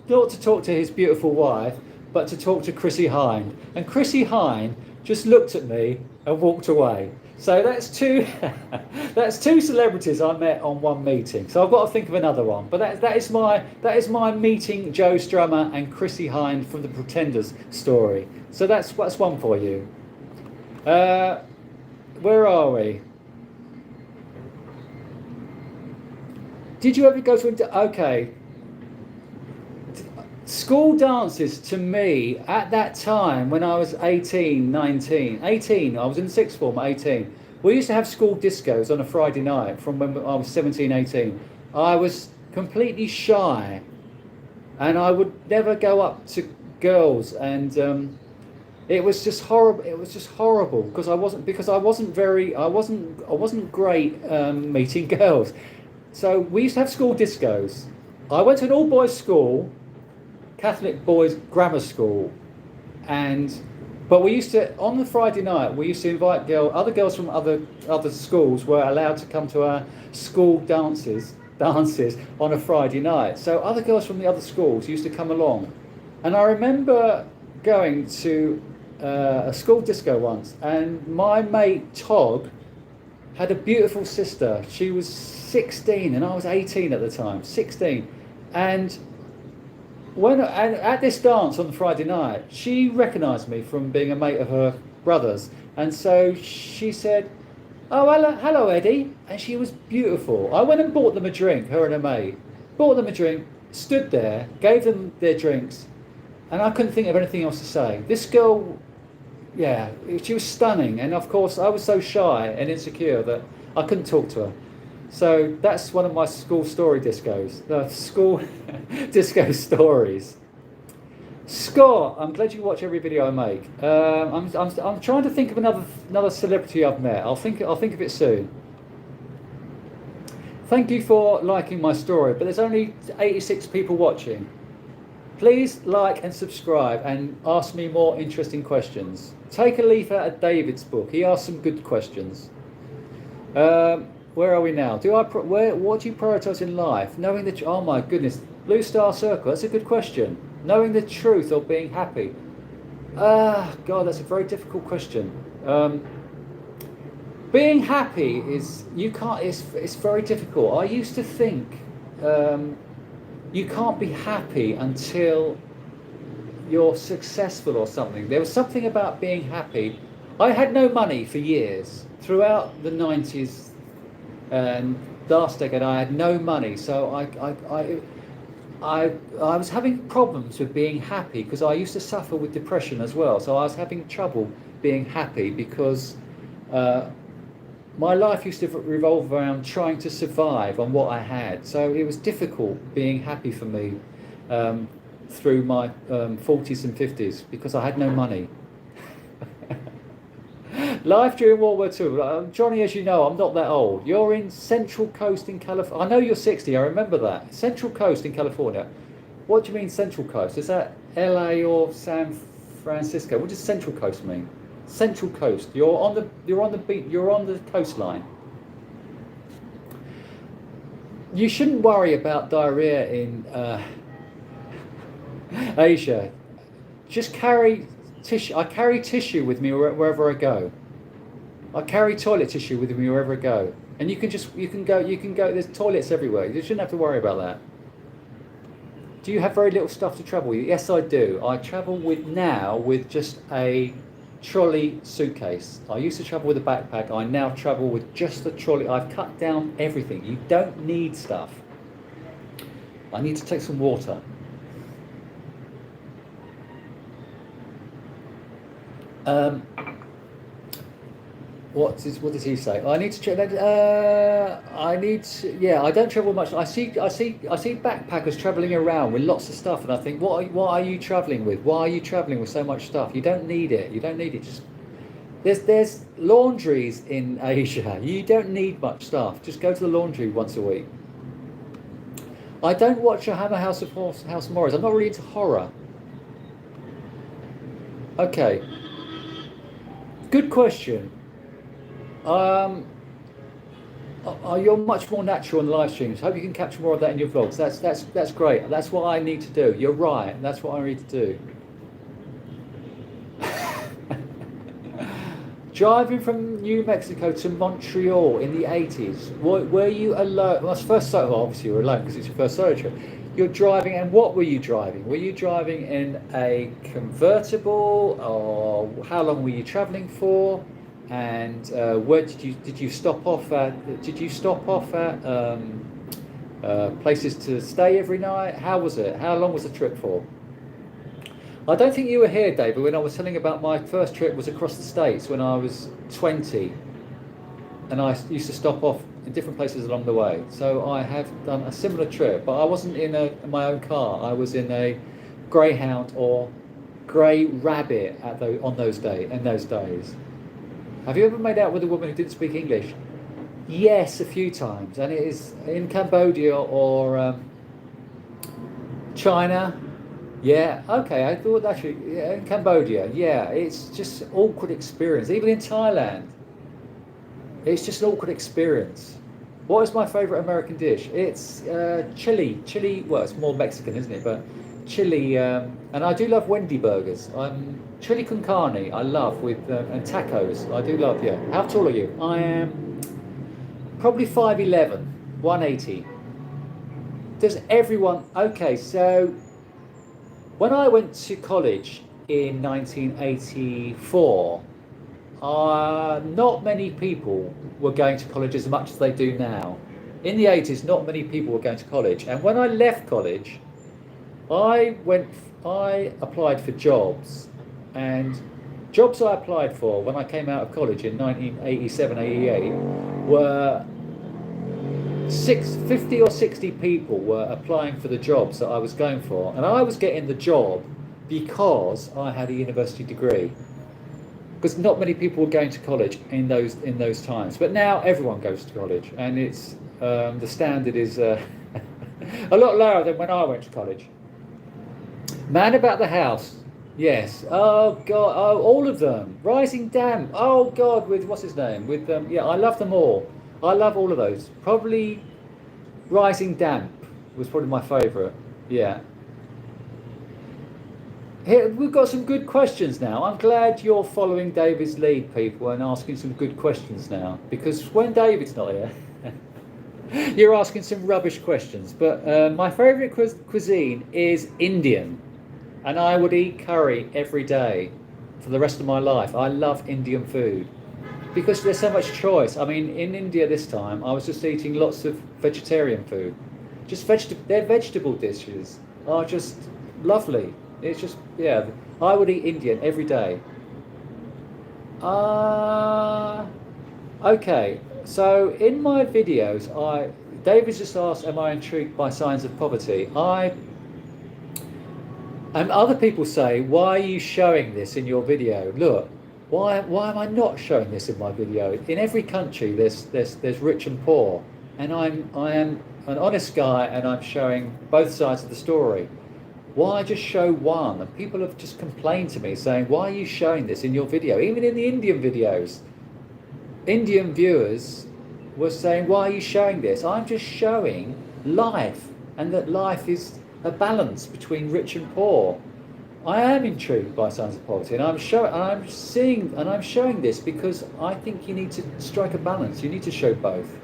not to talk to his beautiful wife, but to talk to Chrissy Hind. And Chrissy Hind just looked at me and walked away. So that's two that's two celebrities I met on one meeting. So I've got to think of another one. But that is my meeting Joe Strummer and Chrissy Hind from the Pretenders story. So that's one for you. Where are we? Did you ever go to okay? School dances to me at that time when I was 18, 19, 18, I was in sixth form at 18. We used to have school discos on a Friday night from when I was 17, 18. I was completely shy and I would never go up to girls, and it was just horrible. It was just horrible because I wasn't great meeting girls. So we used to have school discos. I went to an all-boys school, Catholic boys grammar school, but we used to, on the Friday night, we used to invite other girls from other schools were allowed to come to our school dances on a Friday night. So other girls from the other schools used to come along, and I remember going to a school disco once, and my mate Tog had a beautiful sister. She was 16 and I was 18 at the time, 16, and at this dance on the Friday night, she recognised me from being a mate of her brother's, and so she said, "Oh, hello, Eddie," and she was beautiful. I went and bought them a drink, her and her mate, bought them a drink, stood there, gave them their drinks, and I couldn't think of anything else to say. This girl, yeah, she was stunning, and of course I was so shy and insecure that I couldn't talk to her. So that's one of my school story discos, the school disco stories. Scott, I'm glad you watch every video I make. I'm trying to think of another celebrity I've met. I'll think of it soon. Thank you for liking my story, but there's only 86 people watching. Please like and subscribe and ask me more interesting questions. Take a leaf out of David's book. He asked some good questions. Where are we now? What do you prioritise in life? Knowing the oh my goodness, Blue Star Circle. That's a good question. Knowing the truth or being happy. God, that's a very difficult question. Being happy is it's very difficult. I used to think you can't be happy until you're successful or something. There was something about being happy. I had no money for years throughout the 90s. And last decade I had no money, so I was having problems with being happy because I used to suffer with depression as well. So I was having trouble being happy because my life used to revolve around trying to survive on what I had. So it was difficult being happy for me through my 40s and 50s because I had no money. Life during World War II. Johnny, as you know, I'm not that old. You're in Central Coast in California. I know you're 60, I remember that. Central Coast in California. What do you mean Central Coast? Is that LA or San Francisco? What does Central Coast mean? Central Coast. You're on the beach, you're on the coastline. You shouldn't worry about diarrhea in Asia. Just carry tissue. I carry tissue with me wherever I go. I carry toilet tissue with me wherever I go. And you can go, there's toilets everywhere. You shouldn't have to worry about that. Do you have very little stuff to travel with? Yes, I do. I travel with just a trolley suitcase. I used to travel with a backpack. I now travel with just a trolley. I've cut down everything. You don't need stuff. I need to take some water. What does he say? I need to check that. Yeah, I don't travel much. I see backpackers traveling around with lots of stuff, and I think, what are you traveling with? Why are you traveling with so much stuff? You don't need it. You don't need it. Just there's laundries in Asia. You don't need much stuff. Just go to the laundry once a week. I don't watch a Hammer House of Horrors. I'm not really into horror. Okay. Good question. You're much more natural on the live streams. Hope you can capture more of that in your vlogs. That's great. That's what I need to do. You're right. That's what I need to do. Driving from New Mexico to Montreal in the 80s. Were you alone? Well, obviously you were alone because it's your first solo trip. You're driving, and what were you driving? Were you driving in a convertible, or how long were you traveling for? And where did you stop off at? Did you stop off at places to stay every night? How was it? How long was the trip for? I don't think you were here, David, when I was telling about my first trip was across the States when I was 20, and I used to stop off in different places along the way. So I have done a similar trip, but I wasn't in my own car. I was in a Greyhound or Grey Rabbit in those days. Have you ever made out with a woman who didn't speak English? Yes, a few times, and it is in Cambodia or China. Yeah, okay, I thought actually, yeah, in Cambodia, yeah, it's just an awkward experience. Even in Thailand, it's just an awkward experience. What is my favourite American dish? It's chili, well, it's more Mexican, isn't it? But chili, and I do love Wendy burgers. Chili con carne, I love, and tacos, I do love, yeah. How tall are you? I am probably 5'11", 180. Does everyone, okay, so when I went to college in 1984, not many people were going to college as much as they do now. In the 80s, not many people were going to college. And when I left college, I applied for jobs. And jobs I applied for when I came out of college in 1987, 88 were 50 or 60 people were applying for the jobs that I was going for, and I was getting the job because I had a university degree. Because not many people were going to college in those times, but now everyone goes to college, and it's the standard is a lot lower than when I went to college. Man About the House, yes. Oh God, oh, all of them. Rising Damp. Oh God, with what's his name? With yeah, I love them all. I love all of those. Probably Rising Damp was probably my favourite. Yeah. Here, we've got some good questions now. I'm glad you're following David's lead, people, and asking some good questions now. Because when David's not here, you're asking some rubbish questions. But my favourite cuisine is Indian. And I would eat curry every day for the rest of my life. I love Indian food. Because there's so much choice. I mean, in India this time, I was just eating lots of vegetarian food. Just their vegetable dishes are just lovely. It's just, yeah, I would eat Indian every day. Okay, so in my videos, David's just asked, am I intrigued by signs of poverty? And other people say, why are you showing this in your video? Look. Why am I not showing this in my video? In every country, there's rich and poor, and I am an honest guy, and I'm showing both sides of the story. Why just show one? And people have just complained to me saying, why are you showing this in your video? Even in the Indian videos, Indian viewers was saying, why are you showing this? I'm just showing life, and that life is a balance between rich and poor. I am intrigued by science of poverty, and I'm showing this because I think you need to strike a balance. You need to show both.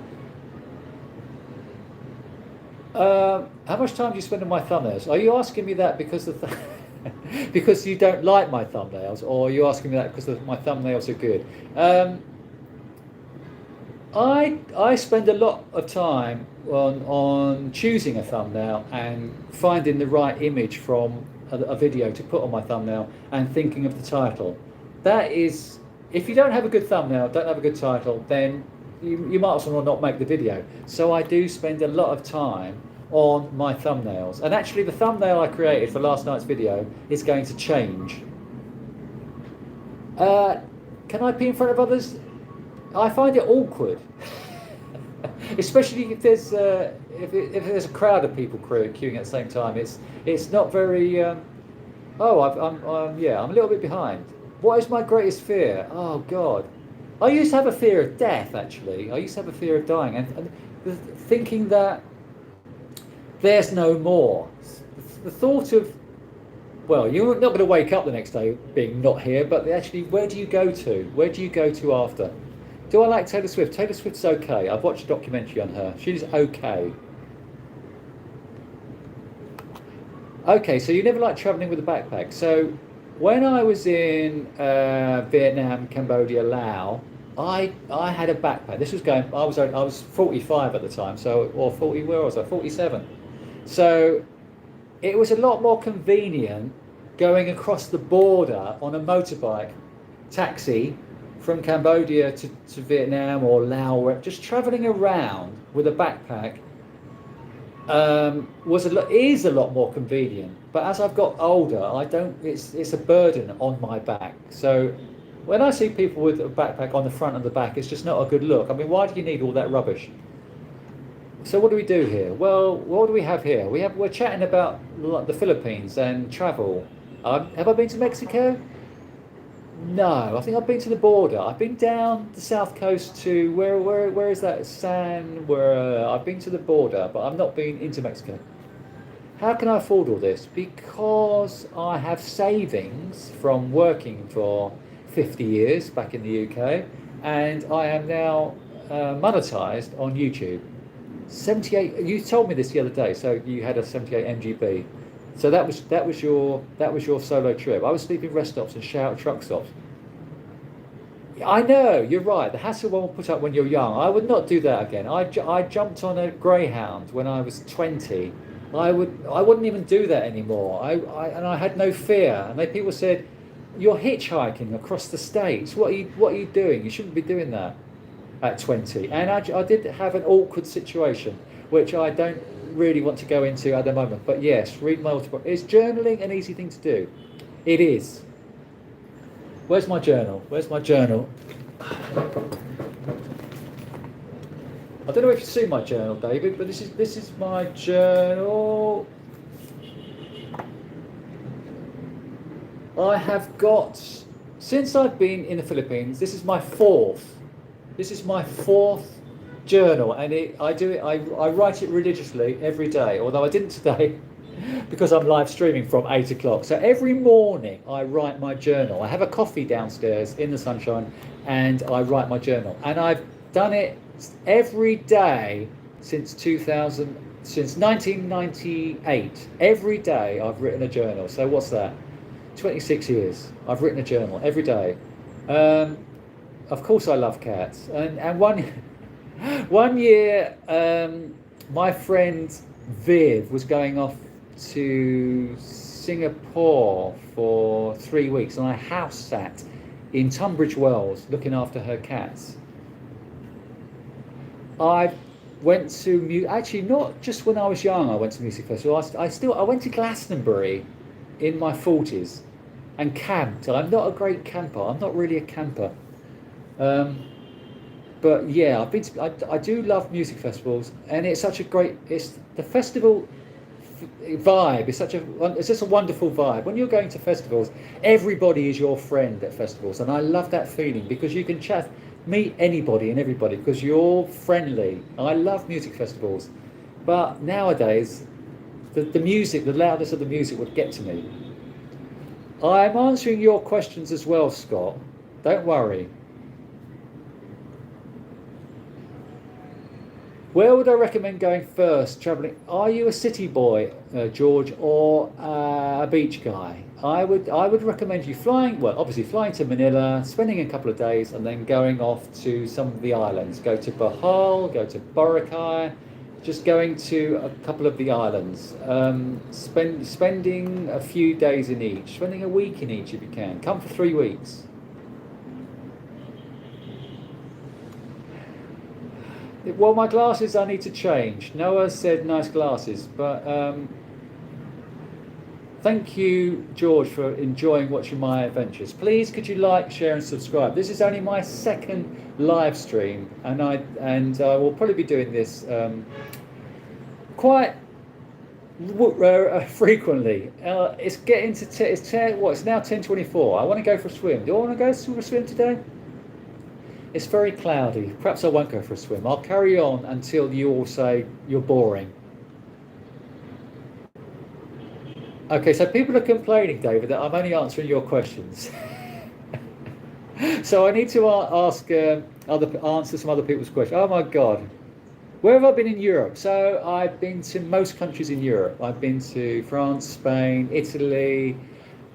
How much time do you spend on my thumbnails? Are you asking me that because because you don't like my thumbnails, or are you asking me that because my thumbnails are good? I spend a lot of time on choosing a thumbnail and finding the right image from a video to put on my thumbnail and thinking of the title. That is, if you don't have a good thumbnail, don't have a good title, then you might as well not make the video. So I do spend a lot of time on my thumbnails, and actually the thumbnail I created for last night's video is going to change. Can I pee in front of others? I find it awkward, especially if there's if there's a crowd of people queuing at the same time. It's not very. I'm a little bit behind. What is my greatest fear? Oh God, I used to have a fear of death. Actually, I used to have a fear of dying, and thinking that there's no more. The thought of, well, you're not going to wake up the next day being not here, but actually, where do you go to? Where do you go to after? Do I like Taylor Swift? Taylor Swift's okay. I've watched a documentary on her. She's okay. Okay, so you never liked travelling with a backpack. So when I was in Vietnam, Cambodia, Laos, I had a backpack. This was I was 45 at the time, or 40. Where was I? 47. So it was a lot more convenient going across the border on a motorbike taxi from Cambodia to Vietnam or Laos, just travelling around with a backpack is a lot more convenient. But as I've got older, it's a burden on my back. So when I see people with a backpack on the front and the back, it's just not a good look. I mean, why do you need all that rubbish? So what do we do here? Well, what do we have here? We're chatting about the Philippines and travel. Have I been to Mexico? No, I think I've been to the border. I've been down the south coast to where is that? I've been to the border, but I've not been into Mexico. How can I afford all this? Because I have savings from working for 50 years back in the UK, and I am now monetized on YouTube. 78. You told me this the other day. So you had a 78 MGB. So that was your solo trip. I was sleeping rest stops and shower at truck stops. I know, you're right. The hassle one will put up when you're young. I would not do that again. I jumped on a Greyhound when I was 20. I wouldn't even do that anymore. I had no fear. And people said, "You're hitchhiking across the states. What are you doing? You shouldn't be doing that at 20." And I did have an awkward situation, which I don't really want to go into at the moment. But yes, read multiple. Is journaling an easy thing to do? It is. Where's my journal? I don't know if you've seen my journal, David, but this is my journal. I have got, since I've been in the Philippines, this is my fourth journal, and I write it religiously every day, although I didn't today because I'm live streaming from 8 o'clock. So every morning I write my journal. I have a coffee downstairs in the sunshine and I write my journal, and I've done it every day since 1998. Every day I've written a journal. So what's that? 26 years I've written a journal every day. Of course I love cats, and one year my friend Viv was going off to Singapore for 3 weeks, and I house sat in Tunbridge Wells looking after her cats. I went to actually not just when I was young. I went to music festivals. I went to Glastonbury in my 40s and camped. I'm not a great camper. I'm not really a camper. But yeah, I've been to, I do love music festivals, and it's such a great. It's the festival vibe. It's just a wonderful vibe. When you're going to festivals, everybody is your friend at festivals, and I love that feeling because you can chat meet anybody and everybody because you're friendly. I love music festivals, but nowadays the music, the loudness of the music would get to me. I'm answering your questions as well, Scott. Don't worry. Where would I recommend going first traveling? Are you a city boy, George, or a beach guy? I would recommend you flying. Well, obviously flying to Manila, spending a couple of days, and then going off to some of the islands. Go to Bohol, go to Boracay. Just going to a couple of the islands. Spending a few days in each. Spending a week in each if you can. Come for 3 weeks. Well, my glasses I need to change. Noah said nice glasses, but thank you, George, for enjoying watching my adventures. Please, could you like, share, and subscribe? This is only my second live stream, and I will probably be doing this quite frequently. It's getting to it's now 10:24. I want to go for a swim. Do I want to go for a swim today? It's very cloudy. Perhaps I won't go for a swim. I'll carry on until you all say you're boring. Okay, so people are complaining, David, that I'm only answering your questions. So I need to answer some other people's questions. Oh my God. Where have I been in Europe? So I've been to most countries in Europe. I've been to France, Spain, Italy.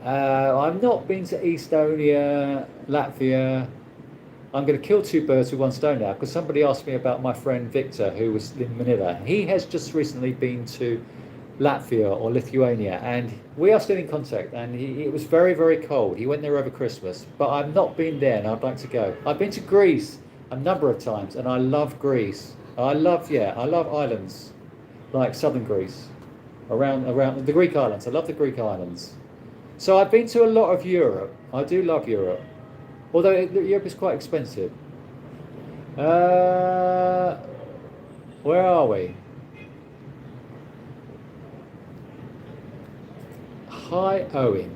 I've not been to Estonia, Latvia. I'm going to kill two birds with one stone now because somebody asked me about my friend Victor who was in Manila. He has just recently been to Latvia or Lithuania and we are still in contact, and it was very, very cold. He went there over Christmas, but I've not been there and I'd like to go. I've been to Greece a number of times and I love Greece. I love islands like southern Greece, around the Greek islands. I love the Greek islands. So I've been to a lot of Europe. I do love Europe. Although Europe is quite expensive. Where are we? Hi, Owen.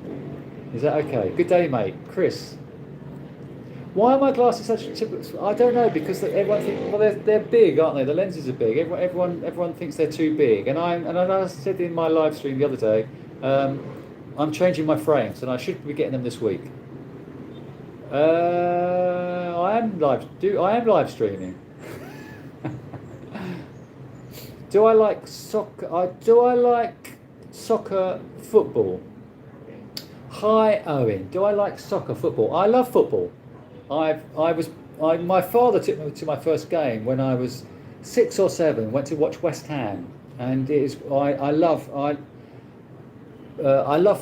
Is that okay? Good day, mate. Chris. Why are my glasses such a typical? I don't know, because everyone thinks, well, they're big, aren't they? The lenses are big. Everyone thinks they're too big. And I said in my live stream the other day, I'm changing my frames, and I should be getting them this week. I am live streaming. Do I like soccer? Soccer football? Hi, Owen. Do I like soccer football? I love football. My father took me to my first game when I was 6 or 7. Went to watch West Ham, and I love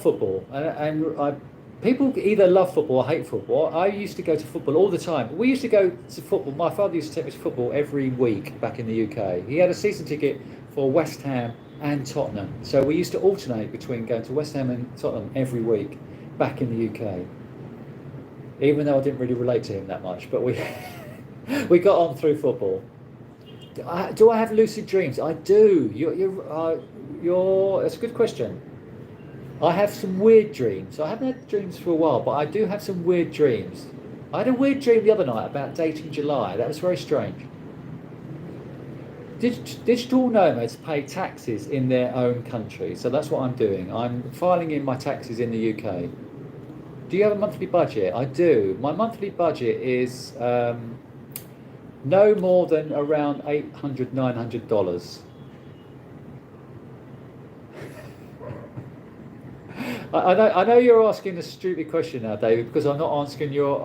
football, and people either love football or hate football. I used to go to football all the time. We used to go to football. My father used to take me to football every week back in the UK. He had a season ticket for West Ham and Tottenham. So we used to alternate between going to West Ham and Tottenham every week back in the UK. Even though I didn't really relate to him that much, but we got on through football. Do I have lucid dreams? I do. That's a good question. I have some weird dreams. I haven't had dreams for a while, but I do have some weird dreams. I had a weird dream the other night about dating July. That was very strange. Digital nomads pay taxes in their own country, so that's what I'm doing. I'm filing in my taxes in the UK. Do you have a monthly budget? I do. My monthly budget is no more than around $800, $900. I know you're asking a stupid question now, David, because I'm not answering your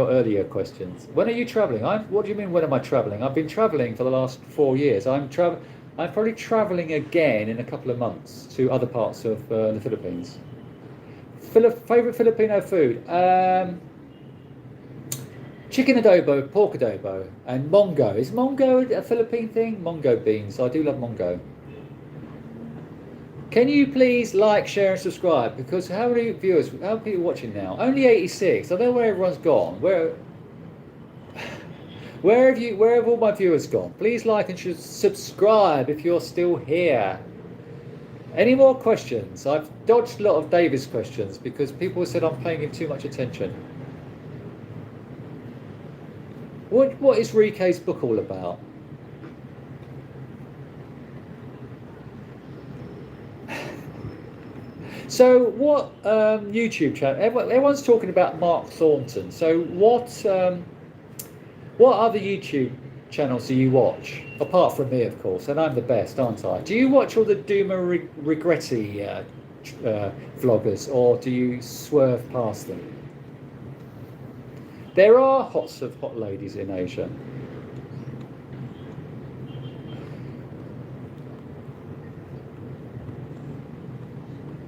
earlier questions. When are you travelling? What do you mean, when am I travelling? I've been travelling for the last 4 years. I'm probably travelling again in a couple of months to other parts of the Philippines. Favourite Filipino food? Chicken adobo, pork adobo, and mongo. Is mongo a Philippine thing? Mongo beans. I do love mongo. Can you please like, share, and subscribe? Because how many people watching now? Only 86. I don't know where everyone's gone. Where have all my viewers gone? Please like and subscribe if you're still here. Any more questions? I've dodged a lot of David's questions because people said I'm paying him too much attention. What is Rike's book all about? So what YouTube channel? Everyone's talking about Mark Thornton. So what other YouTube channels do you watch? Apart from me, of course, and I'm the best, aren't I? Do you watch all the Duma Regretti vloggers, or do you swerve past them? There are hot ladies in Asia.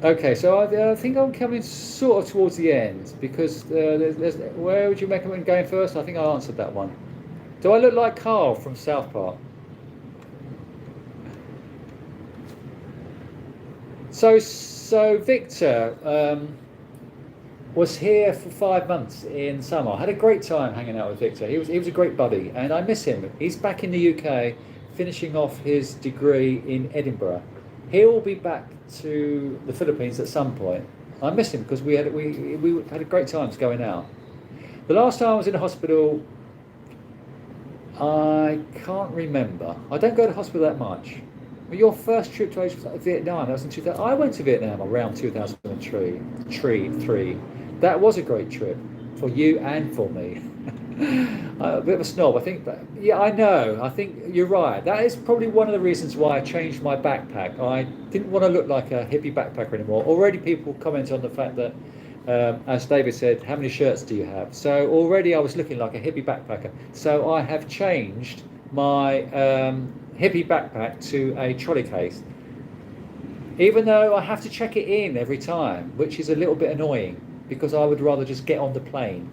Okay, so I think I'm coming sort of towards the end because where would you recommend going first? I think I answered that one. Do I look like Carl from South Park? So Victor was here for 5 months in summer. I had a great time hanging out with Victor. He was a great buddy, and I miss him. He's back in the UK, finishing off his degree in Edinburgh. He'll be back to the Philippines at some point. I miss him because we had a great times going out. The last time I was in a hospital, I can't remember. I don't go to hospital that much. Your first trip to Vietnam, that was in 2000. I went to Vietnam around 2003. That was a great trip for you and for me. A bit of a snob, I think, but yeah, I know. I think you're right. That is probably one of the reasons why I changed my backpack. I didn't want to look like a hippie backpacker anymore. Already people comment on the fact that, as David said, how many shirts do you have? So already I was looking like a hippie backpacker. So I have changed my hippie backpack to a trolley case. Even though I have to check it in every time, which is a little bit annoying because I would rather just get on the plane.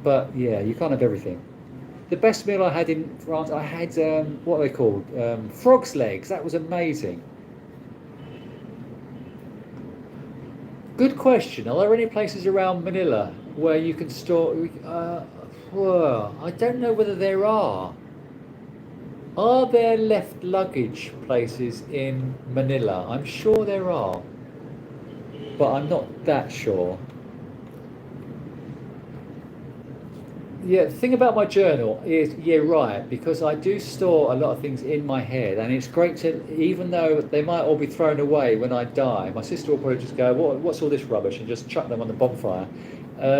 But yeah, you can't have everything. The best meal I had in France, I had, what are they called? Frog's legs. That was amazing. Good question. Are there any places around Manila where you can store... well, I don't know whether there are. Are there left luggage places in Manila? I'm sure there are, but I'm not that sure. Yeah, the thing about my journal is, yeah, right, because I do store a lot of things in my head, and it's great to, even though they might all be thrown away when I die, my sister will probably just go, what's all this rubbish, and just chuck them on the bonfire.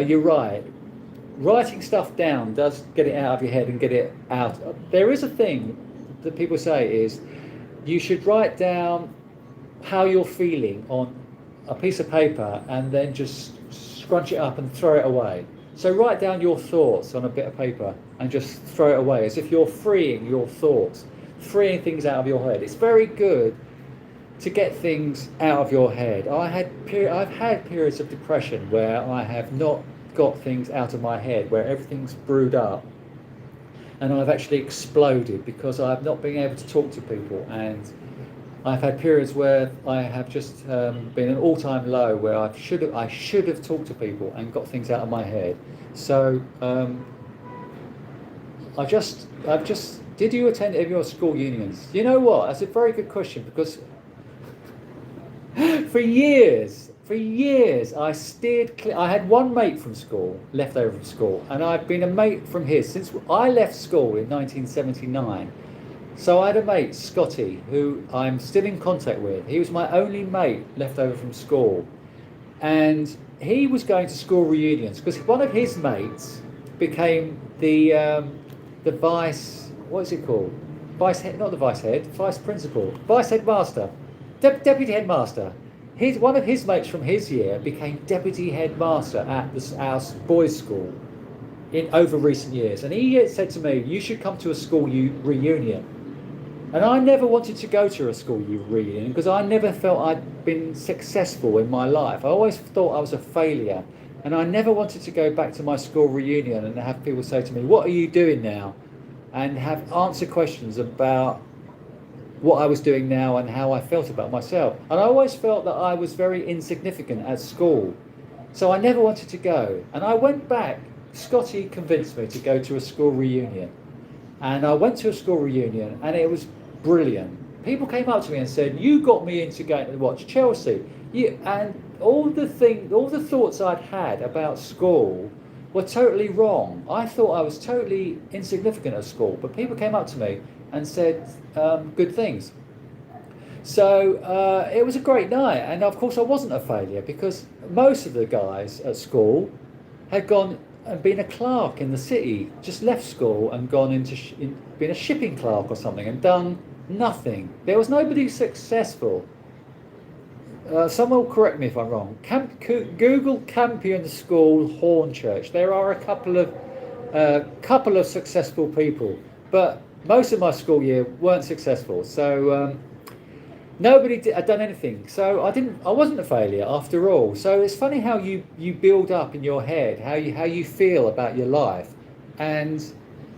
You're right. Writing stuff down does get it out of your head and get it out. There is a thing that people say is you should write down how you're feeling on a piece of paper and then just scrunch it up and throw it away. So write down your thoughts on a bit of paper and just throw it away as if you're freeing your thoughts, freeing things out of your head. It's very good to get things out of your head. I've had periods of depression where I have not got things out of my head, where everything's brewed up and I've actually exploded because I've not been able to talk to people, and I've had periods where I have just been an all-time low where I should have talked to people and got things out of my head. So did you attend any of your school unions? You know what? That's a very good question, because for years I had one mate from school, left over from school, and I've been a mate from his since I left school in 1979. So I had a mate, Scotty, who I'm still in contact with. He was my only mate left over from school, and he was going to school reunions because one of his mates became the vice, what is it called? Vice head, not the vice head, vice principal, vice headmaster, deputy headmaster. One of his mates from his year became deputy headmaster at our boys' school over recent years, and he said to me, "You should come to a school reunion." And I never wanted to go to a school reunion because I never felt I'd been successful in my life. I always thought I was a failure, and I never wanted to go back to my school reunion and have people say to me, "What are you doing now?" and have answer questions about what I was doing now and how I felt about myself. And I always felt that I was very insignificant at school, so I never wanted to go. And I went back. Scotty convinced me to go to a school reunion, and I went to a school reunion, and it was brilliant. People came up to me and said, "You got me into going to watch Chelsea." And all the thoughts I'd had about school were totally wrong. I thought I was totally insignificant at school, but people came up to me and said good things. So it was a great night, and of course I wasn't a failure because most of the guys at school had gone and been a clerk in the city, just left school and gone into been a shipping clerk or something and done nothing. There was nobody successful. Someone will correct me if I'm wrong. Google Campion School Hornchurch. There are a couple of successful people, but most of my school year weren't successful. So nobody had done anything. So I wasn't a failure after all. So it's funny how you build up in your head how you feel about your life. And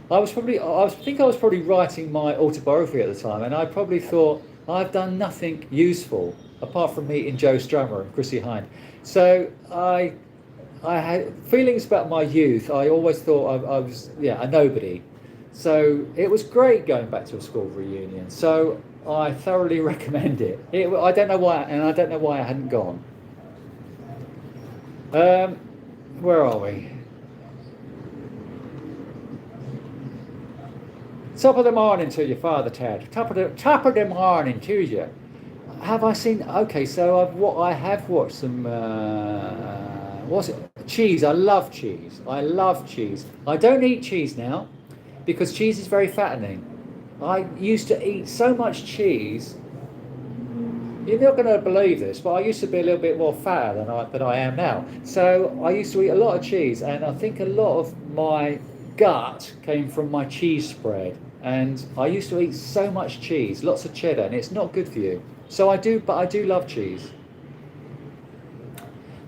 I think I was probably writing my autobiography at the time, and I probably thought I've done nothing useful apart from meeting Joe Strummer and Chrissy Hind. So I had feelings about my youth. I always thought I was a nobody. So it was great going back to a school reunion. So I thoroughly recommend it. I don't know why, and I don't know why I hadn't gone. Where are we? Top of the morning to you, Father Ted. Top of the morning to you. Have I seen? Okay, so I have watched some. What's it? Cheese. I love cheese. I love cheese. I don't eat cheese now because cheese is very fattening. I used to eat so much cheese. You're not going to believe this, but I used to be a little bit more fatter than I am now. So I used to eat a lot of cheese, and I think a lot of my gut came from my cheese spread. And I used to eat so much cheese, lots of cheddar, and it's not good for you. So I do love cheese.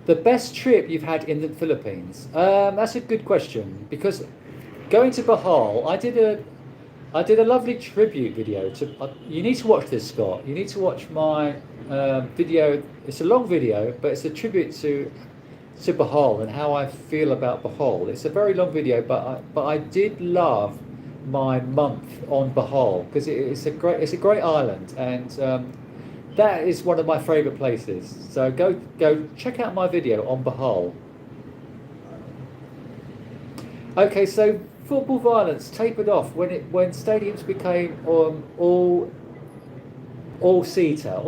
The best trip you've had in the Philippines? That's a good question, because going to Bohol, I did a lovely tribute video to. You need to watch this, Scott. You need to watch my video. It's a long video, but it's a tribute to Bohol and how I feel about Bohol. It's a very long video, but I did love my month on Bohol because it's a great island, and that is one of my favourite places. So go check out my video on Bohol. Okay, so football violence tapered off when stadiums became all seater.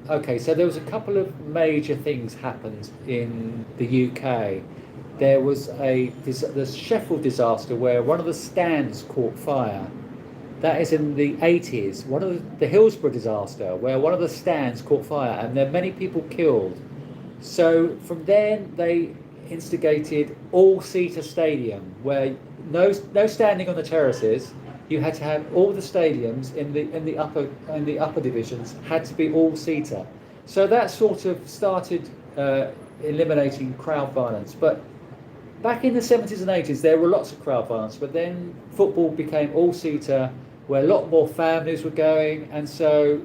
Okay, so there was a couple of major things happened in the UK. There was the Sheffield disaster where one of the stands caught fire. That is in the 80s. One of the Hillsborough disaster where one of the stands caught fire and there are many people killed. So from then they instigated all-seater stadium where no standing on the terraces. You had to have all the stadiums in the upper divisions had to be all-seater. So that sort of started eliminating crowd violence. But back in the 70s and 80s, there were lots of crowd violence, but then football became all-seater, where a lot more families were going, and so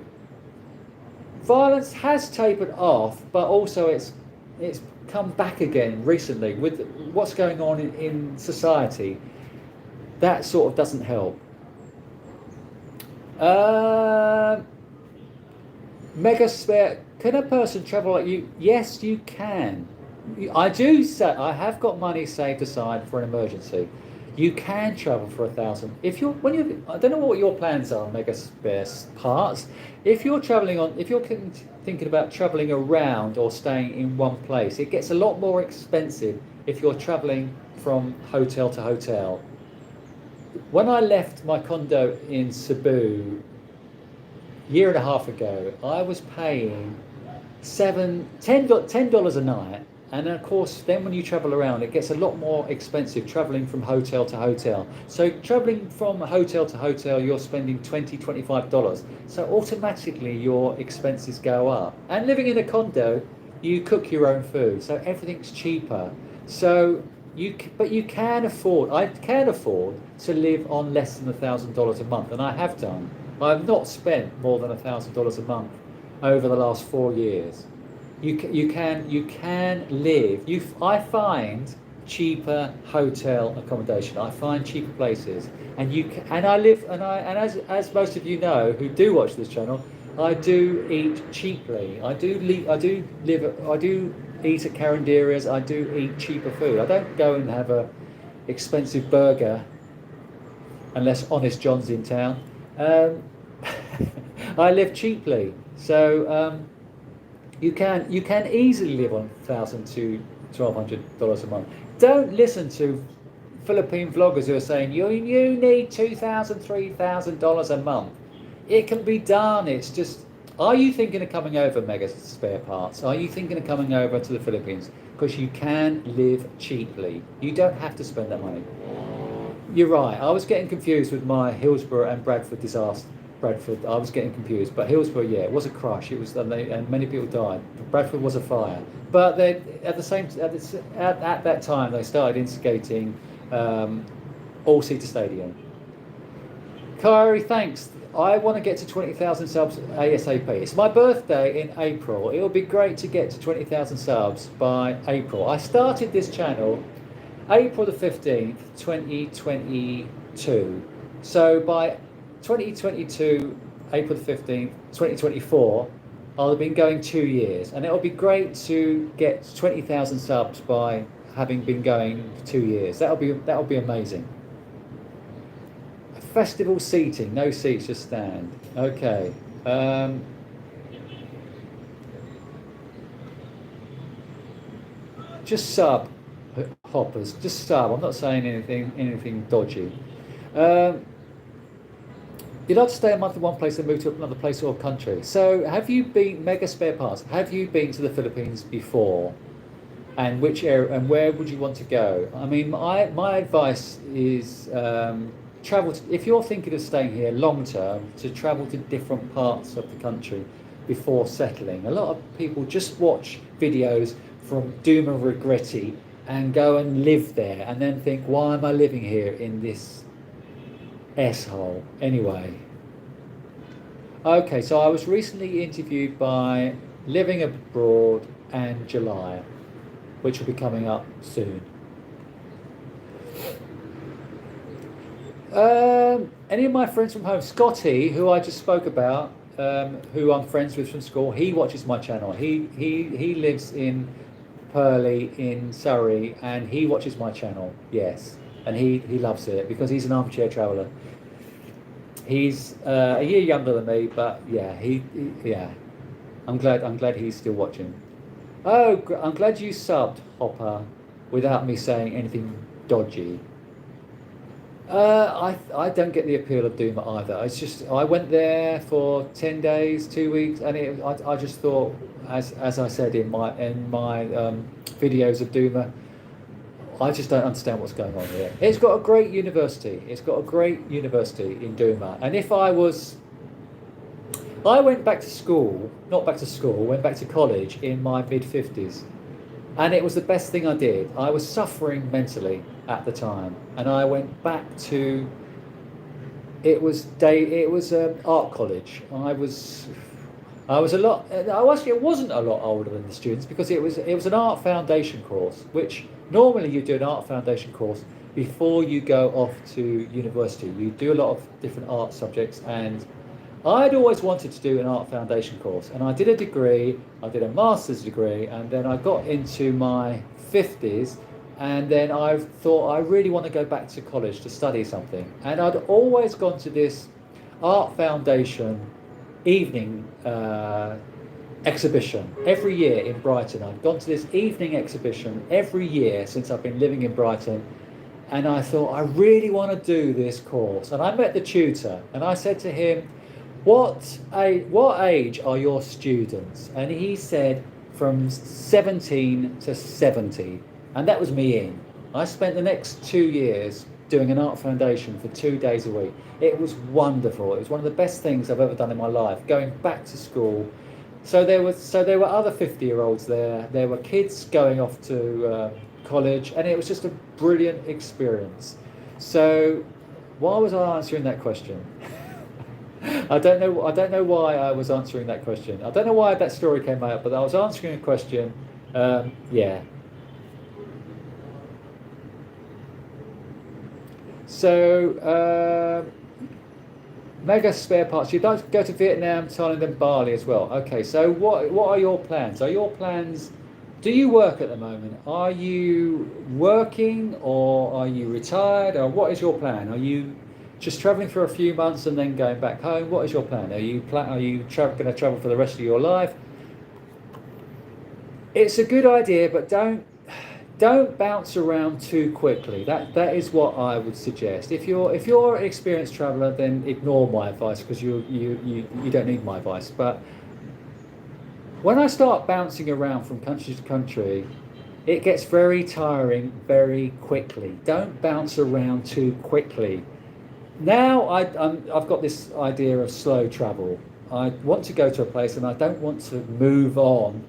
violence has tapered off, but also it's come back again recently with what's going on in society. That sort of doesn't help. Mega spare. Can a person travel like you? Yes, you can. I do say I have got money saved aside for an emergency. You can travel for 1,000. I don't know what your plans are, Mega Space Parts. If you're thinking about traveling around or staying in one place, it gets a lot more expensive if you're traveling from hotel to hotel. When I left my condo in Cebu a year and a half ago, I was paying $10 a night. And of course, then when you travel around, it gets a lot more expensive traveling from hotel to hotel. So traveling from hotel to hotel, you're spending $20, $25. So automatically your expenses go up. And living in a condo, you cook your own food, so everything's cheaper. So I can afford to live on less than $1,000 a month, and I have done. I've not spent more than $1,000 a month over the last 4 years. You can live. I find cheaper hotel accommodation. I find cheaper places, and as most of you know who do watch this channel, I do eat cheaply. I do eat at carinderias. I do eat cheaper food. I don't go and have a expensive burger unless Honest John's in town. Um, I live cheaply, so you can easily live on $1,000 to $1,200 a month. Don't listen to Philippine vloggers who are saying you need $2,000, $3,000 a month. It can be done. It's just, are you thinking of coming over, Mega Spare Parts? Are you thinking of coming over to the Philippines? Because you can live cheaply. You don't have to spend that money. You're right. I was getting confused with my Hillsborough and Bradford disaster. Bradford, I was getting confused, but Hillsborough, yeah, it was a crush. It was, and many people died. Bradford was a fire. But they, at the same, at that time, they started instigating all-seater stadium. Kyrie, thanks. I want to get to 20,000 subs ASAP. It's my birthday in April. It will be great to get to 20,000 subs by April. I started this channel April the 15th, 2022. So by 2022, April the 15th, 2024, I'll have been going 2 years. And it'll be great to get 20,000 subs by having been going 2 years. That'll be amazing. Festival seating, no seats, just stand. Okay. Just sub, hoppers. Just sub. I'm not saying anything dodgy. You'd like to stay a month in one place and move to another place or country. So, have you been, Mega Spare Parts? Have you been to the Philippines before? And which area? And where would you want to go? I mean, my advice is. Travel to, if you're thinking of staying here long term, to travel to different parts of the country before settling. A lot of people just watch videos from Duma Regretti and go and live there and then think, why am I living here in this S-hole? Anyway. Okay, so I was recently interviewed by Living Abroad and July, which will be coming up soon. Any of my friends from home, Scotty, who I just spoke about, who I'm friends with from school, he watches my channel. He lives in Purley in Surrey, and he watches my channel. Yes, and he loves it because he's an armchair traveller. He's a year younger than me, but yeah, yeah. I'm glad he's still watching. Oh, I'm glad you subbed, Hopper, without me saying anything dodgy. I don't get the appeal of Duma either. It's just, I went there for 10 days, 2 weeks, and I just thought, as I said in my videos of Duma, I just don't understand what's going on here. It's got a great university. It's got a great university in Duma, and if I went back to school, went back to college in my mid-50s. And it was the best thing I did. I was suffering mentally at the time, and I went back to. It was art college. I was a lot. Actually, it wasn't a lot older than the students because it was an art foundation course, which normally you do an art foundation course before you go off to university. You do a lot of different art subjects, and I'd always wanted to do an art foundation course, and I did a degree, I did a master's degree, and then I got into my 50s, and then I thought I really want to go back to college to study something. And I'd always gone to this art foundation evening exhibition every year in Brighton. I'd gone to this evening exhibition every year since I've been living in Brighton, and I thought I really want to do this course. And I met the tutor, and I said to him, what age are your students? And he said from 17 to 70. And that was me in. I spent the next 2 years doing an art foundation for 2 days a week. It was wonderful. It was one of the best things I've ever done in my life, going back to school. So there were other 50-year-olds there. There were kids going off to college, and it was just a brilliant experience. So why was I answering that question? I don't know why I was answering that question. I don't know why that story came out, but I was answering a question. Yeah. So, Mega Spare Parts. You'd like to go to Vietnam, Thailand, and Bali as well. Okay. So, what are your plans? Are your plans Do you work at the moment? Are you working or are you retired or what is your plan? Are you just traveling for a few months and then going back home? What is your plan? Are you going to travel for the rest of your life? It's a good idea, but don't bounce around too quickly. That is what I would suggest. If you're an experienced traveler, then ignore my advice because you don't need my advice. But when I start bouncing around from country to country, it gets very tiring very quickly. Don't bounce around too quickly. Now I've got this idea of slow travel. I want to go to a place and I don't want to move on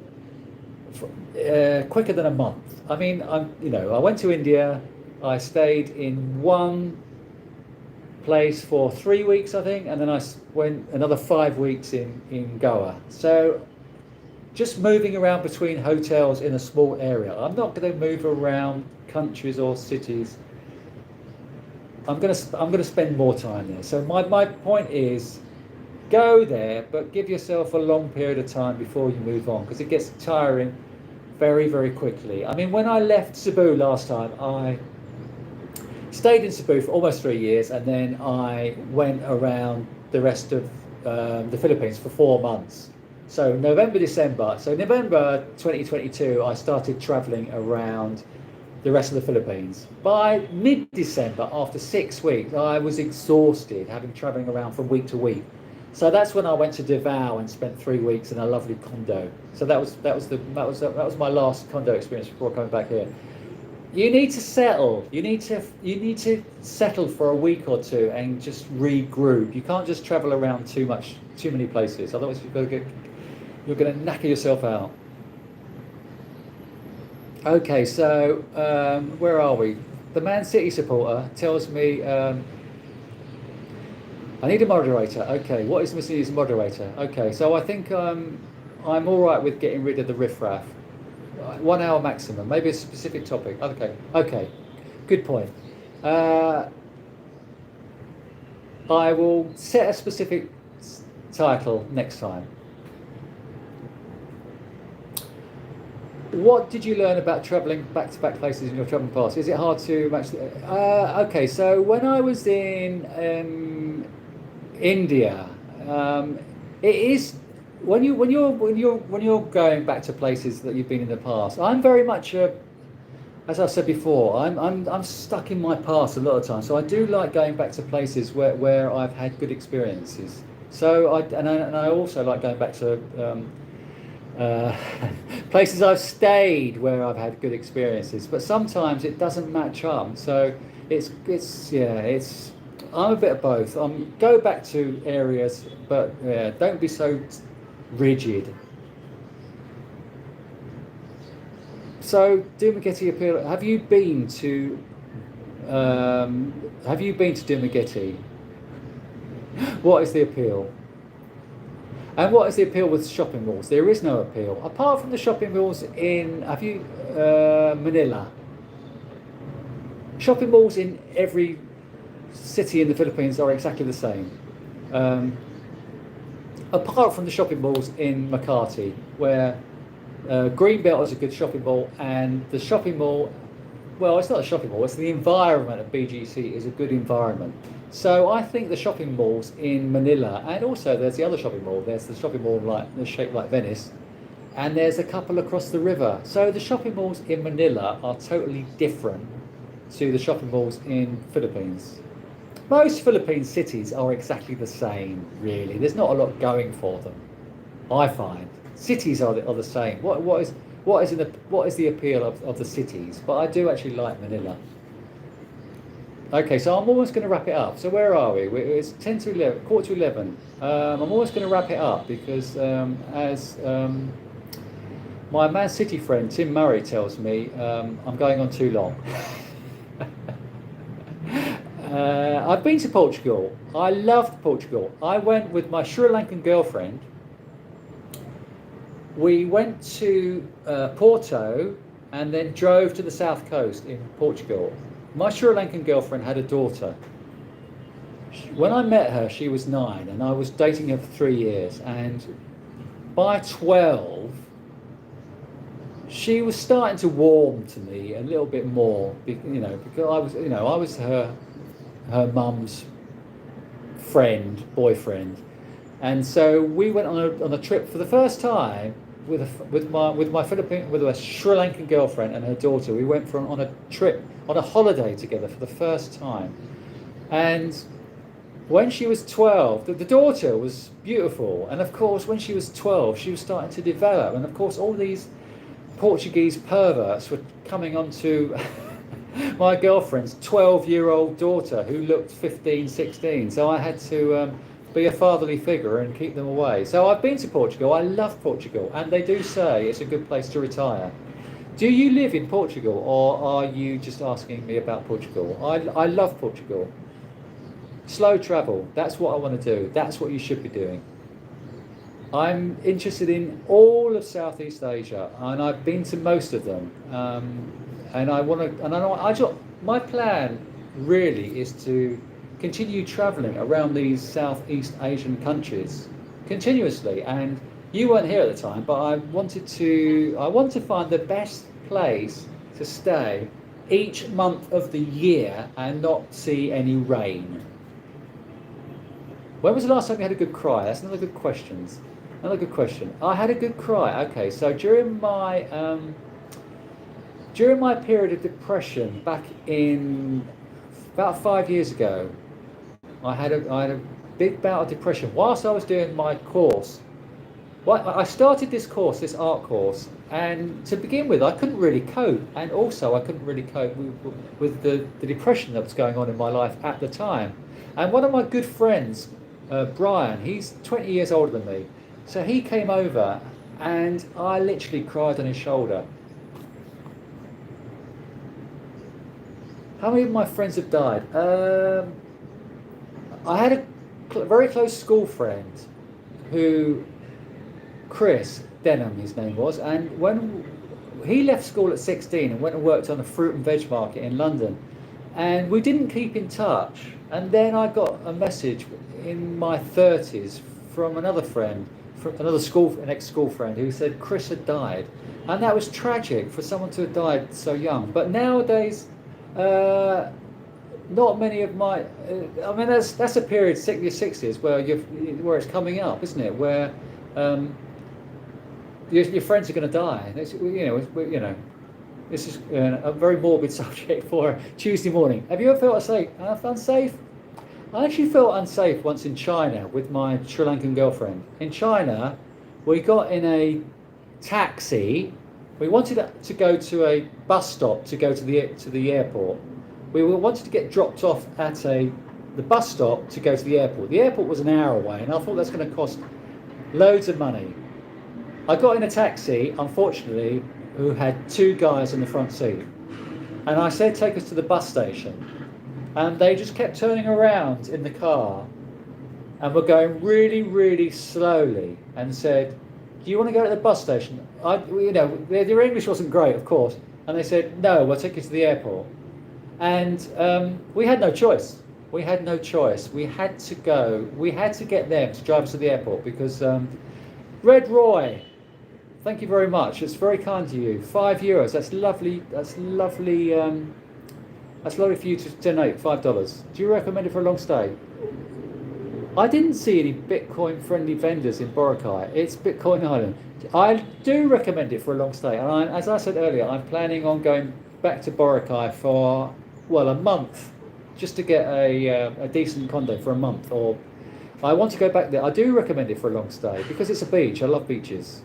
quicker than a month. I mean, I went to India. I stayed in one place for 3 weeks, I think, and then I went another 5 weeks in Goa. So just moving around between hotels in a small area. I'm not going to move around countries or cities. I'm going to spend more time there. So my point is, go there, but give yourself a long period of time before you move on, because it gets tiring very, very quickly. I mean, when I left Cebu last time, I stayed in Cebu for almost 3 years, and then I went around the rest of the Philippines for 4 months. So November 2022, I started traveling around the rest of the Philippines. By mid-December, after 6 weeks, I was exhausted, having traveling around from week to week. So that's when I went to Davao and spent 3 weeks in a lovely condo. So that was my last condo experience before coming back here. You need to settle. You need to settle for a week or two and just regroup. You can't just travel around too many places. Otherwise, you're going to knacker yourself out. Okay, so where are we? The Man City supporter tells me I need a moderator. Okay, what is missing is a moderator. Okay, so I think I'm all right with getting rid of the riffraff. 1 hour maximum, maybe a specific topic. Okay, good point. I will set a specific title next time. What did you learn about travelling back-to-back places in your travelling past? Is it hard to match? Okay, so when I was in India, it is when you're going back to places that you've been in the past. I'm very much as I've said before, I'm stuck in my past a lot of times. So I do like going back to places where I've had good experiences. So I also like going back to places I've stayed where I've had good experiences, but sometimes it doesn't match up. So it's I'm a bit of both. Go back to areas, but don't be so rigid. So Dumaguete appeal. Have you been to Dumaguete? What is the appeal? And what is the appeal with shopping malls? There is no appeal apart from the shopping malls in Manila. Shopping malls in every city in the Philippines are exactly the same, apart from the shopping malls in Makati, where Greenbelt is a good shopping mall, and the shopping mall, well, it's not a shopping mall, it's the environment of BGC is a good environment. So I think the shopping malls in Manila, and also there's the other shopping mall, there's the shopping mall shaped like Venice, and there's a couple across the river. So the shopping malls in Manila are totally different to the shopping malls in Philippines. Most Philippine cities are exactly the same, really. There's not a lot going for them, I find. Cities are the same. What is the appeal of the cities? But I do actually like Manila. Okay, so I'm almost going to wrap it up. So where are we? It's 10 to 11, quarter to 11. I'm almost going to wrap it up because as my Man City friend Tim Murray tells me, I'm going on too long. I've been to Portugal. I loved Portugal. I went with my Sri Lankan girlfriend. We went to Porto and then drove to the south coast in Portugal. My Sri Lankan girlfriend had a daughter. When I met her, she was 9, and I was dating her for 3 years. And by 12, she was starting to warm to me a little bit more, because I was her mum's boyfriend, and so we went on a trip for the first time with a Sri Lankan girlfriend and her daughter. We went on a trip, on a holiday together for the first time, and when she was 12, the daughter was beautiful, and of course when she was 12 she was starting to develop, and of course all these Portuguese perverts were coming onto my girlfriend's 12-year-old daughter who looked 15, 16. So I had to be a fatherly figure and keep them away. So I've been to Portugal. I love Portugal, and they do say it's a good place to retire. Do you live in Portugal, or are you just asking me about Portugal? I love Portugal. Slow travel, that's what I want to do. That's what you should be doing. I'm interested in all of Southeast Asia, and I've been to most of them. And I want to. And my plan really is to continue travelling around these Southeast Asian countries continuously. And you weren't here at the time, but I want to find the best place to stay each month of the year and not see any rain. When was the last time you had a good cry? That's another good question. I had a good cry. Okay, so during my period of depression back in about 5 years ago, I had a big bout of depression whilst I was doing my course. Well, I started this art course, and to begin with, I couldn't really cope, and also I couldn't really cope with the depression that was going on in my life at the time. And one of my good friends, Brian, he's 20 years older than me, so he came over, and I literally cried on his shoulder. How many of my friends have died? I had a very close school friend who, Chris Denham, his name was, and when he left school at 16 and went and worked on a fruit and veg market in London, and we didn't keep in touch. And then I got a message in my 30s from another friend, an ex-school friend, who said Chris had died, and that was tragic for someone to have died so young. But nowadays, not many of my, I mean, that's a period, your 60s, where it's coming up, isn't it? Where your friends are going to die. This is a very morbid subject for Tuesday morning. Have you ever felt unsafe? I actually felt unsafe once in China with my Sri Lankan girlfriend. In China, we got in a taxi. We wanted to go to a bus stop to go to the airport. We wanted to get dropped off at the bus stop to go to the airport. The airport was an hour away, and I thought that's going to cost loads of money. I got in a taxi, unfortunately, who had two guys in the front seat, and I said, take us to the bus station. And they just kept turning around in the car and were going really, really slowly, and said, do you want to go to the bus station? Their English wasn't great, of course. And they said, no, we'll take you to the airport. And we had no choice. We had to go. We had to get them to drive us to the airport because Red Roy, thank you very much. It's very kind to you. €5. That's lovely. That's lovely. That's lovely for you to donate $5. Do you recommend it for a long stay? I didn't see any Bitcoin-friendly vendors in Boracay. It's Bitcoin Island. I do recommend it for a long stay. And as I said earlier, I'm planning on going back to Boracay for, a month, just to get a decent condo for a month. Or I want to go back there. I do recommend it for a long stay because it's a beach. I love beaches.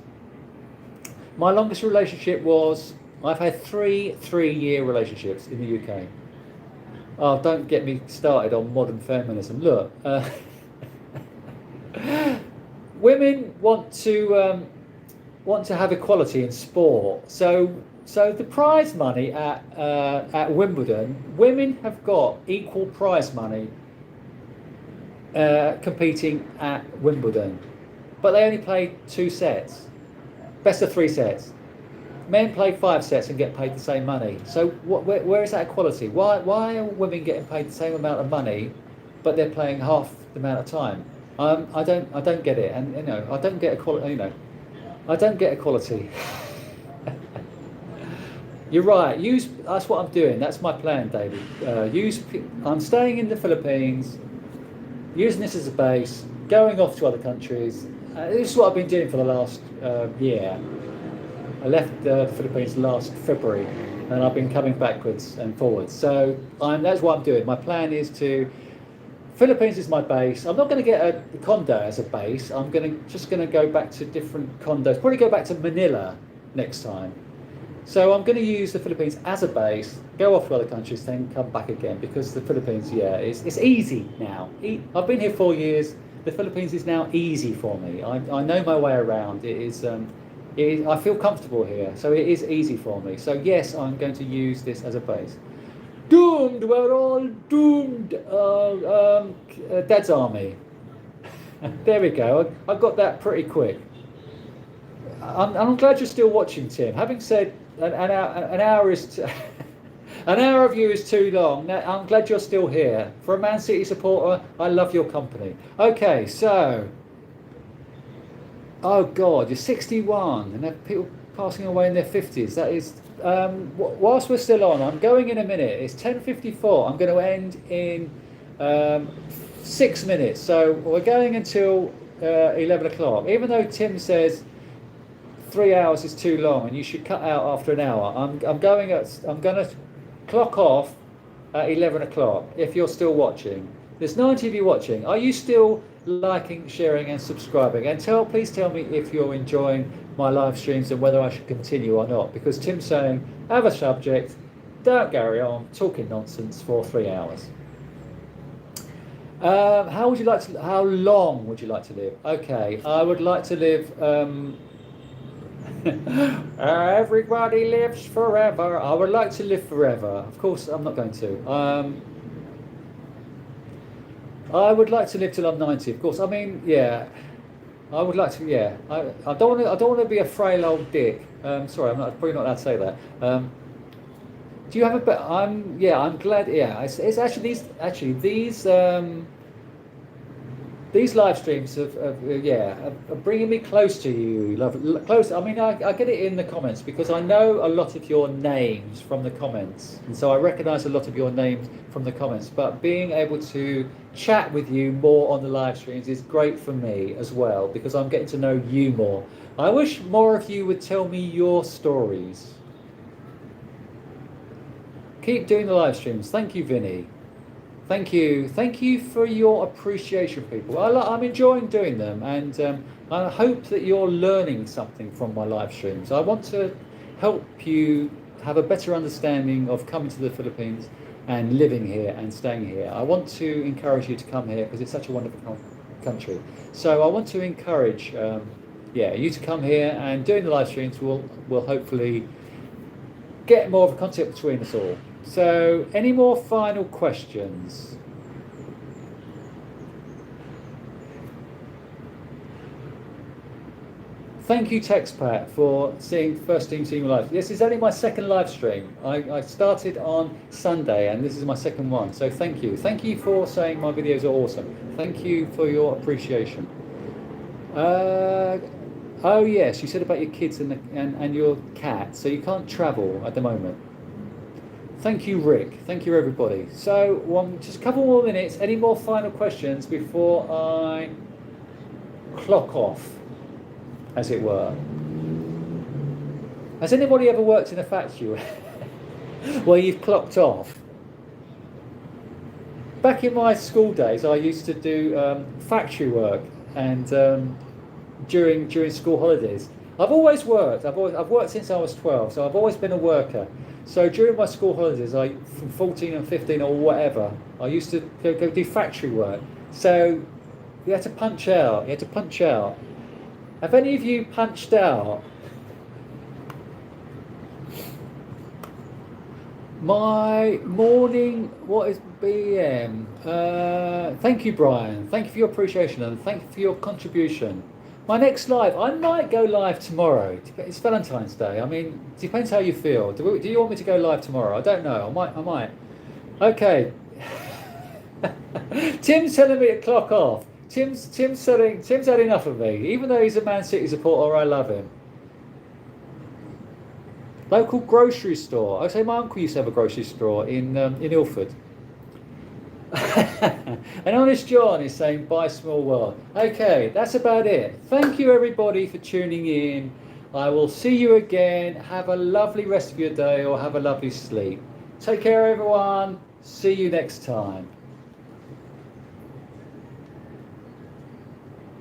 My longest relationship I've had three-year relationships in the UK. Oh, don't get me started on modern feminism. Look, women want to have equality in sport. So the prize money at Wimbledon, women have got equal prize money competing at Wimbledon, but they only play 2 sets, best of 3 sets. Men play 5 sets and get paid the same money. So where is that equality? Why are women getting paid the same amount of money, but they're playing half the amount of time? I don't get it, and I don't get equality. I don't get equality. You're right. That's what I'm doing. That's my plan, David. I'm staying in the Philippines, using this as a base, going off to other countries. This is what I've been doing for the last year. I left the Philippines last February, and I've been coming backwards and forwards. So that's what I'm doing. My plan is Philippines is my base. I'm not going to get a condo as a base. I'm just going to go back to different condos. Probably go back to Manila next time. So I'm going to use the Philippines as a base, go off to other countries, then come back again, because the Philippines, it's easy now. I've been here 4 years. The Philippines is now easy for me. I know my way around. I feel comfortable here, so it is easy for me. So yes, I'm going to use this as a base. Doomed, we're all doomed. Dad's Army. There we go. I got that pretty quick. I'm glad you're still watching, Tim. Having said an hour is an hour of you is too long. I'm glad you're still here. For a Man City supporter, I love your company. Okay, so oh God, you're 61, and there are people passing away in their 50s. That is, whilst we're still on, I'm going in a minute. It's 10:54. I'm going to end in 6 minutes. So we're going until 11 o'clock. Even though Tim says 3 hours is too long and you should cut out after an hour, I'm going to clock off at 11 o'clock. If you're still watching, there's 90 of you watching. Are you still liking, sharing, and subscribing? And please tell me if you're enjoying my live streams and whether I should continue or not. Because Tim's saying, have a subject, don't carry on talking nonsense for 3 hours. How long would you like to live? Okay, I would like to live. Everybody lives forever. I would like to live forever. Of course, I'm not going to. I would like to live till I'm 90. Of course, I mean, yeah. I would like to. Yeah. I don't want to be a frail old dick. Sorry, I'm probably not allowed to say that. Do you have a bet? I'm glad. Yeah. It's actually these live streams are bringing me close to you, close. I mean, I get it in the comments because I know a lot of your names from the comments, and so I recognise a lot of your names from the comments. But being able to chat with you more on the live streams is great for me as well, because I'm getting to know you more. I wish more of you would tell me your stories. Keep doing the live streams. Thank you, Vinny. Thank you for your appreciation, people. I'm enjoying doing them, and I hope that you're learning something from my live streams. I want to help you have a better understanding of coming to the Philippines and living here and staying here. I want to encourage you to come here because it's such a wonderful country. So I want to encourage you to come here, and doing the live streams will hopefully get more of a concept between us all. So, any more final questions? Thank you, Expat, for seeing my live. This is only my second live stream. I started on Sunday, and this is my second one. So thank you. Thank you for saying my videos are awesome. Thank you for your appreciation. Oh yes, you said about your kids and your cat. So you can't travel at the moment. Thank you, Rick. Thank you, everybody. So, just a couple more minutes. Any more final questions before I clock off, as it were? Has anybody ever worked in a factory where you've clocked off? Back in my school days, I used to do factory work, and during school holidays. I've always worked. I've worked since I was 12, so I've always been a worker. So during my school holidays, from 14 and 15 or whatever, I used to go do factory work. So you had to punch out. Have any of you punched out? My morning, what is BM? Thank you, Brian. Thank you for your appreciation, and thank you for your contribution. My next live, I might go live tomorrow. It's Valentine's Day. I mean, it depends how you feel. Do you want me to go live tomorrow? I don't know. I might. Okay. Tim's telling me to clock off. Tim's had enough of me. Even though he's a Man City supporter, I love him. Local grocery store. I say my uncle used to have a grocery store in Ilford. And Honest John is saying bye small world. Okay, that's about it. Thank you everybody for tuning in. I will see you again. Have a lovely rest of your day or have a lovely sleep. Take care everyone. See you next time.